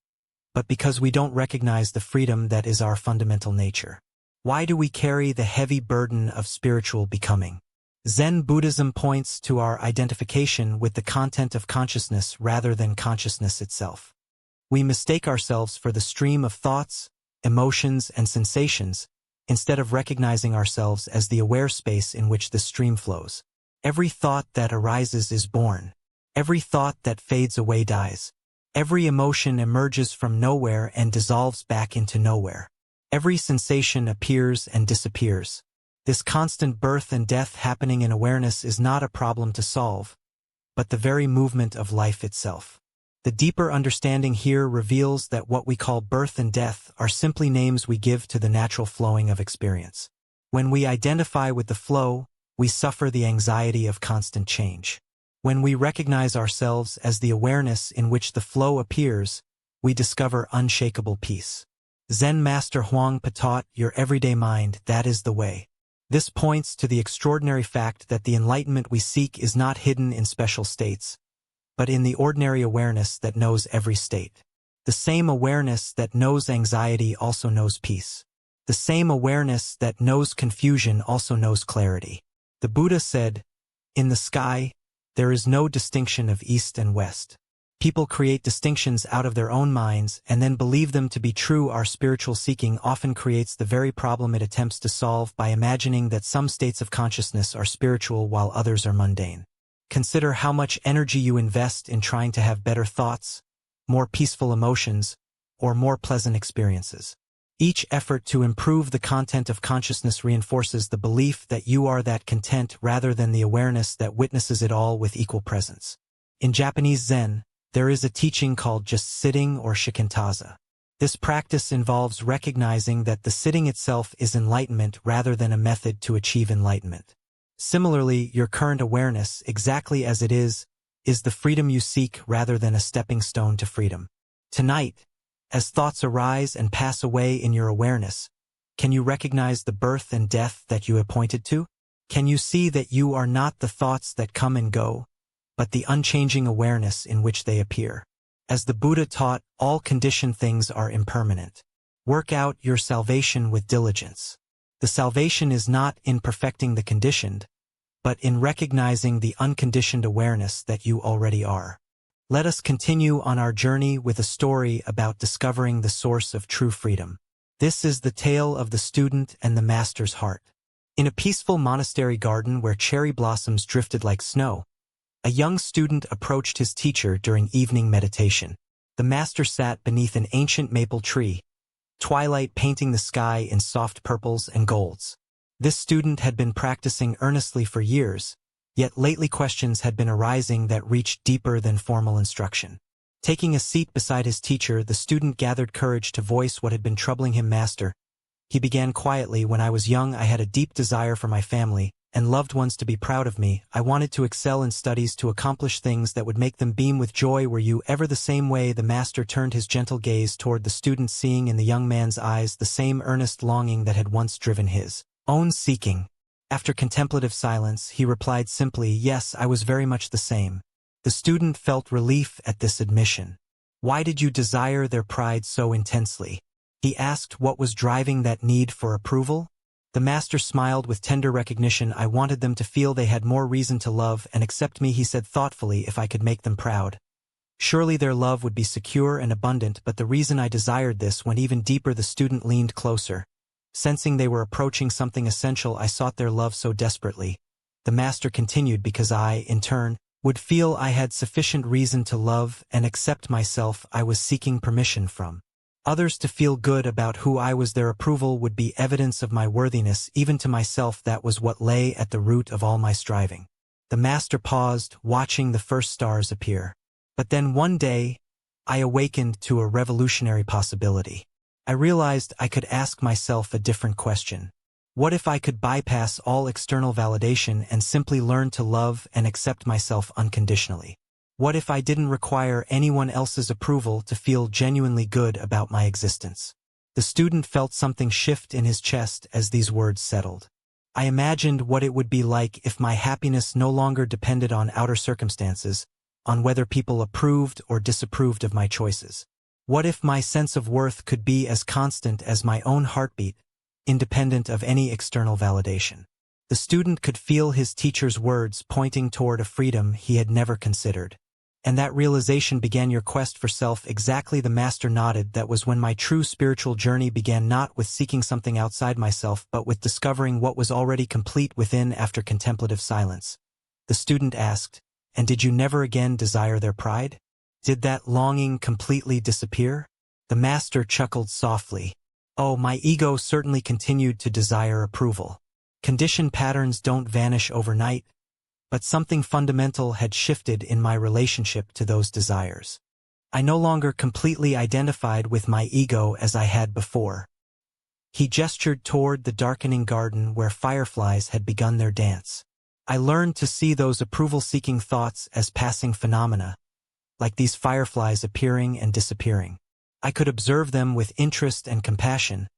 but because we don't recognize the freedom that is our fundamental nature. Why do we carry the heavy burden of spiritual becoming? Zen Buddhism points to our identification with the content of consciousness rather than consciousness itself. We mistake ourselves for the stream of thoughts, emotions, and sensations, instead of recognizing ourselves as the aware space in which the stream flows. Every thought that arises is born. Every thought that fades away dies. Every emotion emerges from nowhere and dissolves back into nowhere. Every sensation appears and disappears. This constant birth and death happening in awareness is not a problem to solve, but the very movement of life itself. The deeper understanding here reveals that what we call birth and death are simply names we give to the natural flowing of experience. When we identify with the flow, we suffer the anxiety of constant change. When we recognize ourselves as the awareness in which the flow appears, we discover unshakable peace. Zen Master Huangpa taught, "Your everyday mind, that is the way." This points to the extraordinary fact that the enlightenment we seek is not hidden in special states, but in the ordinary awareness that knows every state. The same awareness that knows anxiety also knows peace. The same awareness that knows confusion also knows clarity. The Buddha said, "In the sky, there is no distinction of east and west." People create distinctions out of their own minds and then believe them to be true. Our spiritual seeking often creates the very problem it attempts to solve by imagining that some states of consciousness are spiritual while others are mundane. Consider how much energy you invest in trying to have better thoughts, more peaceful emotions, or more pleasant experiences. Each effort to improve the content of consciousness reinforces the belief that you are that content rather than the awareness that witnesses it all with equal presence. In Japanese Zen, there is a teaching called just sitting or shikantaza. This practice involves recognizing that the sitting itself is enlightenment rather than a method to achieve enlightenment. Similarly, your current awareness, exactly as it is the freedom you seek rather than a stepping stone to freedom. Tonight, as thoughts arise and pass away in your awareness, can you recognize the birth and death that you have pointed to? Can you see that you are not the thoughts that come and go, but the unchanging awareness in which they appear? As the Buddha taught, all conditioned things are impermanent. Work out your salvation with diligence. The salvation is not in perfecting the conditioned, but in recognizing the unconditioned awareness that you already are. Let us continue on our journey with a story about discovering the source of true freedom. This is the tale of the student and the master's heart. In a peaceful monastery garden where cherry blossoms drifted like snow, a young student approached his teacher during evening meditation. The master sat beneath an ancient maple tree, twilight painting the sky in soft purples and golds. This student had been practicing earnestly for years, yet lately questions had been arising that reached deeper than formal instruction. Taking a seat beside his teacher, the student gathered courage to voice what had been troubling him. "Master," he began quietly, "when I was young I had a deep desire for my family and loved ones to be proud of me. I wanted to excel in studies, to accomplish things that would make them beam with joy. Were you ever the same way?" The master turned his gentle gaze toward the student, seeing in the young man's eyes the same earnest longing that had once driven his own seeking. After contemplative silence, he replied simply, "Yes, I was very much the same." The student felt relief at this admission. "Why did you desire their pride so intensely?" he asked. "What was driving that need for approval?" The master smiled with tender recognition. "I wanted them to feel they had more reason to love and accept me," he said thoughtfully. "If I could make them proud, surely their love would be secure and abundant. But the reason I desired this went even deeper." The student leaned closer. Sensing they were approaching something essential, "I sought their love so desperately," the master continued, "because I, in turn, would feel I had sufficient reason to love and accept myself. I was seeking permission from others to feel good about who I was. Their approval would be evidence of my worthiness, even to myself. That was what lay at the root of all my striving." The master paused, watching the first stars appear. "But then one day, I awakened to a revolutionary possibility. I realized I could ask myself a different question. What if I could bypass all external validation and simply learn to love and accept myself unconditionally? What if I didn't require anyone else's approval to feel genuinely good about my existence?" The student felt something shift in his chest as these words settled. I imagined what it would be like if my happiness no longer depended on outer circumstances, on whether people approved or disapproved of my choices. What if my sense of worth could be as constant as my own heartbeat, independent of any external validation? The student could feel his teacher's words pointing toward a freedom he had never considered. And that realization began your quest for self. Exactly, the master nodded. That was when my true spiritual journey began, not with seeking something outside myself, but with discovering what was already complete within. After contemplative silence, the student asked, "And did you never again desire their pride? Did that longing completely disappear?" The master chuckled softly. "Oh, my ego certainly continued to desire approval. Conditioned patterns don't vanish overnight, but something fundamental had shifted in my relationship to those desires. I no longer completely identified with my ego as I had before." He gestured toward the darkening garden where fireflies had begun their dance. "I learned to see those approval-seeking thoughts as passing phenomena, like these fireflies appearing and disappearing. I could observe them with interest and compassion,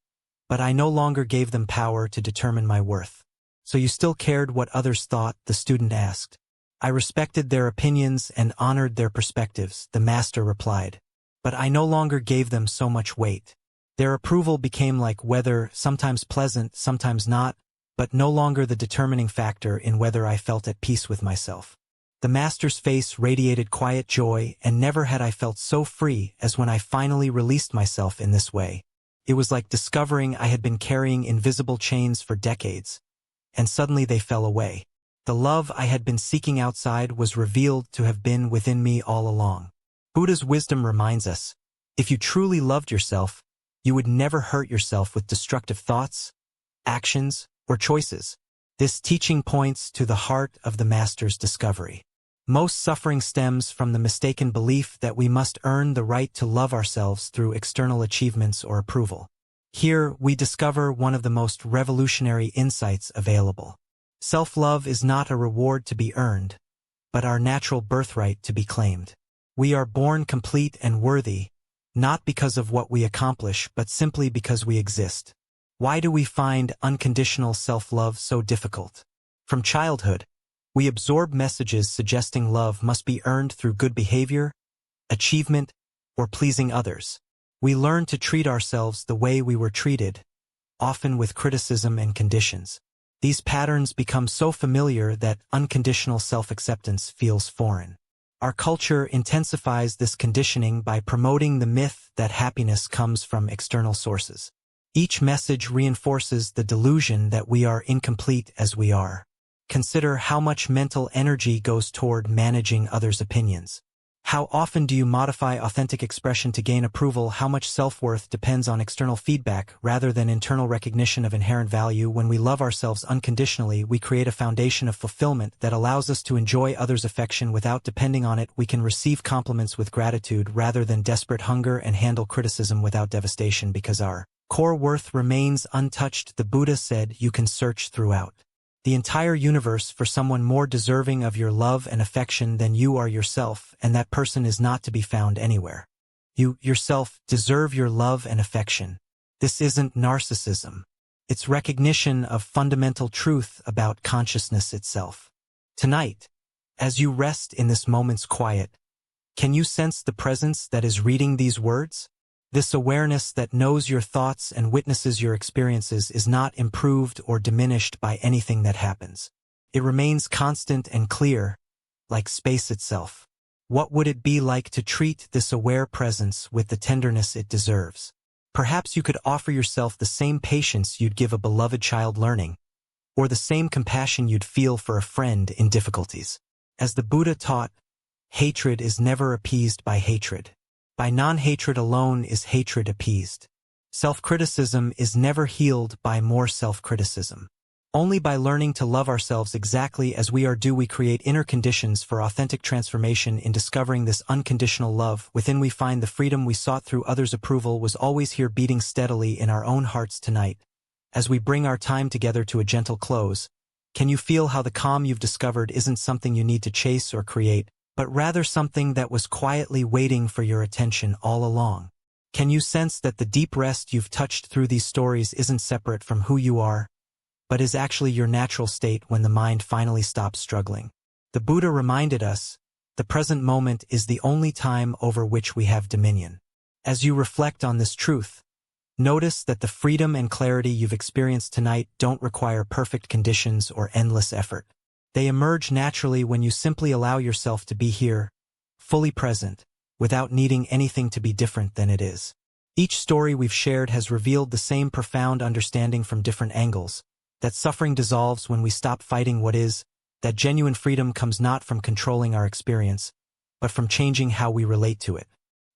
but I no longer gave them power to determine my worth." "So you still cared what others thought?" the student asked. "I respected their opinions and honored their perspectives," the master replied. "But I no longer gave them so much weight. Their approval became like weather, sometimes pleasant, sometimes not, but no longer the determining factor in whether I felt at peace with myself." The master's face radiated quiet joy, and never had I felt so free as when I finally released myself in this way. It was like discovering I had been carrying invisible chains for decades, and suddenly they fell away. The love I had been seeking outside was revealed to have been within me all along. Buddha's wisdom reminds us, if you truly loved yourself, you would never hurt yourself with destructive thoughts, actions, or choices. This teaching points to the heart of the master's discovery. Most suffering stems from the mistaken belief that we must earn the right to love ourselves through external achievements or approval. Here, we discover one of the most revolutionary insights available. Self-love is not a reward to be earned, but our natural birthright to be claimed. We are born complete and worthy, not because of what we accomplish, but simply because we exist. Why do we find unconditional self-love so difficult? From childhood, we absorb messages suggesting love must be earned through good behavior, achievement, or pleasing others. We learn to treat ourselves the way we were treated, often with criticism and conditions. These patterns become so familiar that unconditional self-acceptance feels foreign. Our culture intensifies this conditioning by promoting the myth that happiness comes from external sources. Each message reinforces the delusion that we are incomplete as we are. Consider how much mental energy goes toward managing others' opinions. How often do you modify authentic expression to gain approval? How much self-worth depends on external feedback rather than internal recognition of inherent value? When we love ourselves unconditionally, we create a foundation of fulfillment that allows us to enjoy others' affection without depending on it. We can receive compliments with gratitude rather than desperate hunger, and handle criticism without devastation because our core worth remains untouched. The Buddha said, "You can search throughout the entire universe for someone more deserving of your love and affection than you are yourself, and that person is not to be found anywhere. You, yourself, deserve your love and affection." This isn't narcissism. It's recognition of fundamental truth about consciousness itself. Tonight, as you rest in this moment's quiet, can you sense the presence that is reading these words? This awareness that knows your thoughts and witnesses your experiences is not improved or diminished by anything that happens. It remains constant and clear, like space itself. What would it be like to treat this aware presence with the tenderness it deserves? Perhaps you could offer yourself the same patience you'd give a beloved child learning, or the same compassion you'd feel for a friend in difficulties. As the Buddha taught, hatred is never appeased by hatred. By non-hatred alone is hatred appeased. Self-criticism is never healed by more self-criticism. Only by learning to love ourselves exactly as we are do we create inner conditions for authentic transformation. In discovering this unconditional love within, we find the freedom we sought through others' approval was always here, beating steadily in our own hearts. Tonight, as we bring our time together to a gentle close, can you feel how the calm you've discovered isn't something you need to chase or create, but rather something that was quietly waiting for your attention all along? Can you sense that the deep rest you've touched through these stories isn't separate from who you are, but is actually your natural state when the mind finally stops struggling. The Buddha reminded us, the present moment is the only time over which we have dominion. As you reflect on this truth, notice that the freedom and clarity you've experienced tonight don't require perfect conditions or endless effort. They emerge naturally when you simply allow yourself to be here, fully present, without needing anything to be different than it is. Each story we've shared has revealed the same profound understanding from different angles, that suffering dissolves when we stop fighting what is, that genuine freedom comes not from controlling our experience, but from changing how we relate to it.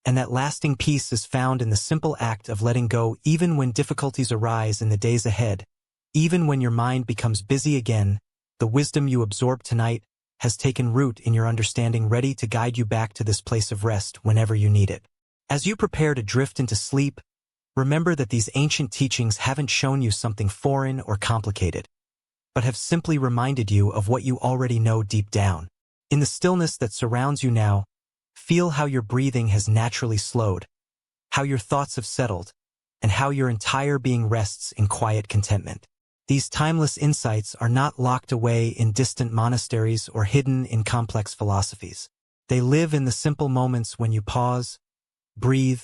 And that lasting peace is found in the simple act of letting go even when difficulties arise in the days ahead, even when your mind becomes busy again. The wisdom you absorbed tonight has taken root in your understanding, ready to guide you back to this place of rest whenever you need it. As you prepare to drift into sleep, remember that these ancient teachings haven't shown you something foreign or complicated, but have simply reminded you of what you already know deep down. In the stillness that surrounds you now, feel how your breathing has naturally slowed, how your thoughts have settled, and how your entire being rests in quiet contentment. These timeless insights are not locked away in distant monasteries or hidden in complex philosophies. They live in the simple moments when you pause, breathe,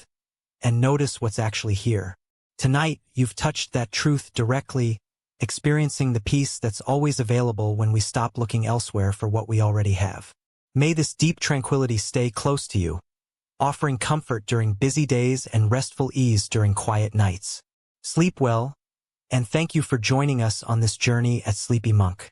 and notice what's actually here. Tonight, you've touched that truth directly, experiencing the peace that's always available when we stop looking elsewhere for what we already have. May this deep tranquility stay close to you, offering comfort during busy days and restful ease during quiet nights. Sleep well, and thank you for joining us on this journey at Sleepy Monk.